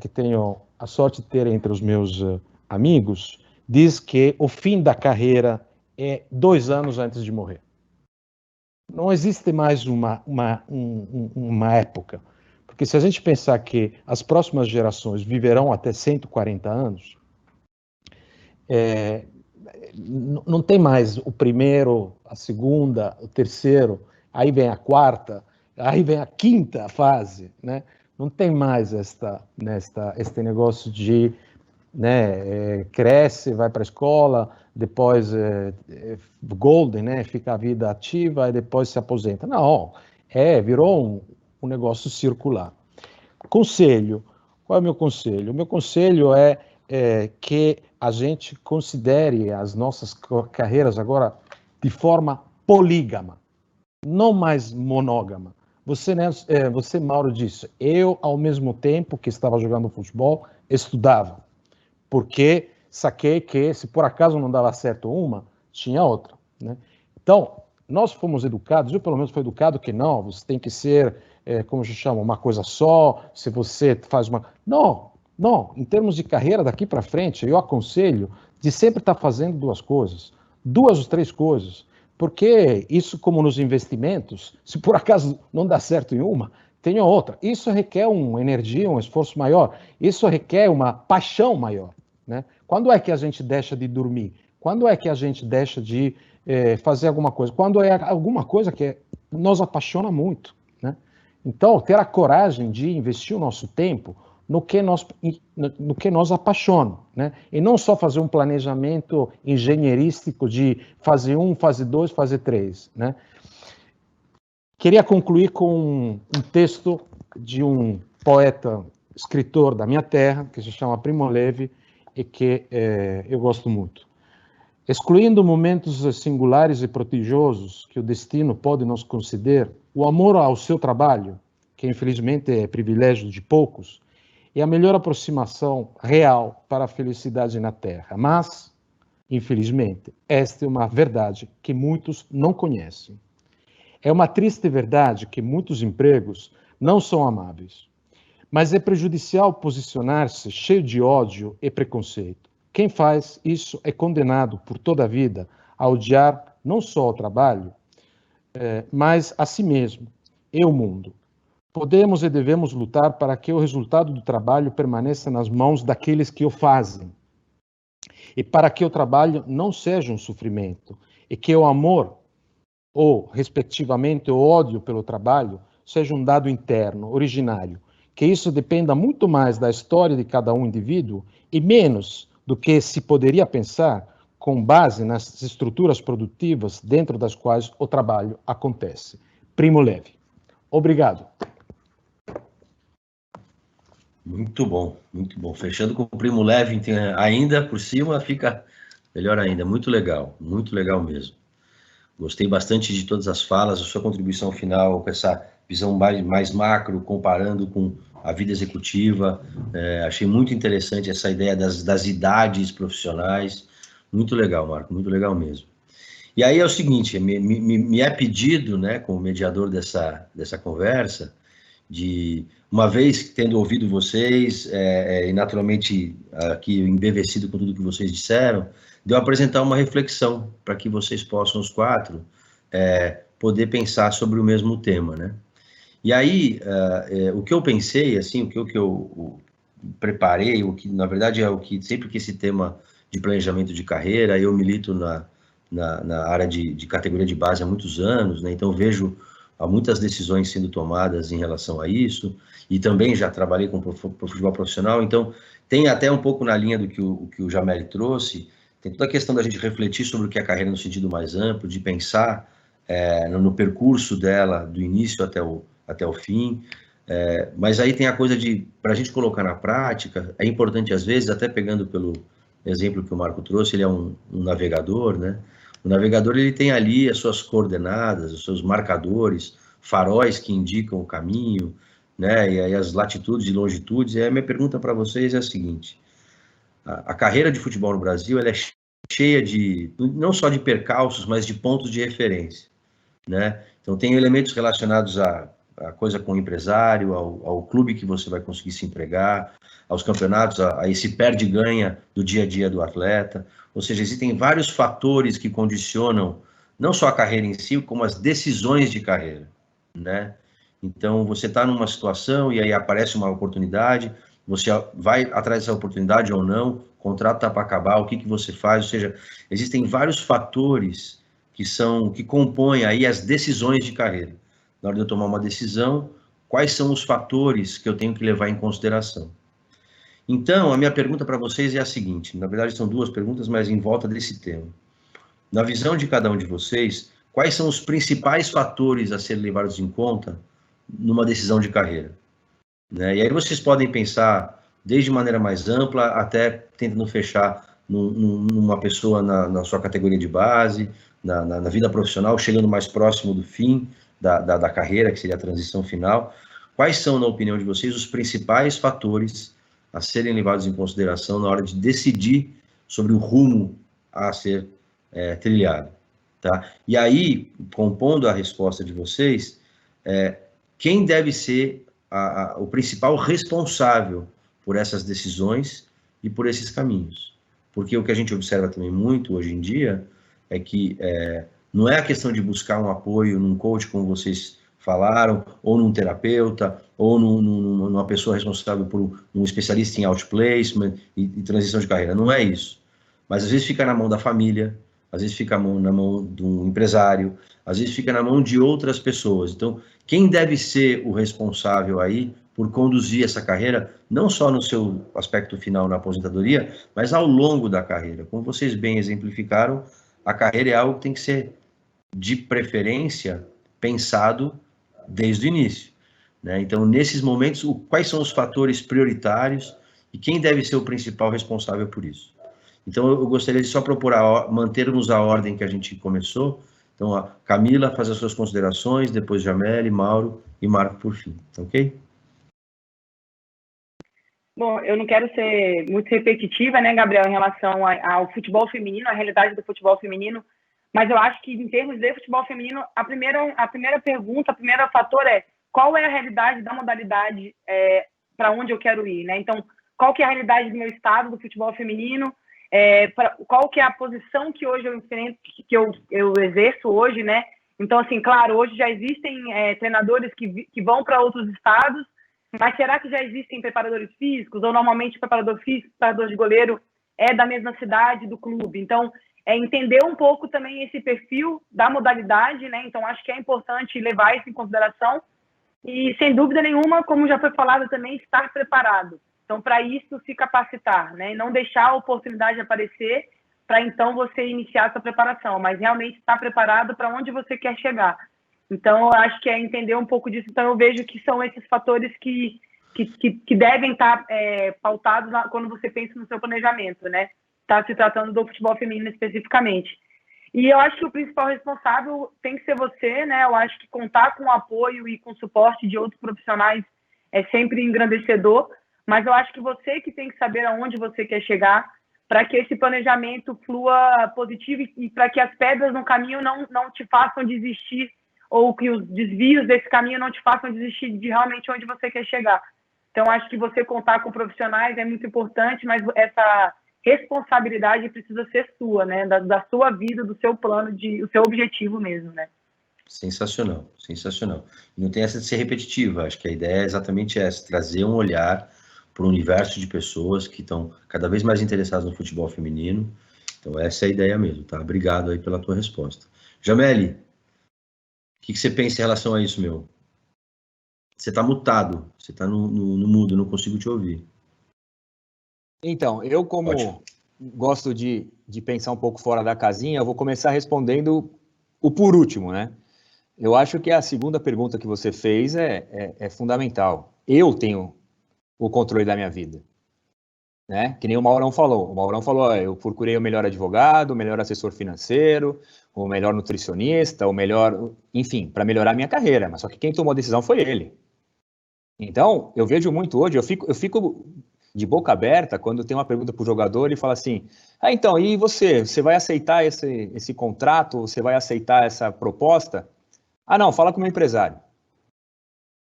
que tenho a sorte de ter entre os meus amigos, diz que o fim da carreira é 2 anos antes de morrer. Não existe mais uma época, porque se a gente pensar que as próximas gerações viverão até 140 anos, não tem mais o primeiro, a segunda, o terceiro, aí vem a quarta, aí vem a quinta fase, né? Não tem mais este negócio de, né, cresce, vai para a escola, depois golden, né, fica a vida ativa e depois se aposenta. Não, virou um negócio circular. Conselho, qual é o meu conselho? O meu conselho é que a gente considere as nossas carreiras agora de forma polígama, não mais monógama. Você, Mauro, disse, eu, ao mesmo tempo que estava jogando futebol, estudava, porque saquei que, se por acaso não dava certo uma, tinha outra. Né? Então, nós fomos educados, eu pelo menos fui educado que não, você tem que ser, como se chama, uma coisa só, se você faz uma... Não, em termos de carreira daqui para frente, eu aconselho de sempre estar fazendo 2 coisas, 2 ou 3 coisas, Porque isso, como nos investimentos, se por acaso não dá certo em uma, tem outra. Isso requer uma energia, um esforço maior. Isso requer uma paixão maior, né? Quando é que a gente deixa de dormir? Quando é que a gente deixa de fazer alguma coisa? Quando é alguma coisa que nos apaixona muito, né? Então, ter a coragem de investir o nosso tempo no que nos apaixona, né? E não só fazer um planejamento engenheirístico de fase 1, fase 2, fase 3, né? Queria concluir com um texto de um poeta, escritor da minha terra, que se chama Primo Levi, e que eu gosto muito. Excluindo momentos singulares e prodigiosos que o destino pode nos conceder, o amor ao seu trabalho, que infelizmente é privilégio de poucos, é a melhor aproximação real para a felicidade na Terra. Mas, infelizmente, esta é uma verdade que muitos não conhecem. É uma triste verdade que muitos empregos não são amáveis. Mas é prejudicial posicionar-se cheio de ódio e preconceito. Quem faz isso é condenado por toda a vida a odiar não só o trabalho, mas a si mesmo e o mundo. Podemos e devemos lutar para que o resultado do trabalho permaneça nas mãos daqueles que o fazem. E para que o trabalho não seja um sofrimento. E que o amor, ou, respectivamente, o ódio pelo trabalho, seja um dado interno, originário. Que isso dependa muito mais da história de cada um indivíduo e menos do que se poderia pensar com base nas estruturas produtivas dentro das quais o trabalho acontece. Primo Levi. Obrigado. Muito bom, muito bom. Fechando com o Primo Levi ainda por cima, fica melhor ainda. Muito legal mesmo. Gostei bastante de todas as falas, a sua contribuição final com essa visão mais macro, comparando com a vida executiva. Achei muito interessante essa ideia das idades profissionais. Muito legal, Marco, muito legal mesmo. E aí é o seguinte, me é pedido, né, como mediador dessa conversa, de, uma vez tendo ouvido vocês, e naturalmente aqui embevecido com tudo que vocês disseram, de eu apresentar uma reflexão para que vocês possam, os quatro, poder pensar sobre o mesmo tema, né? E aí, o que eu pensei, assim, o que eu preparei, o que, na verdade, é o que, sempre que esse tema de planejamento de carreira, eu milito na área de categoria de base há muitos anos, né? Então vejo há muitas decisões sendo tomadas em relação a isso, e também já trabalhei com futebol profissional, então tem até um pouco na linha do que o Jamel trouxe, tem toda a questão da gente refletir sobre o que é a carreira no sentido mais amplo, de pensar no percurso dela, do início até o fim, mas aí tem a coisa de, para a gente colocar na prática, é importante às vezes, até pegando pelo exemplo que o Marco trouxe, ele é um navegador, né? O navegador, ele tem ali as suas coordenadas, os seus marcadores, faróis que indicam o caminho, né? E aí as latitudes e longitudes. E aí a minha pergunta para vocês é a seguinte: a carreira de futebol no Brasil, ela é cheia de, não só de percalços, mas de pontos de referência, né? Então tem elementos relacionados a coisa com o empresário, ao clube que você vai conseguir se empregar, aos campeonatos, a esse perde-ganha do dia a dia do atleta. Ou seja, existem vários fatores que condicionam não só a carreira em si, como as decisões de carreira, né? Então, você está numa situação e aí aparece uma oportunidade, você vai atrás dessa oportunidade ou não, o contrato está para acabar, o que você faz? Ou seja, existem vários fatores que compõem aí as decisões de carreira. Na hora de eu tomar uma decisão, quais são os fatores que eu tenho que levar em consideração? Então, a minha pergunta para vocês é a seguinte, na verdade são duas perguntas, mas em volta desse tema. Na visão de cada um de vocês, quais são os principais fatores a serem levados em conta numa decisão de carreira? Né? E aí vocês podem pensar desde maneira mais ampla até tentando fechar numa pessoa na sua categoria de base, na vida profissional, chegando mais próximo do fim da carreira, que seria a transição final. Quais são, na opinião de vocês, os principais fatores a serem levados em consideração na hora de decidir sobre o rumo a ser trilhado? Tá? E aí, compondo a resposta de vocês, quem deve ser o principal responsável por essas decisões e por esses caminhos? Porque o que a gente observa também muito hoje em dia é que Não é a questão de buscar um apoio num coach, como vocês falaram, ou num terapeuta, ou numa pessoa responsável por um especialista em outplacement e transição de carreira. Não é isso. Mas às vezes fica na mão da família, às vezes fica na mão de um empresário, às vezes fica na mão de outras pessoas. Então, quem deve ser o responsável aí por conduzir essa carreira, não só no seu aspecto final na aposentadoria, mas ao longo da carreira. Como vocês bem exemplificaram, a carreira é algo que tem que ser, de preferência, pensado desde o início, né? Então, nesses momentos, quais são os fatores prioritários e quem deve ser o principal responsável por isso? Então, eu gostaria de só procurar mantermos a ordem que a gente começou. Então, a Camila faz as suas considerações, depois Jamele, Mauro e Marco por fim, ok? Bom, eu não quero ser muito repetitiva, né, Gabriel, em relação ao futebol feminino, a realidade do futebol feminino, mas eu acho que, em termos de futebol feminino, a primeira pergunta, o primeiro fator é qual é a realidade da modalidade para onde eu quero ir, né? Então, qual que é a realidade do meu estado do futebol feminino, qual que é a posição que hoje eu enfrento, que eu exerço hoje, né? Então, assim, claro, hoje já existem treinadores que vão para outros estados, mas será que já existem preparadores físicos? Ou normalmente preparador físico, preparador de goleiro é da mesma cidade do clube? Então, entender um pouco também esse perfil da modalidade, né? Então, acho que é importante levar isso em consideração e, sem dúvida nenhuma, como já foi falado também, estar preparado. Então, para isso, se capacitar, né? E não deixar a oportunidade aparecer para, então, você iniciar sua preparação, mas realmente estar preparado para onde você quer chegar. Então, eu acho que é entender um pouco disso. Então, eu vejo que são esses fatores que devem estar pautados quando você pensa no seu planejamento, né? Está se tratando do futebol feminino especificamente. E eu acho que o principal responsável tem que ser você, né? Eu acho que contar com o apoio e com o suporte de outros profissionais é sempre engrandecedor, mas eu acho que você que tem que saber aonde você quer chegar para que esse planejamento flua positivo e para que as pedras no caminho não te façam desistir ou que os desvios desse caminho não te façam desistir de realmente onde você quer chegar. Então, acho que você contar com profissionais é muito importante, mas essa responsabilidade precisa ser sua, né? Da sua vida, do seu plano, o seu objetivo mesmo, né? Sensacional, sensacional. Não tem essa de ser repetitiva, acho que a ideia é exatamente essa, trazer um olhar para o universo de pessoas que estão cada vez mais interessadas no futebol feminino. Então, essa é a ideia mesmo, tá? Obrigado aí pela tua resposta. Jamele, o que você pensa em relação a isso, meu? Você está mutado, você está no mudo, não consigo te ouvir. Então, eu como gosto de pensar um pouco fora da casinha, eu vou começar respondendo o por último, né? Eu acho que a segunda pergunta que você fez é fundamental. Eu tenho o controle da minha vida, né? Que nem o Maurão falou. O Maurão falou, eu procurei o melhor advogado, o melhor assessor financeiro, o melhor nutricionista, o melhor... Enfim, para melhorar a minha carreira. Mas só que quem tomou a decisão foi ele. Então, eu vejo muito hoje, eu fico de boca aberta quando tem uma pergunta para o jogador e fala assim, então, e você? Você vai aceitar esse contrato? Você vai aceitar essa proposta? Não, fala com o meu empresário.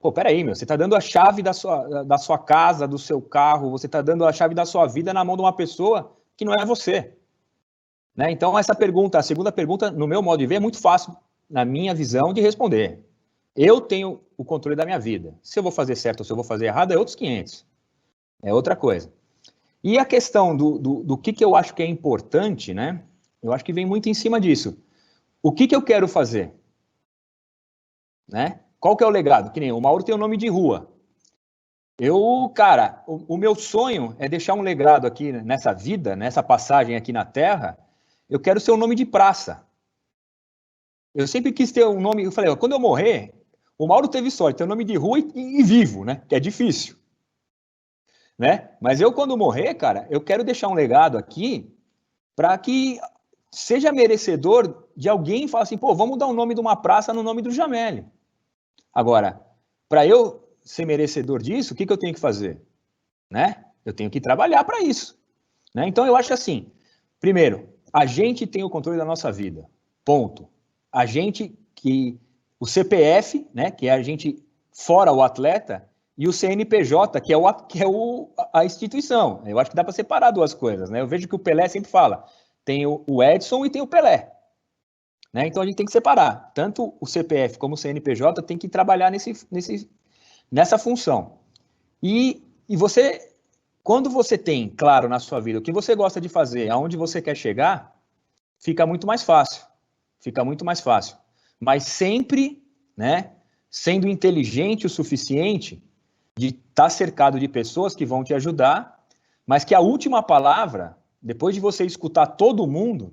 Pô, peraí, meu, você está dando a chave da sua casa, do seu carro, você está dando a chave da sua vida na mão de uma pessoa que não é você. Né? Então, essa pergunta, a segunda pergunta, no meu modo de ver, é muito fácil, na minha visão, de responder. Eu tenho o controle da minha vida. Se eu vou fazer certo ou se eu vou fazer errado, é outros 500. É outra coisa. E a questão do que eu acho que é importante, né? Eu acho que vem muito em cima disso. O que eu quero fazer? Né? Qual que é o legado? Que nem o Mauro tem o nome de rua. Cara, o meu sonho é deixar um legado aqui nessa vida, nessa passagem aqui na Terra. Eu quero ser um nome de praça. Eu sempre quis ter um nome... Eu falei, quando eu morrer... O Mauro teve sorte, tem o nome de rua e vivo, né? Que é difícil. Né? Mas eu, quando morrer, cara, eu quero deixar um legado aqui para que seja merecedor de alguém falar assim, pô, vamos dar o nome de uma praça no nome do Jamele. Agora, para eu ser merecedor disso, o que eu tenho que fazer? Né? Eu tenho que trabalhar para isso. Né? Então, eu acho assim, primeiro, a gente tem o controle da nossa vida. Ponto. A gente que... O CPF, né, que é a gente fora o atleta, e o CNPJ, que é a instituição. Eu acho que dá para separar duas coisas, né? Eu vejo que o Pelé sempre fala, tem o Edson e tem o Pelé. né? Então a gente tem que separar. Tanto o CPF como o CNPJ tem que trabalhar nessa função. E você, quando você tem claro na sua vida o que você gosta de fazer, aonde você quer chegar, fica muito mais fácil. Fica muito mais fácil. Mas sempre, né, sendo inteligente o suficiente de estar cercado de pessoas que vão te ajudar, mas que a última palavra, depois de você escutar todo mundo,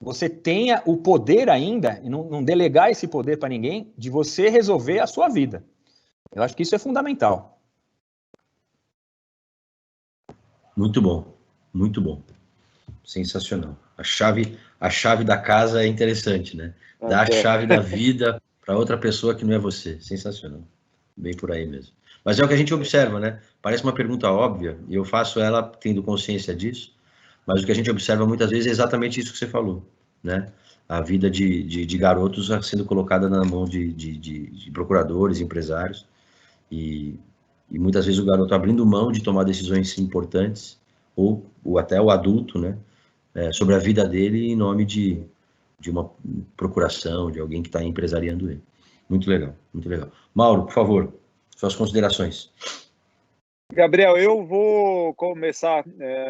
você tenha o poder ainda, e não delegar esse poder para ninguém, de você resolver a sua vida. Eu acho que isso é fundamental. Muito bom, muito bom. Sensacional. A chave da casa é interessante, né? Dar a chave da vida para outra pessoa que não é você. Sensacional. Bem por aí mesmo. Mas é o que a gente observa, né? Parece uma pergunta óbvia, e eu faço ela tendo consciência disso, mas o que a gente observa muitas vezes é exatamente isso que você falou, né? A vida de garotos sendo colocada na mão de procuradores, empresários, e muitas vezes o garoto abrindo mão de tomar decisões importantes, ou até o adulto, né? Sobre a vida dele em nome de uma procuração, de alguém que está empresariando ele. Muito legal, muito legal. Mauro, por favor, suas considerações. Gabriel, eu vou começar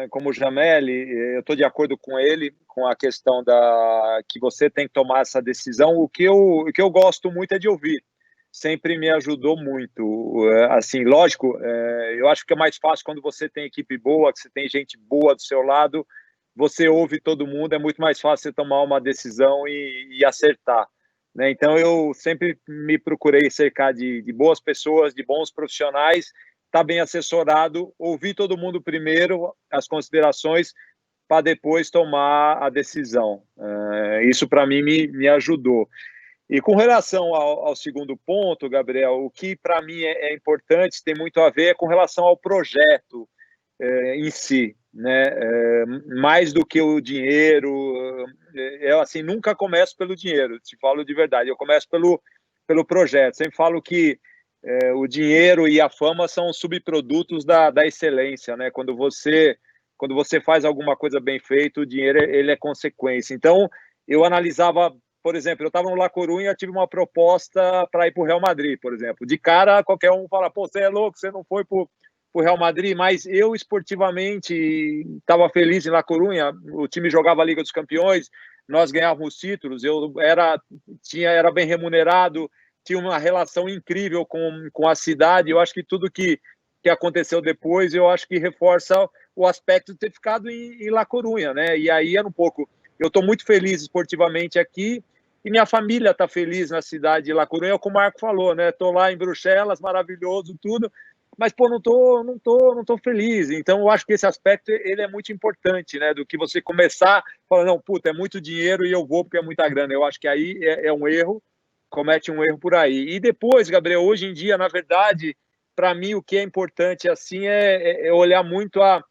como o Jamel, eu estou de acordo com ele, com a questão que você tem que tomar essa decisão. O que eu gosto muito é de ouvir, sempre me ajudou muito. Assim, lógico, eu acho que é mais fácil quando você tem equipe boa, que você tem gente boa do seu lado, você ouve todo mundo, é muito mais fácil você tomar uma decisão e acertar, né? Então, eu sempre me procurei cercar de boas pessoas, de bons profissionais, estar bem assessorado, ouvir todo mundo primeiro, as considerações, para depois tomar a decisão. Isso, para mim, me ajudou. E com relação ao segundo ponto, Gabriel, o que para mim é importante, tem muito a ver com relação ao projeto em si, né? Mais do que o dinheiro, eu assim, nunca começo pelo dinheiro, te falo de verdade, eu começo pelo projeto. Sempre falo que o dinheiro e a fama são subprodutos da excelência, né? Quando você faz alguma coisa bem feita, o dinheiro ele é consequência. Então, eu analisava, por exemplo, eu estava no La Coruña, tive uma proposta para ir para o Real Madrid, por exemplo. De cara, qualquer um fala, pô, você é louco, você não foi para o Real Madrid, mas eu esportivamente estava feliz em La Coruña, o time jogava a Liga dos Campeões, nós ganhávamos títulos, eu era bem remunerado, tinha uma relação incrível com a cidade. Eu acho que tudo que aconteceu depois, eu acho que reforça o aspecto de ter ficado em La Coruña, né? E aí era um pouco, eu estou muito feliz esportivamente aqui, e minha família está feliz na cidade de La Coruña, como o Marco falou, né? Estou lá em Bruxelas, maravilhoso, tudo, mas, pô, não tô feliz. Então, eu acho que esse aspecto, ele é muito importante, né? Do que você começar, falando, não, puta, é muito dinheiro e eu vou porque é muita grana. Eu acho que aí é um erro, comete um erro por aí. E depois, Gabriel, hoje em dia, na verdade, para mim, o que é importante, assim, é olhar muito a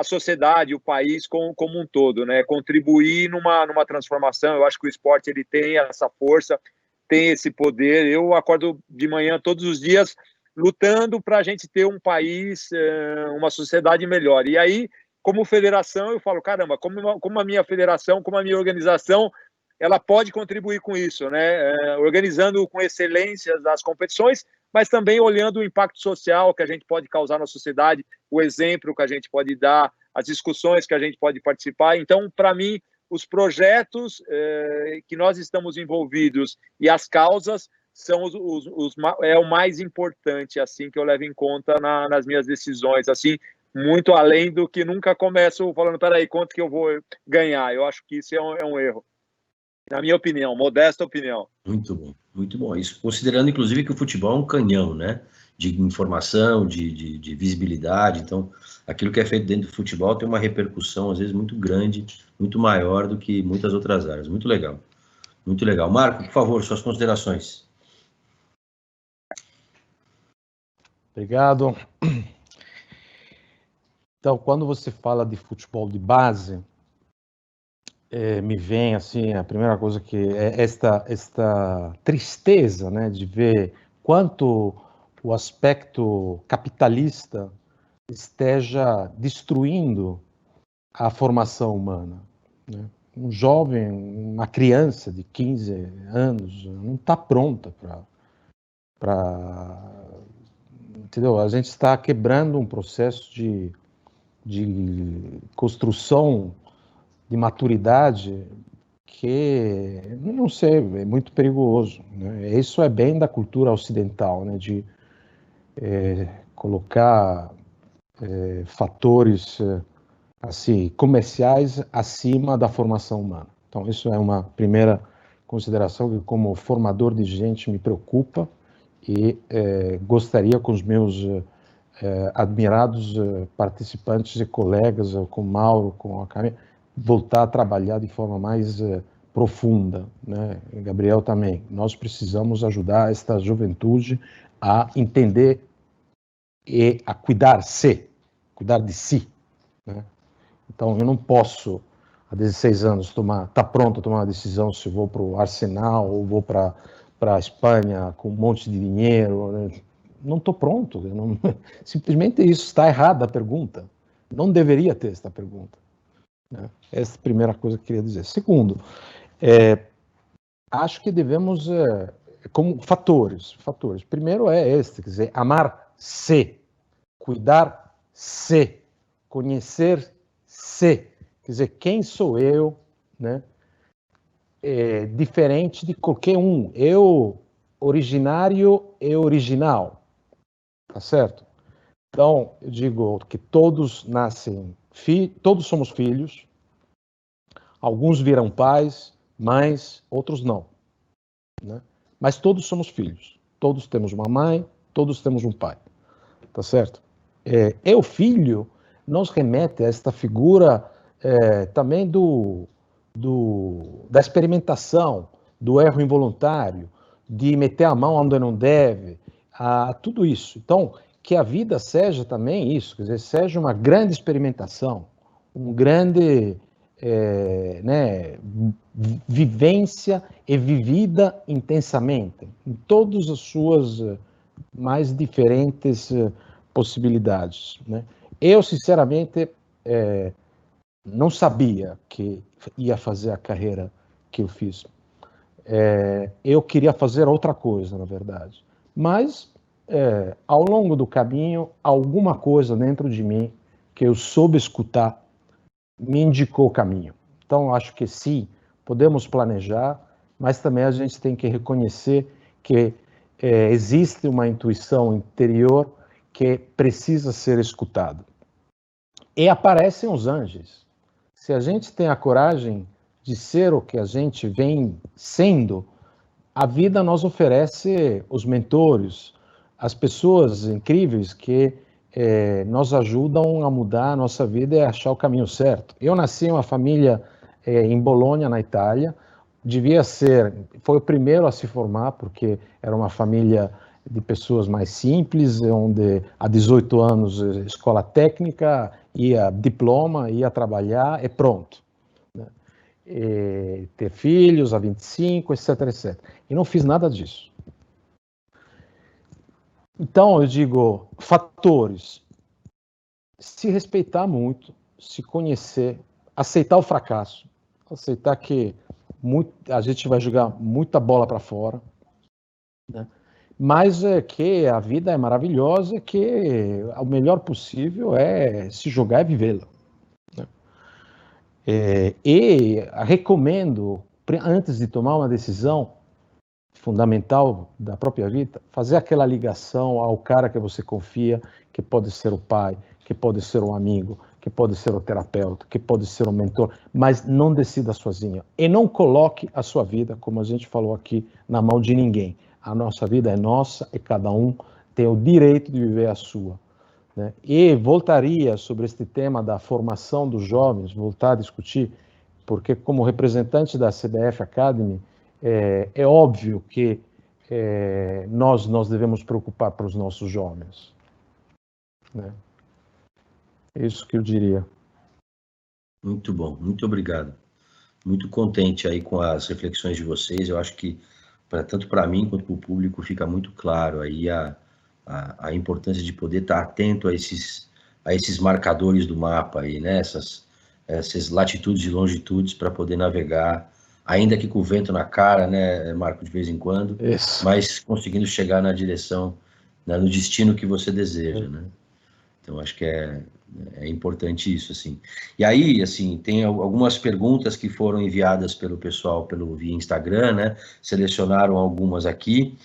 sociedade, o país como um todo, né? Contribuir numa transformação. Eu acho que o esporte, ele tem essa força, tem esse poder. Eu acordo de manhã todos os dias lutando para a gente ter um país, uma sociedade melhor. E aí, como federação, eu falo, caramba, como a minha federação, como a minha organização, ela pode contribuir com isso, né? Organizando com excelência as competições, mas também olhando o impacto social que a gente pode causar na sociedade, o exemplo que a gente pode dar, as discussões que a gente pode participar. Então, para mim, os projetos que nós estamos envolvidos e as causas são o mais importante, assim, que eu levo em conta nas minhas decisões, assim, muito além do que nunca começo falando, peraí, quanto que eu vou ganhar? Eu acho que isso é um erro. Na minha opinião, modesta opinião. Muito bom, muito bom. Isso considerando, inclusive, que o futebol é um canhão, né? De informação, de visibilidade. Então, aquilo que é feito dentro do futebol tem uma repercussão, às vezes, muito grande, muito maior do que muitas outras áreas. Muito legal. Muito legal. Marco, por favor, suas considerações. Obrigado. Então, quando você fala de futebol de base, me vem assim a primeira coisa que é esta tristeza, né, de ver quanto o aspecto capitalista esteja destruindo a formação humana, né? um jovem, uma criança de 15 anos não está pronta para... Entendeu? A gente está quebrando um processo de construção de maturidade que, não sei, é muito perigoso, né? Isso é bem da cultura ocidental, né? De colocar fatores assim, comerciais acima da formação humana. Então, isso é uma primeira consideração que, como formador de gente, me preocupa e gostaria com os meus admirados participantes e colegas, com o Mauro, com a Camila, voltar a trabalhar de forma mais profunda, né? Gabriel também. Nós precisamos ajudar esta juventude a entender e a cuidar de si, né? Então, eu não posso, há 16 anos, estar pronto a tomar uma decisão se vou para o Arsenal ou vou para a Espanha com um monte de dinheiro, né? Não estou pronto. Simplesmente isso está errada a pergunta. Não deveria ter esta pergunta, né? Essa é a primeira coisa que eu queria dizer. Segundo, acho que devemos, como fatores. Primeiro é este, quer dizer, amar-se, cuidar-se, conhecer-se. Quer dizer, quem sou eu, né? Diferente de qualquer um. Eu, originário e original. Tá certo? Então, eu digo que todos nascem, todos somos filhos, alguns viram pais, mães, outros não, né? Mas todos somos filhos, todos temos uma mãe, todos temos um pai, tá certo? O filho nos remete a esta figura também da experimentação, do erro involuntário, de meter a mão onde não deve, a tudo isso. Então, que a vida seja também isso, quer dizer, seja uma grande experimentação, um grande vivência e vivida intensamente, em todas as suas mais diferentes possibilidades, né? Eu, sinceramente, não sabia que ia fazer a carreira que eu fiz. Eu queria fazer outra coisa, na verdade. Mas, ao longo do caminho, alguma coisa dentro de mim que eu soube escutar me indicou o caminho. Então, acho que sim, podemos planejar, mas também a gente tem que reconhecer que existe uma intuição interior que precisa ser escutada. E aparecem os anjos. Se a gente tem a coragem de ser o que a gente vem sendo, a vida nos oferece os mentores, as pessoas incríveis que nos ajudam a mudar a nossa vida e achar o caminho certo. Eu nasci em uma família em Bolonha, na Itália, foi o primeiro a se formar, porque era uma família de pessoas mais simples, onde há 18 anos escola técnica, ia diploma, ia trabalhar e pronto, né? Ter filhos a 25, etc, etc. E não fiz nada disso. Então, eu digo, fatores: se respeitar muito, se conhecer, aceitar o fracasso, aceitar que a gente vai jogar muita bola para fora, né? Mas que a vida é maravilhosa, que o melhor possível é se jogar e vivê-la, né? E recomendo, antes de tomar uma decisão fundamental da própria vida, fazer aquela ligação ao cara que você confia, que pode ser o pai, que pode ser um amigo, que pode ser o terapeuta, que pode ser o mentor, mas não decida sozinho. E não coloque a sua vida, como a gente falou aqui, na mão de ninguém. A nossa vida é nossa e cada um tem o direito de viver a sua, né? E voltaria sobre este tema da formação dos jovens, voltar a discutir, porque como representante da CBF Academy, é óbvio que nós devemos preocupar para os nossos jovens, né? É isso que eu diria. Muito bom, muito obrigado. Muito contente aí com as reflexões de vocês. Eu acho que tanto para mim quanto para o público fica muito claro aí a importância de poder estar atento a esses marcadores do mapa aí, né? essas latitudes e longitudes para poder navegar, ainda que com o vento na cara, né, Marco, de vez em quando, Isso. mas conseguindo chegar na direção, né, no destino que você deseja, né? Então, acho que é importante isso, assim. E aí, assim, tem algumas perguntas que foram enviadas pelo pessoal via Instagram, né? Selecionaram algumas aqui.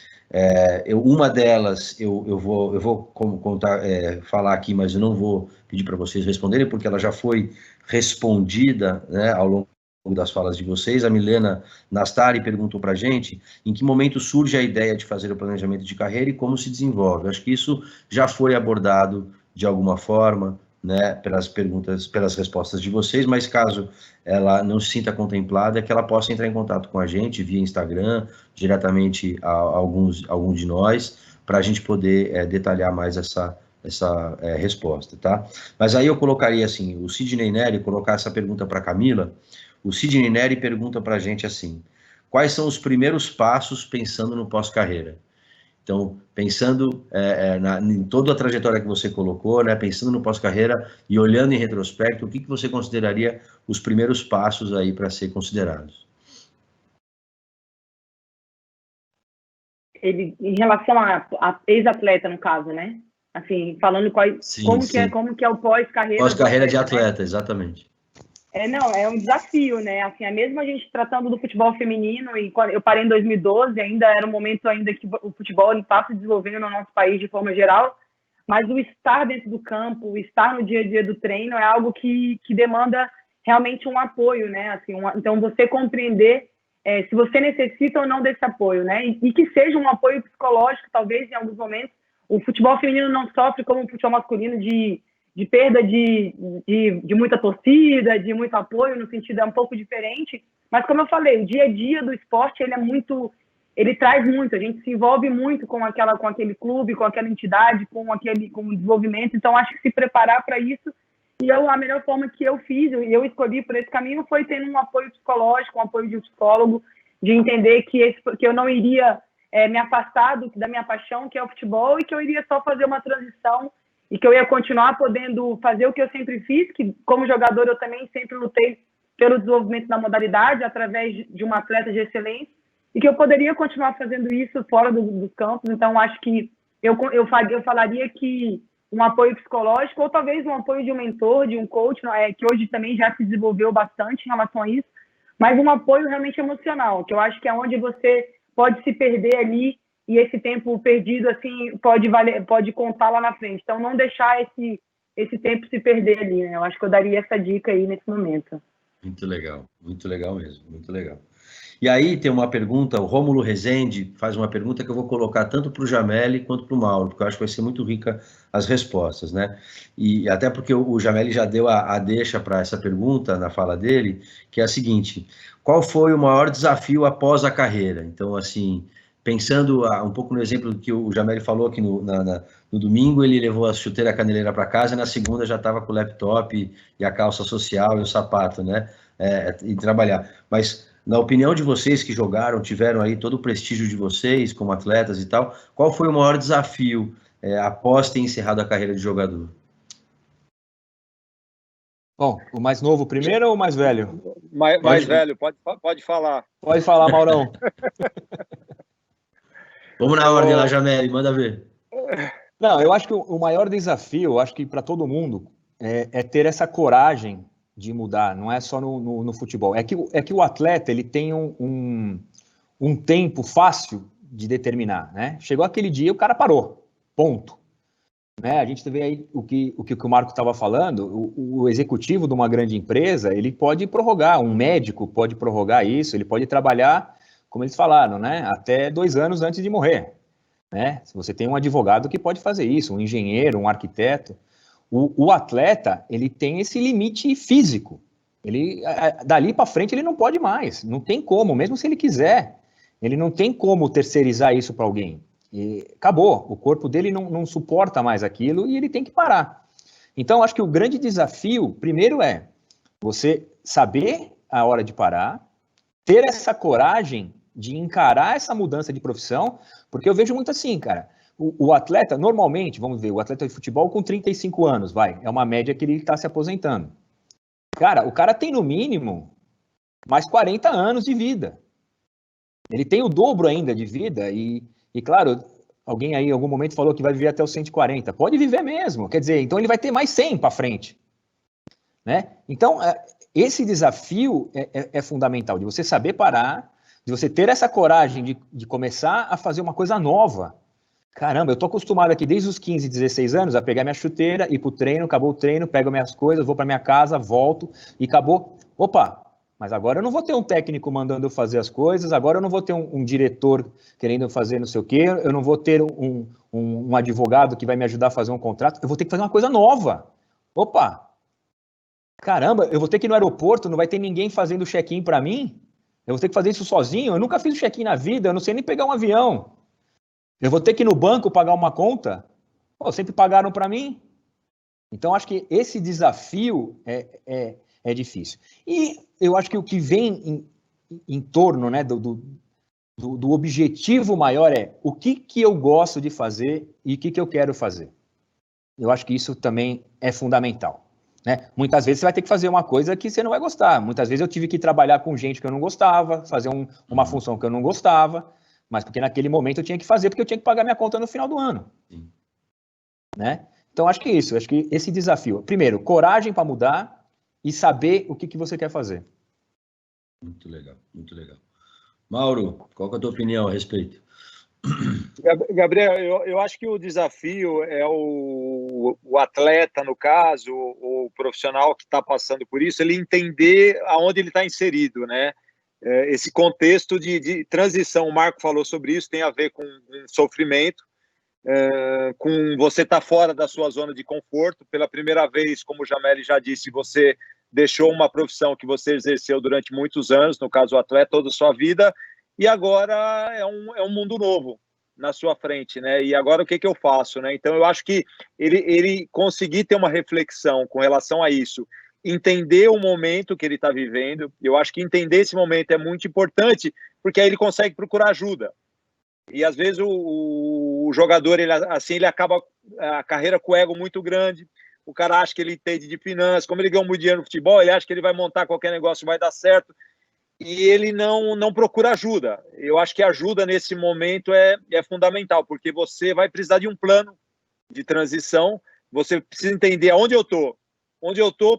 Uma delas eu vou contar, falar aqui, mas eu não vou pedir para vocês responderem, porque ela já foi respondida, né, ao longo das falas de vocês. A Milena Nastari perguntou para a gente em que momento surge a ideia de fazer o planejamento de carreira e como se desenvolve. Acho que isso já foi abordado de alguma forma, né, pelas perguntas, pelas respostas de vocês, mas caso ela não se sinta contemplada, é que ela possa entrar em contato com a gente via Instagram, diretamente a alguns de nós, para a gente poder detalhar mais essa resposta, tá? Mas aí eu colocaria assim, o Sidney Neri, colocar essa pergunta para a Camila. O Sidney Neri pergunta para a gente assim: quais são os primeiros passos pensando no pós-carreira? Então, pensando em toda a trajetória que você colocou, né, pensando no pós-carreira e olhando em retrospecto, o que você consideraria os primeiros passos aí para ser considerados? Em relação a ex-atleta, no caso, né? Assim, falando como que é o pós-carreira. Pós-carreira de atleta, né? Exatamente. Não, é um desafio, né? Assim, mesmo a gente tratando do futebol feminino, e quando eu parei em 2012, ainda era um momento ainda que o futebol está se desenvolvendo no nosso país de forma geral, mas o estar dentro do campo, o estar no dia a dia do treino é algo que demanda realmente um apoio, né? Assim, então, você compreender se você necessita ou não desse apoio, né? E que seja um apoio psicológico, talvez, em alguns momentos. O futebol feminino não sofre como o futebol masculino de perda de muita torcida, de muito apoio, no sentido é um pouco diferente, mas como eu falei, o dia a dia do esporte, ele traz muito, a gente se envolve muito com aquele clube, com aquela entidade, com o desenvolvimento, então acho que se preparar para isso, e a melhor forma que eu fiz, e eu escolhi por esse caminho, foi tendo um apoio psicológico, um apoio de um psicólogo, de entender que eu não iria me afastar da minha paixão, que é o futebol, e que eu iria só fazer uma transição, e que eu ia continuar podendo fazer o que eu sempre fiz, que como jogador eu também sempre lutei pelo desenvolvimento da modalidade, através de uma atleta de excelência, e que eu poderia continuar fazendo isso fora dos campos. Então, acho que eu falaria que um apoio psicológico, ou talvez um apoio de um mentor, de um coach, que hoje também já se desenvolveu bastante em relação a isso, mas um apoio realmente emocional, que eu acho que é onde você pode se perder ali, e esse tempo perdido, assim, pode contar lá na frente. Então, não deixar esse tempo se perder ali, né? Eu acho que eu daria essa dica aí nesse momento. Muito legal mesmo, muito legal. E aí tem uma pergunta, o Rômulo Rezende faz uma pergunta que eu vou colocar tanto para o Jameli quanto para o Mauro, porque eu acho que vai ser muito rica as respostas, né? E até porque o Jameli já deu a deixa para essa pergunta na fala dele, que é a seguinte: qual foi o maior desafio após a carreira? Então, assim, pensando um pouco no exemplo que o Jameli falou, que no domingo ele levou a chuteira caneleira para casa, e na segunda já estava com o laptop e a calça social e o sapato, né? E trabalhar. Mas, na opinião de vocês que jogaram, tiveram aí todo o prestígio de vocês como atletas e tal, qual foi o maior desafio após ter encerrado a carreira de jogador? Bom, o mais novo primeiro ou o mais velho? Mais velho, pode falar. Pode falar, Maurão. Vamos na ordem lá, Jameli, manda ver. Não, eu acho que o maior desafio, acho que para todo mundo, é ter essa coragem de mudar, não é só no futebol. É que o atleta, ele tem um tempo fácil de determinar, né? Chegou aquele dia, o cara parou, ponto. Né? A gente vê aí o que o Marco estava falando, o executivo de uma grande empresa, ele pode prorrogar, um médico pode prorrogar isso, ele pode trabalhar, como eles falaram, né? Até 2 anos antes de morrer. Né? Se você tem um advogado que pode fazer isso, um engenheiro, um arquiteto. O atleta, ele tem esse limite físico. Ele, dali para frente, ele não pode mais. Não tem como, mesmo se ele quiser. Ele não tem como terceirizar isso para alguém. E acabou. O corpo dele não suporta mais aquilo e ele tem que parar. Então, acho que o grande desafio, primeiro, é você saber a hora de parar, ter essa coragem de encarar essa mudança de profissão, porque eu vejo muito assim, cara, o atleta, normalmente, vamos ver, o atleta de futebol com 35 anos, é uma média que ele está se aposentando. cara, o cara tem no mínimo mais 40 anos de vida. Ele tem o dobro ainda de vida e claro, alguém aí em algum momento falou que vai viver até os 140. Pode viver mesmo, quer dizer, então ele vai ter mais 100 para frente. Né? Então, esse desafio é fundamental, de você saber parar, de você ter essa coragem de começar a fazer uma coisa nova. Caramba, eu tô acostumado aqui desde os 15, 16 anos a pegar minha chuteira, ir pro treino, acabou o treino, pego minhas coisas, vou para minha casa, volto e acabou. Opa, mas agora eu não vou ter um técnico mandando eu fazer as coisas, agora eu não vou ter um diretor querendo fazer não sei o quê, eu não vou ter um advogado que vai me ajudar a fazer um contrato, eu vou ter que fazer uma coisa nova. Opa, caramba, eu vou ter que ir no aeroporto, não vai ter ninguém fazendo check-in para mim? Eu vou ter que fazer isso sozinho? Eu nunca fiz o check-in na vida, eu não sei nem pegar um avião. Eu vou ter que ir no banco pagar uma conta? Pô, sempre pagaram para mim. Então, acho que esse desafio é difícil. E eu acho que o que vem em torno, né, do objetivo maior é o que eu gosto de fazer e o que eu quero fazer. Eu acho que isso também é fundamental. Né? Muitas vezes você vai ter que fazer uma coisa que você não vai gostar. Muitas vezes eu tive que trabalhar com gente que eu não gostava, fazer uma função que eu não gostava, mas porque naquele momento eu tinha que fazer, porque eu tinha que pagar minha conta no final do ano. Né? Então, acho que é isso. Acho que esse desafio. Primeiro, coragem para mudar e saber o que você quer fazer. Muito legal, muito legal. Mauro, qual é a tua opinião a respeito? Gabriel, eu acho que o desafio é o atleta, no caso, o profissional que está passando por isso, ele entender aonde ele está inserido, né? Esse contexto de transição, o Marco falou sobre isso, tem a ver com sofrimento, com você estar fora da sua zona de conforto. Pela primeira vez, como o Jameli já disse, você deixou uma profissão que você exerceu durante muitos anos, no caso o atleta, toda a sua vida, e agora é um mundo novo na sua frente, né? E agora o que eu faço, né? Então eu acho que ele conseguir ter uma reflexão com relação a isso, entender o momento que ele está vivendo, eu acho que entender esse momento é muito importante, porque aí ele consegue procurar ajuda. E às vezes o jogador, ele acaba a carreira com o ego muito grande, o cara acha que ele entende de finanças, como ele ganha muito dinheiro no futebol, ele acha que ele vai montar qualquer negócio, vai dar certo, e ele não procura ajuda. Eu acho que ajuda nesse momento é fundamental, porque você vai precisar de um plano de transição, você precisa entender aonde eu estou,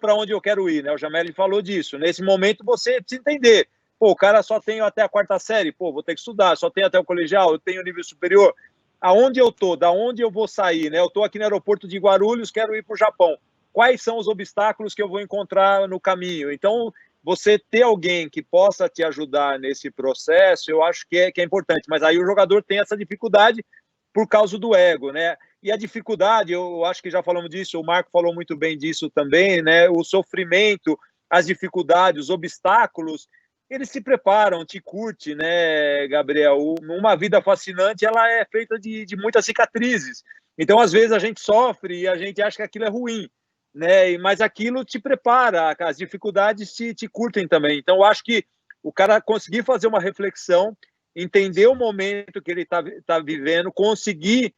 para onde eu quero ir, né? O Jameli falou disso. Nesse momento você precisa entender, pô, o cara só tem até a 4ª série, pô, vou ter que estudar, só tem até o colegial, eu tenho nível superior. Aonde eu estou, da onde eu vou sair, né? Eu estou aqui no aeroporto de Guarulhos, quero ir para o Japão. Quais são os obstáculos que eu vou encontrar no caminho? Então, você ter alguém que possa te ajudar nesse processo, eu acho que é importante. Mas aí o jogador tem essa dificuldade por causa do ego, né? E a dificuldade, eu acho que já falamos disso, o Marco falou muito bem disso também, né? O sofrimento, as dificuldades, os obstáculos, eles se preparam, te curte, né, Gabriel? Uma vida fascinante, ela é feita de muitas cicatrizes. Então, às vezes, a gente sofre e a gente acha que aquilo é ruim, né? Mas aquilo te prepara, as dificuldades te curtem também. Então, eu acho que o cara conseguir fazer uma reflexão, entender o momento que ele tá vivendo, conseguir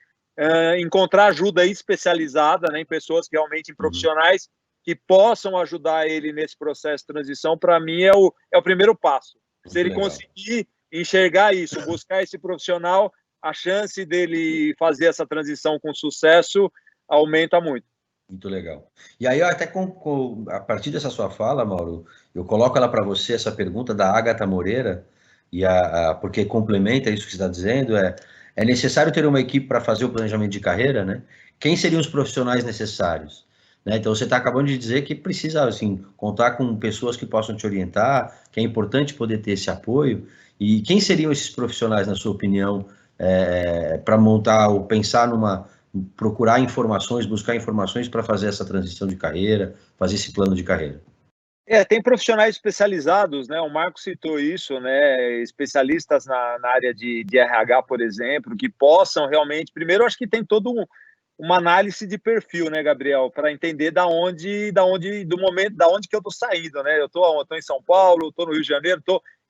encontrar ajuda especializada, né, em pessoas que realmente, em profissionais, que possam ajudar ele nesse processo de transição, para mim é o primeiro passo. Se ele conseguir enxergar isso, buscar esse profissional, a chance dele fazer essa transição com sucesso aumenta muito. Muito legal. E aí, até a partir dessa sua fala, Mauro, eu coloco ela para você, essa pergunta da Agatha Moreira, porque complementa isso que você está dizendo, é necessário ter uma equipe para fazer o planejamento de carreira, né? Quem seriam os profissionais necessários? Né? Então, você está acabando de dizer que precisa, assim, contar com pessoas que possam te orientar, que é importante poder ter esse apoio. E quem seriam esses profissionais, na sua opinião, para montar ou pensar procurar informações, buscar informações para fazer essa transição de carreira, fazer esse plano de carreira? Tem profissionais especializados, né? O Marco citou isso, né? Especialistas na área de RH, por exemplo, que possam realmente... Primeiro, eu acho que tem todo uma análise de perfil, né, Gabriel? Para entender da onde que eu estou saindo, né? Eu estou em São Paulo, estou no Rio de Janeiro,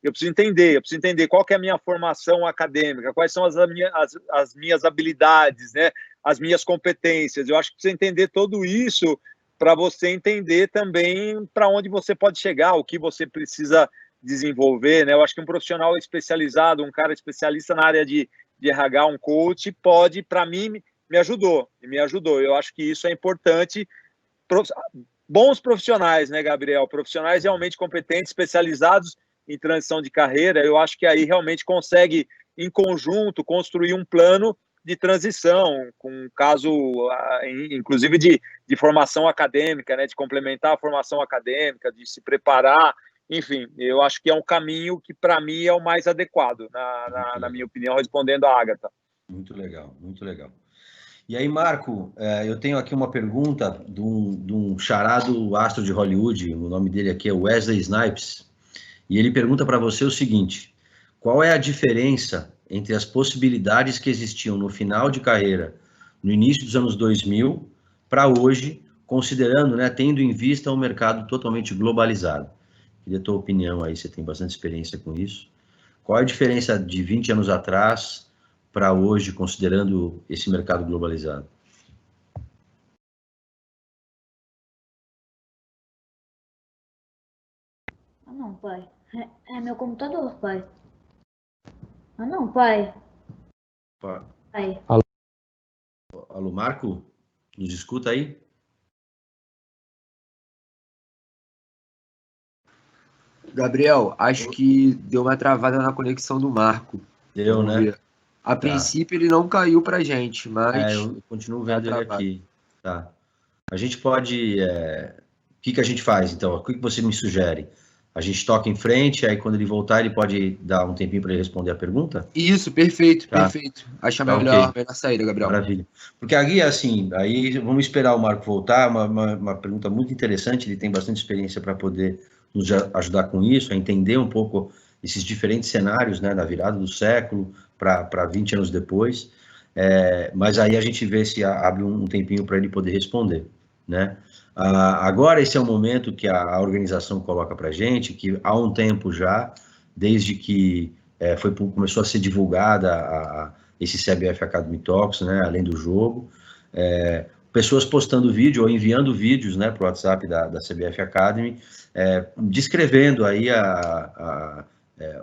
eu preciso entender qual que é a minha formação acadêmica, quais são as minhas habilidades, né? As minhas competências. Eu acho que precisa entender tudo isso para você entender também para onde você pode chegar, o que você precisa desenvolver, né? Eu acho que um profissional especializado, um cara especialista na área de RH, um coach, pode, para mim, me ajudou. Eu acho que isso é importante. Bons profissionais, né, Gabriel? Profissionais realmente competentes, especializados em transição de carreira, eu acho que aí realmente consegue, em conjunto, construir um plano de transição, com um caso, inclusive, de formação acadêmica, né, de complementar a formação acadêmica, de se preparar. Enfim, eu acho que é um caminho que, para mim, é o mais adequado, na minha opinião, respondendo a Agatha. Muito legal, muito legal. E aí, Marco, eu tenho aqui uma pergunta de um charado astro de Hollywood, o nome dele aqui é Wesley Snipes, e ele pergunta para você o seguinte: qual é a diferença entre as possibilidades que existiam no final de carreira, no início dos anos 2000, para hoje, considerando, né, tendo em vista um mercado totalmente globalizado? Queria a tua opinião aí, você tem bastante experiência com isso. Qual é a diferença de 20 anos atrás para hoje, considerando esse mercado globalizado? Ah, não, pai. É meu computador, pai. Ah, não, pai. Pai. Alô, Marco? Nos escuta aí? Gabriel, acho que deu uma travada na conexão do Marco. Deu, né? A princípio ele não caiu pra gente, mas... eu continuo vendo ele aqui. Tá. A gente pode... O que a gente faz, então? O que você me sugere? A gente toca em frente, aí quando ele voltar, ele pode dar um tempinho para ele responder a pergunta? Isso, perfeito, perfeito. Acho a melhor saída, Gabriel. Maravilha. Porque aqui, assim, aí vamos esperar o Marco voltar, uma pergunta muito interessante, ele tem bastante experiência para poder nos ajudar com isso, a entender um pouco esses diferentes cenários, né, da virada do século para 20 anos depois, mas aí a gente vê se abre um tempinho para ele poder responder, né? Agora esse é o momento que a organização coloca para a gente, que há um tempo já, desde que começou a ser divulgada esse CBF Academy Talks, né, além do jogo, pessoas postando vídeo ou enviando vídeos, né, para o WhatsApp da CBF Academy, descrevendo aí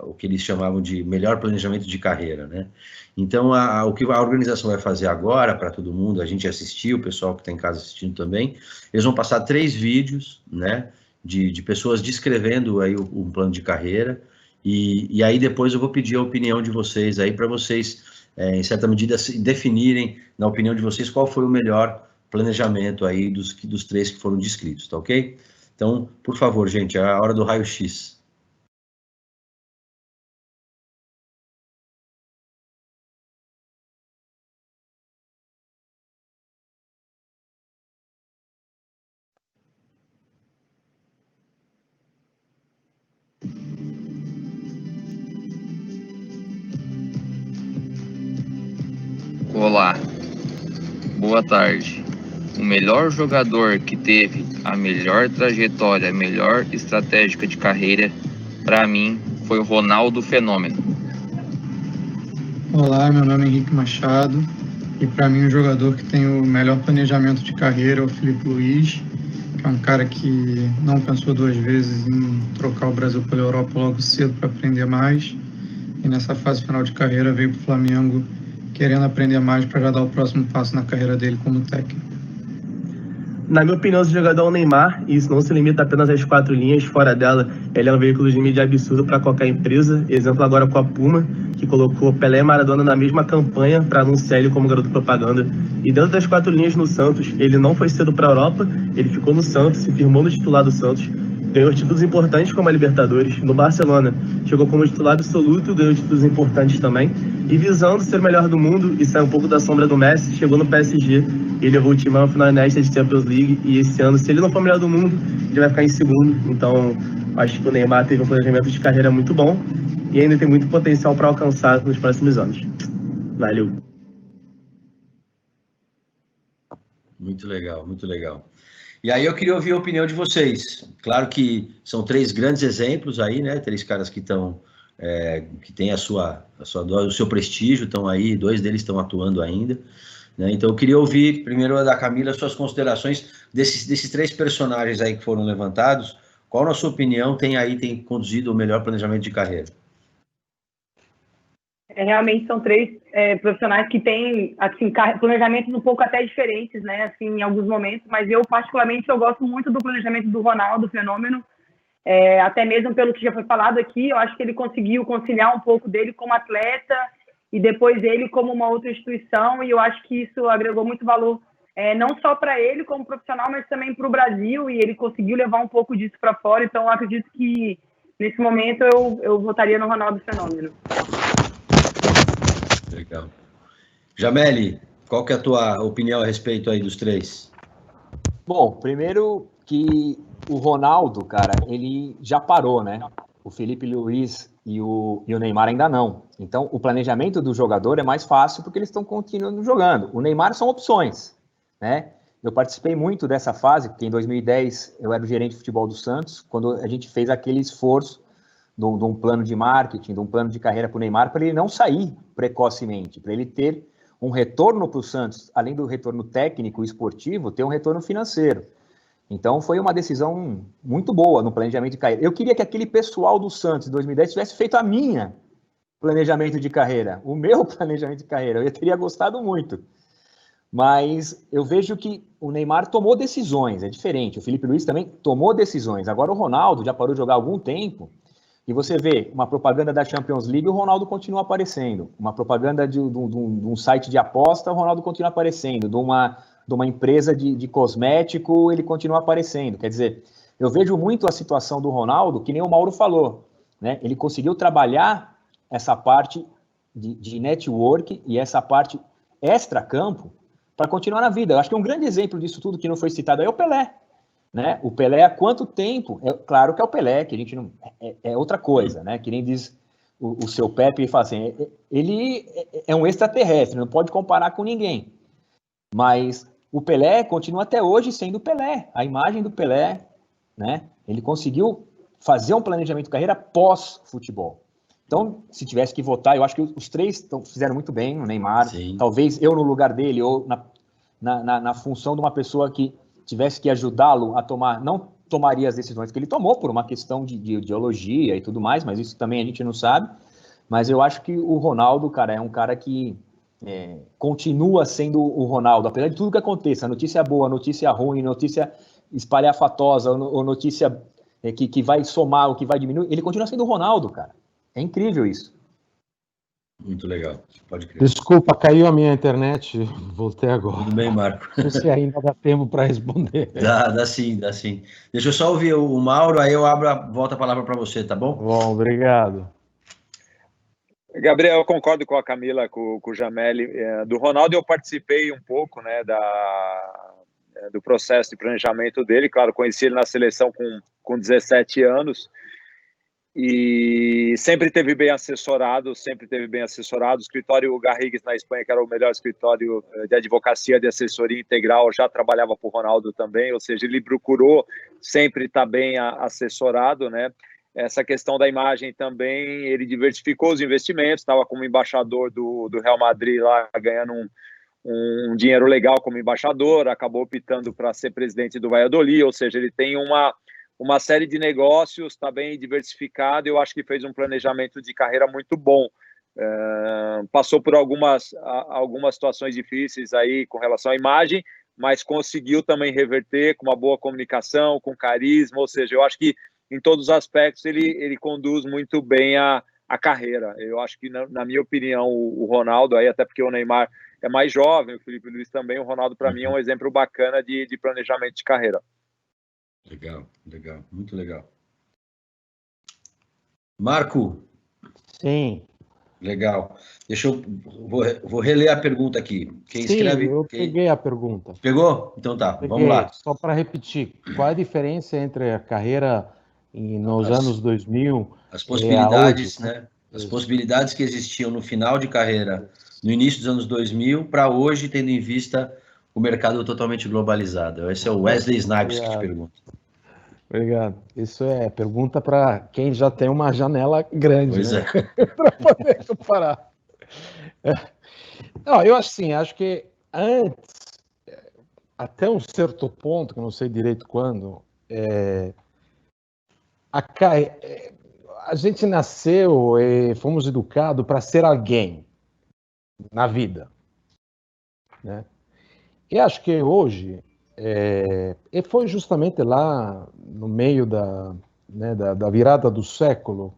o que eles chamavam de melhor planejamento de carreira, né? Então, o que a organização vai fazer agora, para todo mundo, a gente assistiu, o pessoal que está em casa assistindo também, eles vão passar 3 vídeos, né, de pessoas descrevendo aí um plano de carreira, e aí depois eu vou pedir a opinião de vocês aí, para vocês, em certa medida, definirem, na opinião de vocês, qual foi o melhor planejamento aí dos 3 que foram descritos, tá ok? Então, por favor, gente, é a hora do raio-x. Olá, boa tarde. O melhor jogador que teve a melhor trajetória, a melhor estratégia de carreira, para mim, foi o Ronaldo Fenômeno. Olá, meu nome é Henrique Machado e para mim o jogador que tem o melhor planejamento de carreira é o Filipe Luiz, que é um cara que não pensou 2 vezes em trocar o Brasil pela Europa logo cedo para aprender mais, e nessa fase final de carreira veio para o Flamengo querendo aprender mais para já dar o próximo passo na carreira dele como técnico. Na minha opinião, esse jogador é o Neymar, e isso não se limita apenas às 4 linhas. Fora dela, ele é um veículo de mídia absurdo para qualquer empresa. Exemplo agora com a Puma, que colocou Pelé e Maradona na mesma campanha para anunciar ele como garoto propaganda. E dentro das 4 linhas no Santos, ele não foi cedo para a Europa, ele ficou no Santos, se firmou no titular do Santos, ganhou títulos importantes como a Libertadores. No Barcelona, chegou como titular absoluto, ganhou títulos importantes também. E visando ser o melhor do mundo e sair um pouco da sombra do Messi, chegou no PSG. Ele levou o time a uma final inédita de Champions League. E esse ano, se ele não for o melhor do mundo, ele vai ficar em segundo. Então, acho que o Neymar teve um planejamento de carreira muito bom e ainda tem muito potencial para alcançar nos próximos anos. Valeu. Muito legal, muito legal. E aí eu queria ouvir a opinião de vocês. Claro que são 3 grandes exemplos aí, né? 3 caras que estão, que têm o seu prestígio, estão aí, 2 deles estão atuando ainda. né? Então, eu queria ouvir primeiro da Camila suas considerações desses 3 personagens aí que foram levantados. Qual, na sua opinião, tem conduzido o melhor planejamento de carreira? Realmente são 3 profissionais que têm, assim, planejamentos um pouco até diferentes, né, assim, em alguns momentos, mas eu, particularmente, eu gosto muito do planejamento do Ronaldo Fenômeno, até mesmo pelo que já foi falado aqui. Eu acho que ele conseguiu conciliar um pouco dele como atleta e depois ele como uma outra instituição, e eu acho que isso agregou muito valor, não só para ele como profissional, mas também para o Brasil, e ele conseguiu levar um pouco disso para fora. Então, eu acredito que, nesse momento, eu votaria no Ronaldo Fenômeno. Legal. Jameli, qual que é a tua opinião a respeito aí dos 3? Bom, primeiro que o Ronaldo, cara, ele já parou, né? O Felipe Luiz e o Neymar ainda não. Então, o planejamento do jogador é mais fácil porque eles estão continuando jogando. O Neymar são opções, né? Eu participei muito dessa fase, porque em 2010 eu era o gerente de futebol do Santos, quando a gente fez aquele esforço de um plano de marketing, de um plano de carreira para o Neymar, para ele não sair precocemente, para ele ter um retorno para o Santos, além do retorno técnico e esportivo, ter um retorno financeiro. Então, foi uma decisão muito boa no planejamento de carreira. Eu queria que aquele pessoal do Santos, em 2010, tivesse feito a minha planejamento de carreira, o meu planejamento de carreira. Eu teria gostado muito. Mas eu vejo que o Neymar tomou decisões, é diferente. O Felipe Luiz também tomou decisões. Agora o Ronaldo já parou de jogar há algum tempo, e você vê uma propaganda da Champions League, o Ronaldo continua aparecendo. Uma propaganda de um site de aposta, o Ronaldo continua aparecendo. De uma empresa de cosmético, ele continua aparecendo. Quer dizer, eu vejo muito a situação do Ronaldo, que nem o Mauro falou, né? Ele conseguiu trabalhar essa parte de network e essa parte extra-campo para continuar na vida. Eu acho que um grande exemplo disso tudo que não foi citado aí é o Pelé. Né? O Pelé, há quanto tempo? Claro que é o Pelé, que a gente não. É outra coisa, né? Que nem diz o seu Pepe, ele fala assim: ele é um extraterrestre, não pode comparar com ninguém. Mas o Pelé continua até hoje sendo o Pelé, a imagem do Pelé, né? Ele conseguiu fazer um planejamento de carreira pós-futebol. Então, se tivesse que votar, eu acho que os 3 fizeram muito bem, o Neymar. Sim. Talvez eu no lugar dele, ou na função de uma pessoa que tivesse que ajudá-lo a tomar, não tomaria as decisões que ele tomou por uma questão de ideologia e tudo mais, mas isso também a gente não sabe. Mas eu acho que o Ronaldo, cara, é um cara que continua sendo o Ronaldo, apesar de tudo que aconteça, notícia boa, notícia ruim, notícia espalhafatosa, ou notícia que vai somar, ou que vai diminuir, ele continua sendo o Ronaldo, cara. É incrível isso. Muito legal, pode crer. Desculpa, caiu a minha internet, voltei agora. Tudo bem, Marco. Não sei se ainda dá tempo para responder. Dá sim. Deixa eu só ouvir o Mauro, aí eu volto a palavra para você, tá bom? Bom, obrigado. Gabriel, eu concordo com a Camila, com o Jameli. Do Ronaldo eu participei um pouco, né, do processo de planejamento dele. Claro, conheci ele na seleção com 17 anos. E sempre teve bem assessorado. O escritório Garrigues na Espanha, que era o melhor escritório de advocacia de assessoria integral, já trabalhava para o Ronaldo também, ou seja, ele procurou sempre estar bem assessorado, né? Essa questão da imagem também, ele diversificou os investimentos, estava como embaixador do Real Madrid lá, ganhando um dinheiro legal como embaixador, acabou optando para ser presidente do Valladolid, ou seja, ele tem uma série de negócios, está bem diversificado. Eu acho que fez um planejamento de carreira muito bom. Passou por algumas situações difíceis aí com relação à imagem, mas conseguiu também reverter com uma boa comunicação, com carisma, ou seja, eu acho que em todos os aspectos ele conduz muito bem a carreira. Eu acho que, na minha opinião, o Ronaldo, aí, até porque o Neymar é mais jovem, o Felipe Luiz também, o Ronaldo, para mim, é um exemplo bacana de planejamento de carreira. Legal, muito legal. Marco? Sim. Legal. Vou reler a pergunta aqui. Quem escreve? Eu peguei a pergunta. Pegou? Então tá, vamos lá. Só para repetir, qual é a diferença entre a carreira nos anos 2000? As possibilidades, né? As possibilidades que existiam no final de carreira, no início dos anos 2000, para hoje, tendo em vista o mercado totalmente globalizado. Esse é o Wesley Snipes que te pergunta. Obrigado. Isso é pergunta para quem já tem uma janela grande, pois né? Para poder comparar. Não, eu acho que antes, até um certo ponto, que eu não sei direito quando, a gente nasceu e fomos educados para ser alguém na vida, né? E acho que hoje, e foi justamente lá no meio da virada do século,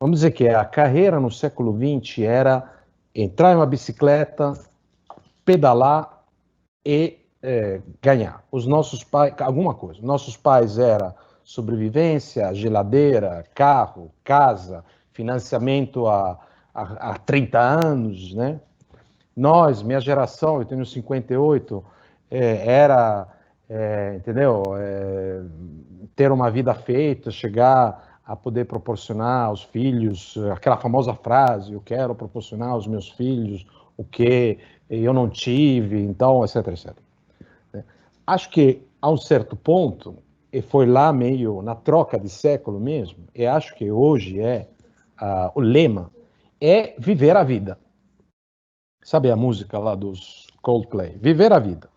vamos dizer que a carreira no século XX era entrar em uma bicicleta, pedalar e ganhar. Os nossos pais, alguma coisa. Nossos pais era sobrevivência, geladeira, carro, casa, financiamento há 30 anos, né? Nós, minha geração, eu tenho 58, entendeu? Ter uma vida feita, chegar a poder proporcionar aos filhos, aquela famosa frase, eu quero proporcionar aos meus filhos o que eu não tive, então, etc, etc. Acho que, a um certo ponto, e foi lá meio na troca de século mesmo, e acho que hoje o lema é viver a vida. Sabe a música lá dos Coldplay? Viver a vida.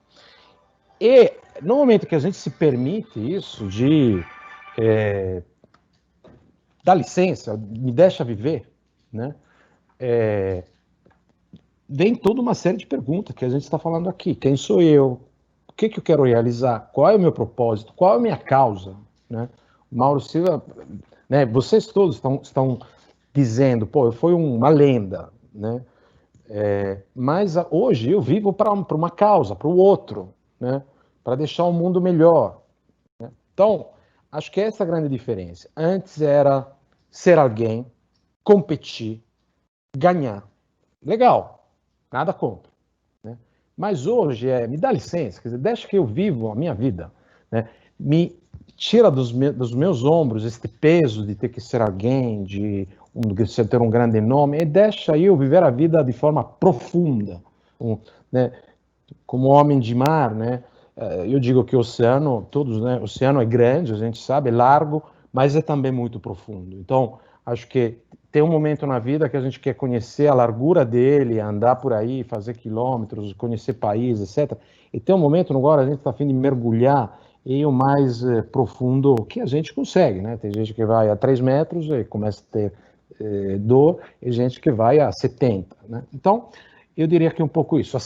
E no momento que a gente se permite isso de dá licença, me deixa viver, né? Vem toda uma série de perguntas que a gente está falando aqui. Quem sou eu? O que eu quero realizar? Qual é o meu propósito? Qual é a minha causa? Né? Mauro Silva, né? Vocês todos estão dizendo, pô, eu fui uma lenda, né? Mas hoje eu vivo para uma causa, para o outro, né? Para deixar o mundo melhor. Né? Então, acho que essa é a grande diferença. Antes era ser alguém, competir, ganhar. Legal, nada contra. Né? Mas hoje me dá licença, quer dizer, deixa que eu vivo a minha vida. Né? Me tira dos meus ombros este peso de ter que ser alguém, de ter um grande nome, e deixa eu viver a vida de forma profunda. Né? Como homem de mar, né? Eu digo que o oceano, o oceano é grande, a gente sabe, é largo, mas é também muito profundo. Então, acho que tem um momento na vida que a gente quer conhecer a largura dele, andar por aí, fazer quilômetros, conhecer países, etc. E tem um momento agora a gente está a fim de mergulhar em o mais profundo que a gente consegue, né? Tem gente que vai a 3 metros e começa a ter dor, e gente que vai a 70. Né? Então, eu diria que um pouco isso.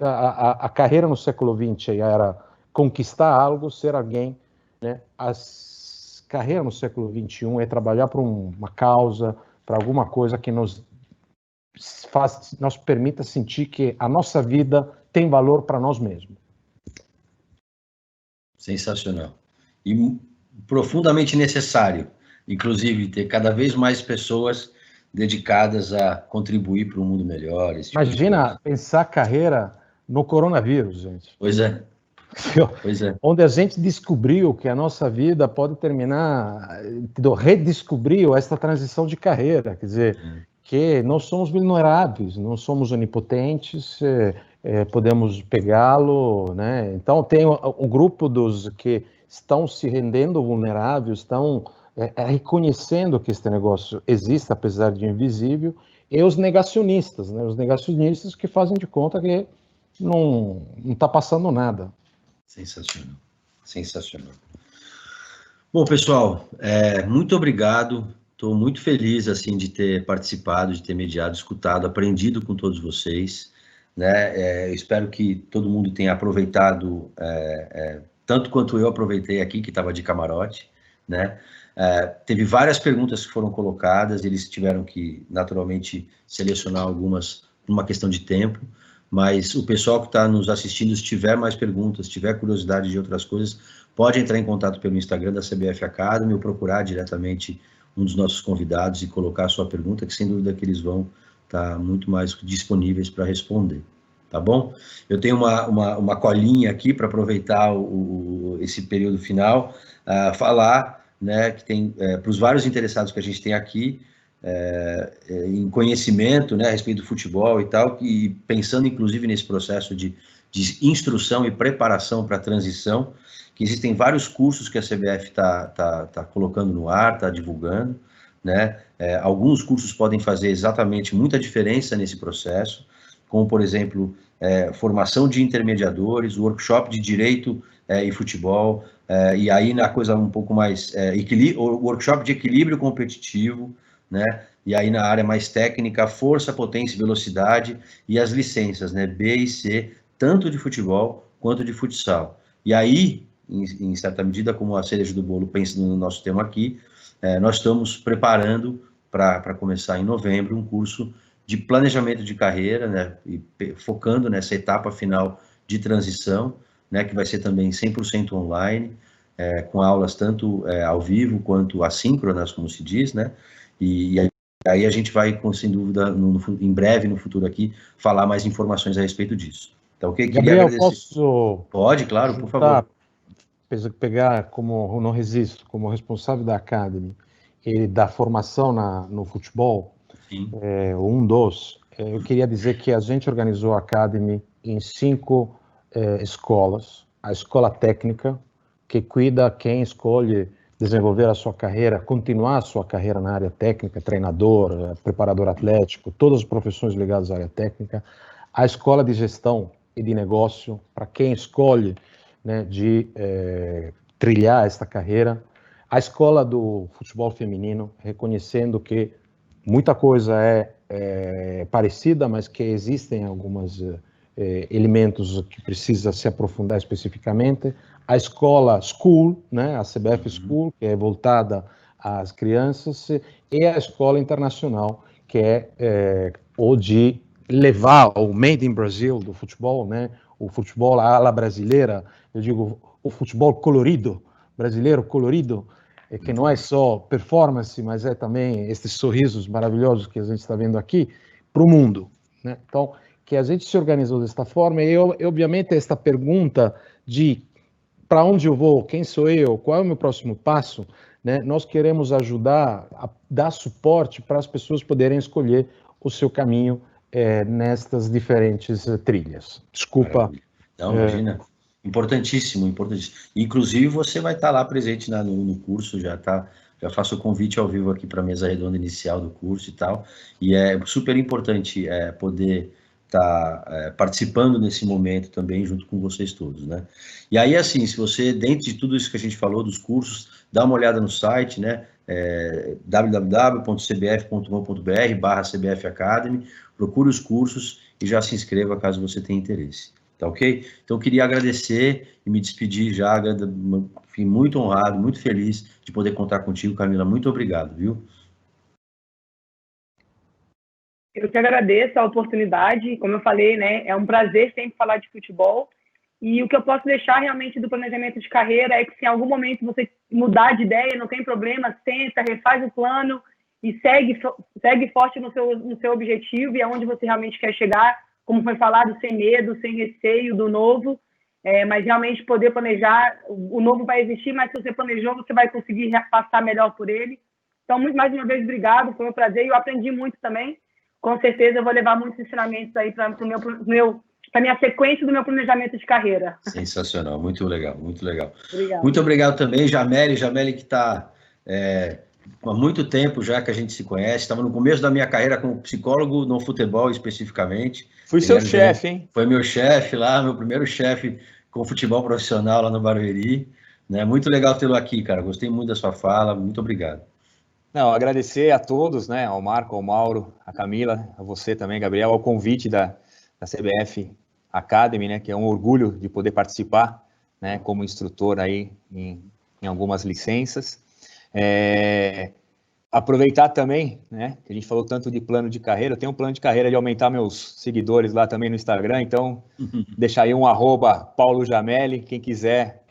A carreira no século XX era conquistar algo, ser alguém. Né? A carreira no século XXI é trabalhar por uma causa, para alguma coisa que nos permita sentir que a nossa vida tem valor para nós mesmos. Sensacional. E profundamente necessário. Inclusive, ter cada vez mais pessoas dedicadas a contribuir para um mundo melhor. Imagina pensar carreira no coronavírus, gente. Pois é. Pois é. Onde a gente descobriu que a nossa vida pode terminar, redescobriu essa transição de carreira, quer dizer, que nós somos vulneráveis, não somos onipotentes, podemos pegá-lo, né? Então, tem um grupo dos que estão se rendendo vulneráveis, estão reconhecendo que este negócio existe, apesar de invisível, e os negacionistas, né? Os negacionistas que fazem de conta que não está passando nada. Sensacional, sensacional. Bom, pessoal, muito obrigado. Estou muito feliz assim de ter participado, de ter mediado, escutado, aprendido com todos vocês. Né? Eu espero que todo mundo tenha aproveitado tanto quanto eu aproveitei aqui, que estava de camarote. Né? Teve várias perguntas que foram colocadas, eles tiveram que, naturalmente, selecionar algumas numa questão de tempo, mas o pessoal que está nos assistindo, se tiver mais perguntas, se tiver curiosidade de outras coisas, pode entrar em contato pelo Instagram da CBF Academy ou procurar diretamente um dos nossos convidados e colocar a sua pergunta, que sem dúvida que eles vão estar muito mais disponíveis para responder, tá bom? Eu tenho uma colinha aqui para aproveitar esse período final, falar, né, que tem, para os vários interessados que a gente tem aqui, em conhecimento, né, a respeito do futebol e tal, e pensando inclusive nesse processo de instrução e preparação para a transição, que existem vários cursos que a CBF está colocando no ar, está divulgando, né? Alguns cursos podem fazer exatamente muita diferença nesse processo, como, por exemplo, formação de intermediadores, workshop de direito e futebol, e aí na coisa um pouco mais workshop de equilíbrio competitivo, né? E aí na área mais técnica, força, potência e velocidade, e as licenças, né? B e C, tanto de futebol quanto de futsal. E aí, em certa medida, como a cereja do bolo, pensando no nosso tema aqui, nós estamos preparando para começar em novembro um curso de planejamento de carreira, né? E focando nessa etapa final de transição, né? Que vai ser também 100% online, com aulas tanto ao vivo quanto assíncronas, como se diz, né? E aí a gente vai, sem dúvida, em breve, no futuro aqui, falar mais informações a respeito disso. Então, Gabriel, posso... Pode, claro, por favor. Pegar, como não resisto, como responsável da Academy e da formação no futebol, eu queria dizer que a gente organizou a Academy em 5 escolas. A escola técnica, que cuida quem escolhe desenvolver a sua carreira, continuar a sua carreira na área técnica, treinador, preparador atlético, todas as profissões ligadas à área técnica. A escola de gestão e de negócio, para quem escolhe, né, de trilhar esta carreira. A escola do futebol feminino, reconhecendo que muita coisa é parecida, mas que existem alguns elementos que precisa se aprofundar especificamente. A escola School, né, a CBF School, que é voltada às crianças, e a escola internacional, que é o de levar o Made in Brazil do futebol, né, o futebol à ala brasileira, eu digo o futebol colorido, brasileiro colorido, que não é só performance, mas é também esses sorrisos maravilhosos que a gente está vendo aqui, para o mundo, né? Então, que a gente se organizou desta forma, e obviamente esta pergunta de para onde eu vou, quem sou eu, qual é o meu próximo passo, né? Nós queremos ajudar a dar suporte para as pessoas poderem escolher o seu caminho nestas diferentes trilhas. Desculpa. Não, imagina. Importantíssimo, importantíssimo. Inclusive, você vai estar lá presente no curso, já faço o convite ao vivo aqui para a mesa redonda inicial do curso e tal, e é super importante poder estar participando nesse momento também junto com vocês todos, né? E aí, assim, se você, dentro de tudo isso que a gente falou dos cursos, dá uma olhada no site, né? www.cbf.com.br/CBF Academy, procure os cursos e já se inscreva caso você tenha interesse. Tá ok? Então, eu queria agradecer e me despedir já, fui muito honrado, muito feliz de poder contar contigo, Camila. Muito obrigado, viu? Eu que agradeço a oportunidade, como eu falei, né, é um prazer sempre falar de futebol, e o que eu posso deixar realmente do planejamento de carreira é que se em algum momento você mudar de ideia, não tem problema, senta, refaz o plano e segue forte no seu objetivo e aonde você realmente quer chegar, como foi falado, sem medo, sem receio do novo, mas realmente poder planejar. O novo vai existir, mas se você planejou, você vai conseguir passar melhor por ele. Então, muito mais uma vez, obrigado, foi um prazer, e eu aprendi muito também. Com certeza eu vou levar muitos ensinamentos aí para a minha sequência do meu planejamento de carreira. Sensacional, muito legal, muito legal. Obrigado. Muito obrigado também, Jameli que está há muito tempo já que a gente se conhece, estava no começo da minha carreira como psicólogo no futebol especificamente. Fui seu chefe, hein? Foi meu chefe lá, meu primeiro chefe com futebol profissional lá no Barueri, né? Muito legal tê-lo aqui, cara, gostei muito da sua fala, muito obrigado. Não, agradecer a todos, né, ao Marco, ao Mauro, a Camila, a você também, Gabriel, ao convite da CBF Academy, né, que é um orgulho de poder participar, né, como instrutor aí em algumas licenças. Aproveitar também, né, que a gente falou tanto de plano de carreira, eu tenho um plano de carreira de aumentar meus seguidores lá também no Instagram, então deixar aí um @Paulo Jamelli, quem quiser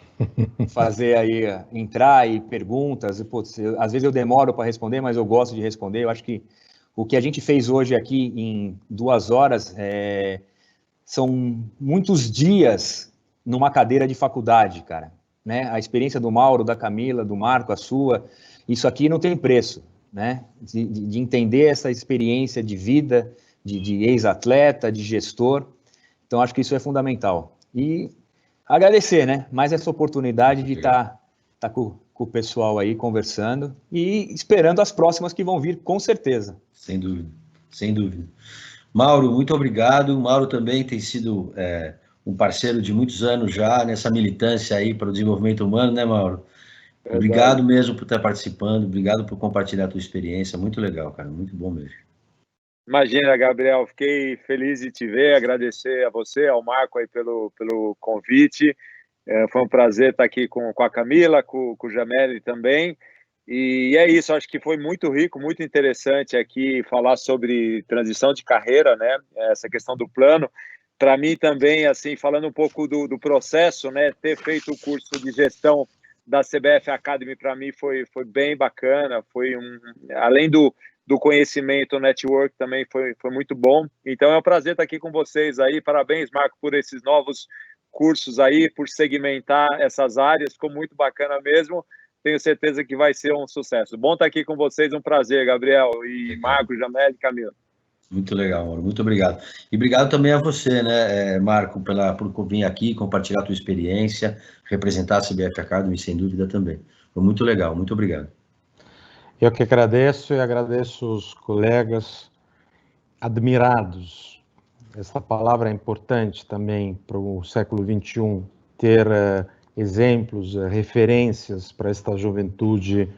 fazer aí, entrar aí perguntas, às vezes eu demoro para responder, mas eu gosto de responder. Eu acho que o que a gente fez hoje aqui em 2 horas são muitos dias numa cadeira de faculdade, cara, né? A experiência do Mauro, da Camila, do Marco, a sua, isso aqui não tem preço, né? De entender essa experiência de vida, de ex-atleta, de gestor. Então, acho que isso é fundamental. E agradecer, né? Mais essa oportunidade de estar com o pessoal aí conversando e esperando as próximas que vão vir, com certeza. Sem dúvida, sem dúvida. Mauro, muito obrigado. Mauro também tem sido um parceiro de muitos anos já nessa militância aí para o desenvolvimento humano, né, Mauro? Obrigado mesmo por estar participando, obrigado por compartilhar a tua experiência, muito legal, cara, muito bom mesmo. Imagina, Gabriel, fiquei feliz de te ver, agradecer a você, ao Marco aí pelo convite, foi um prazer estar aqui com a Camila, com o Jameli também, e é isso, acho que foi muito rico, muito interessante aqui falar sobre transição de carreira, né, essa questão do plano. Para mim também, assim, falando um pouco do processo, né, ter feito o curso de gestão da CBF Academy para mim foi bem bacana, além do conhecimento, network também foi muito bom. Então é um prazer estar aqui com vocês aí. Parabéns, Marco, por esses novos cursos aí, por segmentar essas áreas, ficou muito bacana mesmo. Tenho certeza que vai ser um sucesso. Bom estar aqui com vocês, um prazer, Gabriel e Marco, Jamel e Camila. Muito legal, Mauro, muito obrigado. E obrigado também a você, né, Marco, por vir aqui, compartilhar a tua experiência, representar a CBF Academy, sem dúvida também. Foi muito legal, muito obrigado. Eu que agradeço e agradeço os colegas admirados. Essa palavra é importante também para o século XXI, ter exemplos, referências para esta juventude,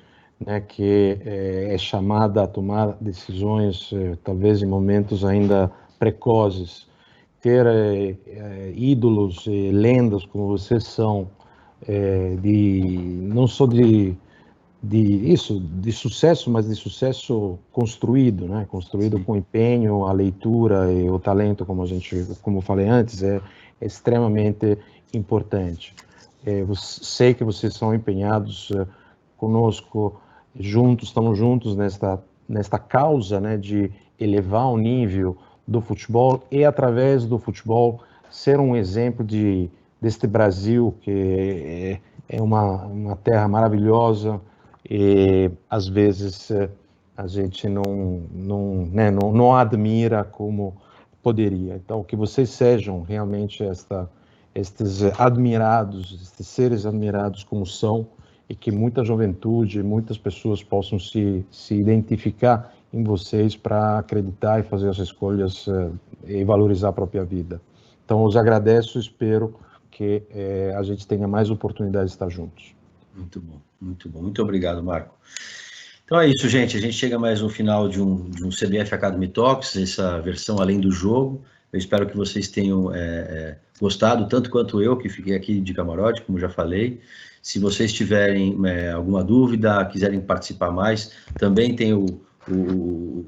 né, que é chamada a tomar decisões, talvez em momentos ainda precoces. Ter ídolos e lendas como vocês são, não só de sucesso, mas de sucesso construído, né? Construído com empenho, a leitura e o talento, como eu falei antes, é extremamente importante. Sei que vocês são empenhados conosco, estamos juntos nesta causa, né, de elevar o nível do futebol e, através do futebol, ser um exemplo deste Brasil, que é uma terra maravilhosa, e às vezes a gente não admira como poderia. Então, que vocês sejam realmente estes admirados, estes seres admirados como são, e que muita juventude, muitas pessoas possam se identificar em vocês para acreditar e fazer as escolhas e valorizar a própria vida. Então, os agradeço e espero que a gente tenha mais oportunidades de estar juntos. Muito bom, muito bom. Muito obrigado, Marco. Então é isso, gente. A gente chega mais no final de um CBF Academy Talks, essa versão além do jogo. Eu espero que vocês tenham gostado, tanto quanto eu, que fiquei aqui de camarote, como já falei. Se vocês tiverem alguma dúvida, quiserem participar mais, também tem o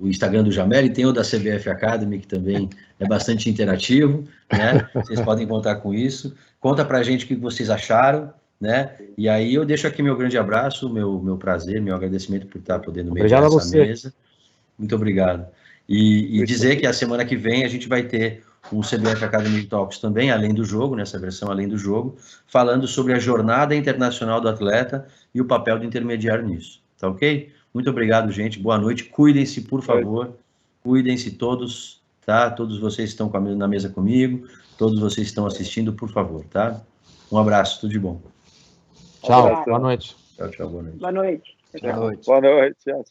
Instagram do Jamel e tem o da CBF Academy, que também é bastante interativo, né? Vocês podem contar com isso. Conta pra gente o que vocês acharam, né? E aí eu deixo aqui meu grande abraço, meu prazer, meu agradecimento por estar podendo mediar essa mesa. Muito obrigado. E dizer que a semana que vem a gente vai ter um CBF Academy Talks também, além do jogo, nessa versão além do jogo, falando sobre a jornada internacional do atleta e o papel do intermediário nisso. Tá ok? Muito obrigado, gente. Boa noite. Cuidem-se, por favor. Cuidem-se todos, tá? Todos vocês estão na mesa comigo, todos vocês estão assistindo, por favor, tá? Um abraço, tudo de bom. Tchau, boa noite. Tchau, boa noite. Boa noite. Boa noite. Tchau.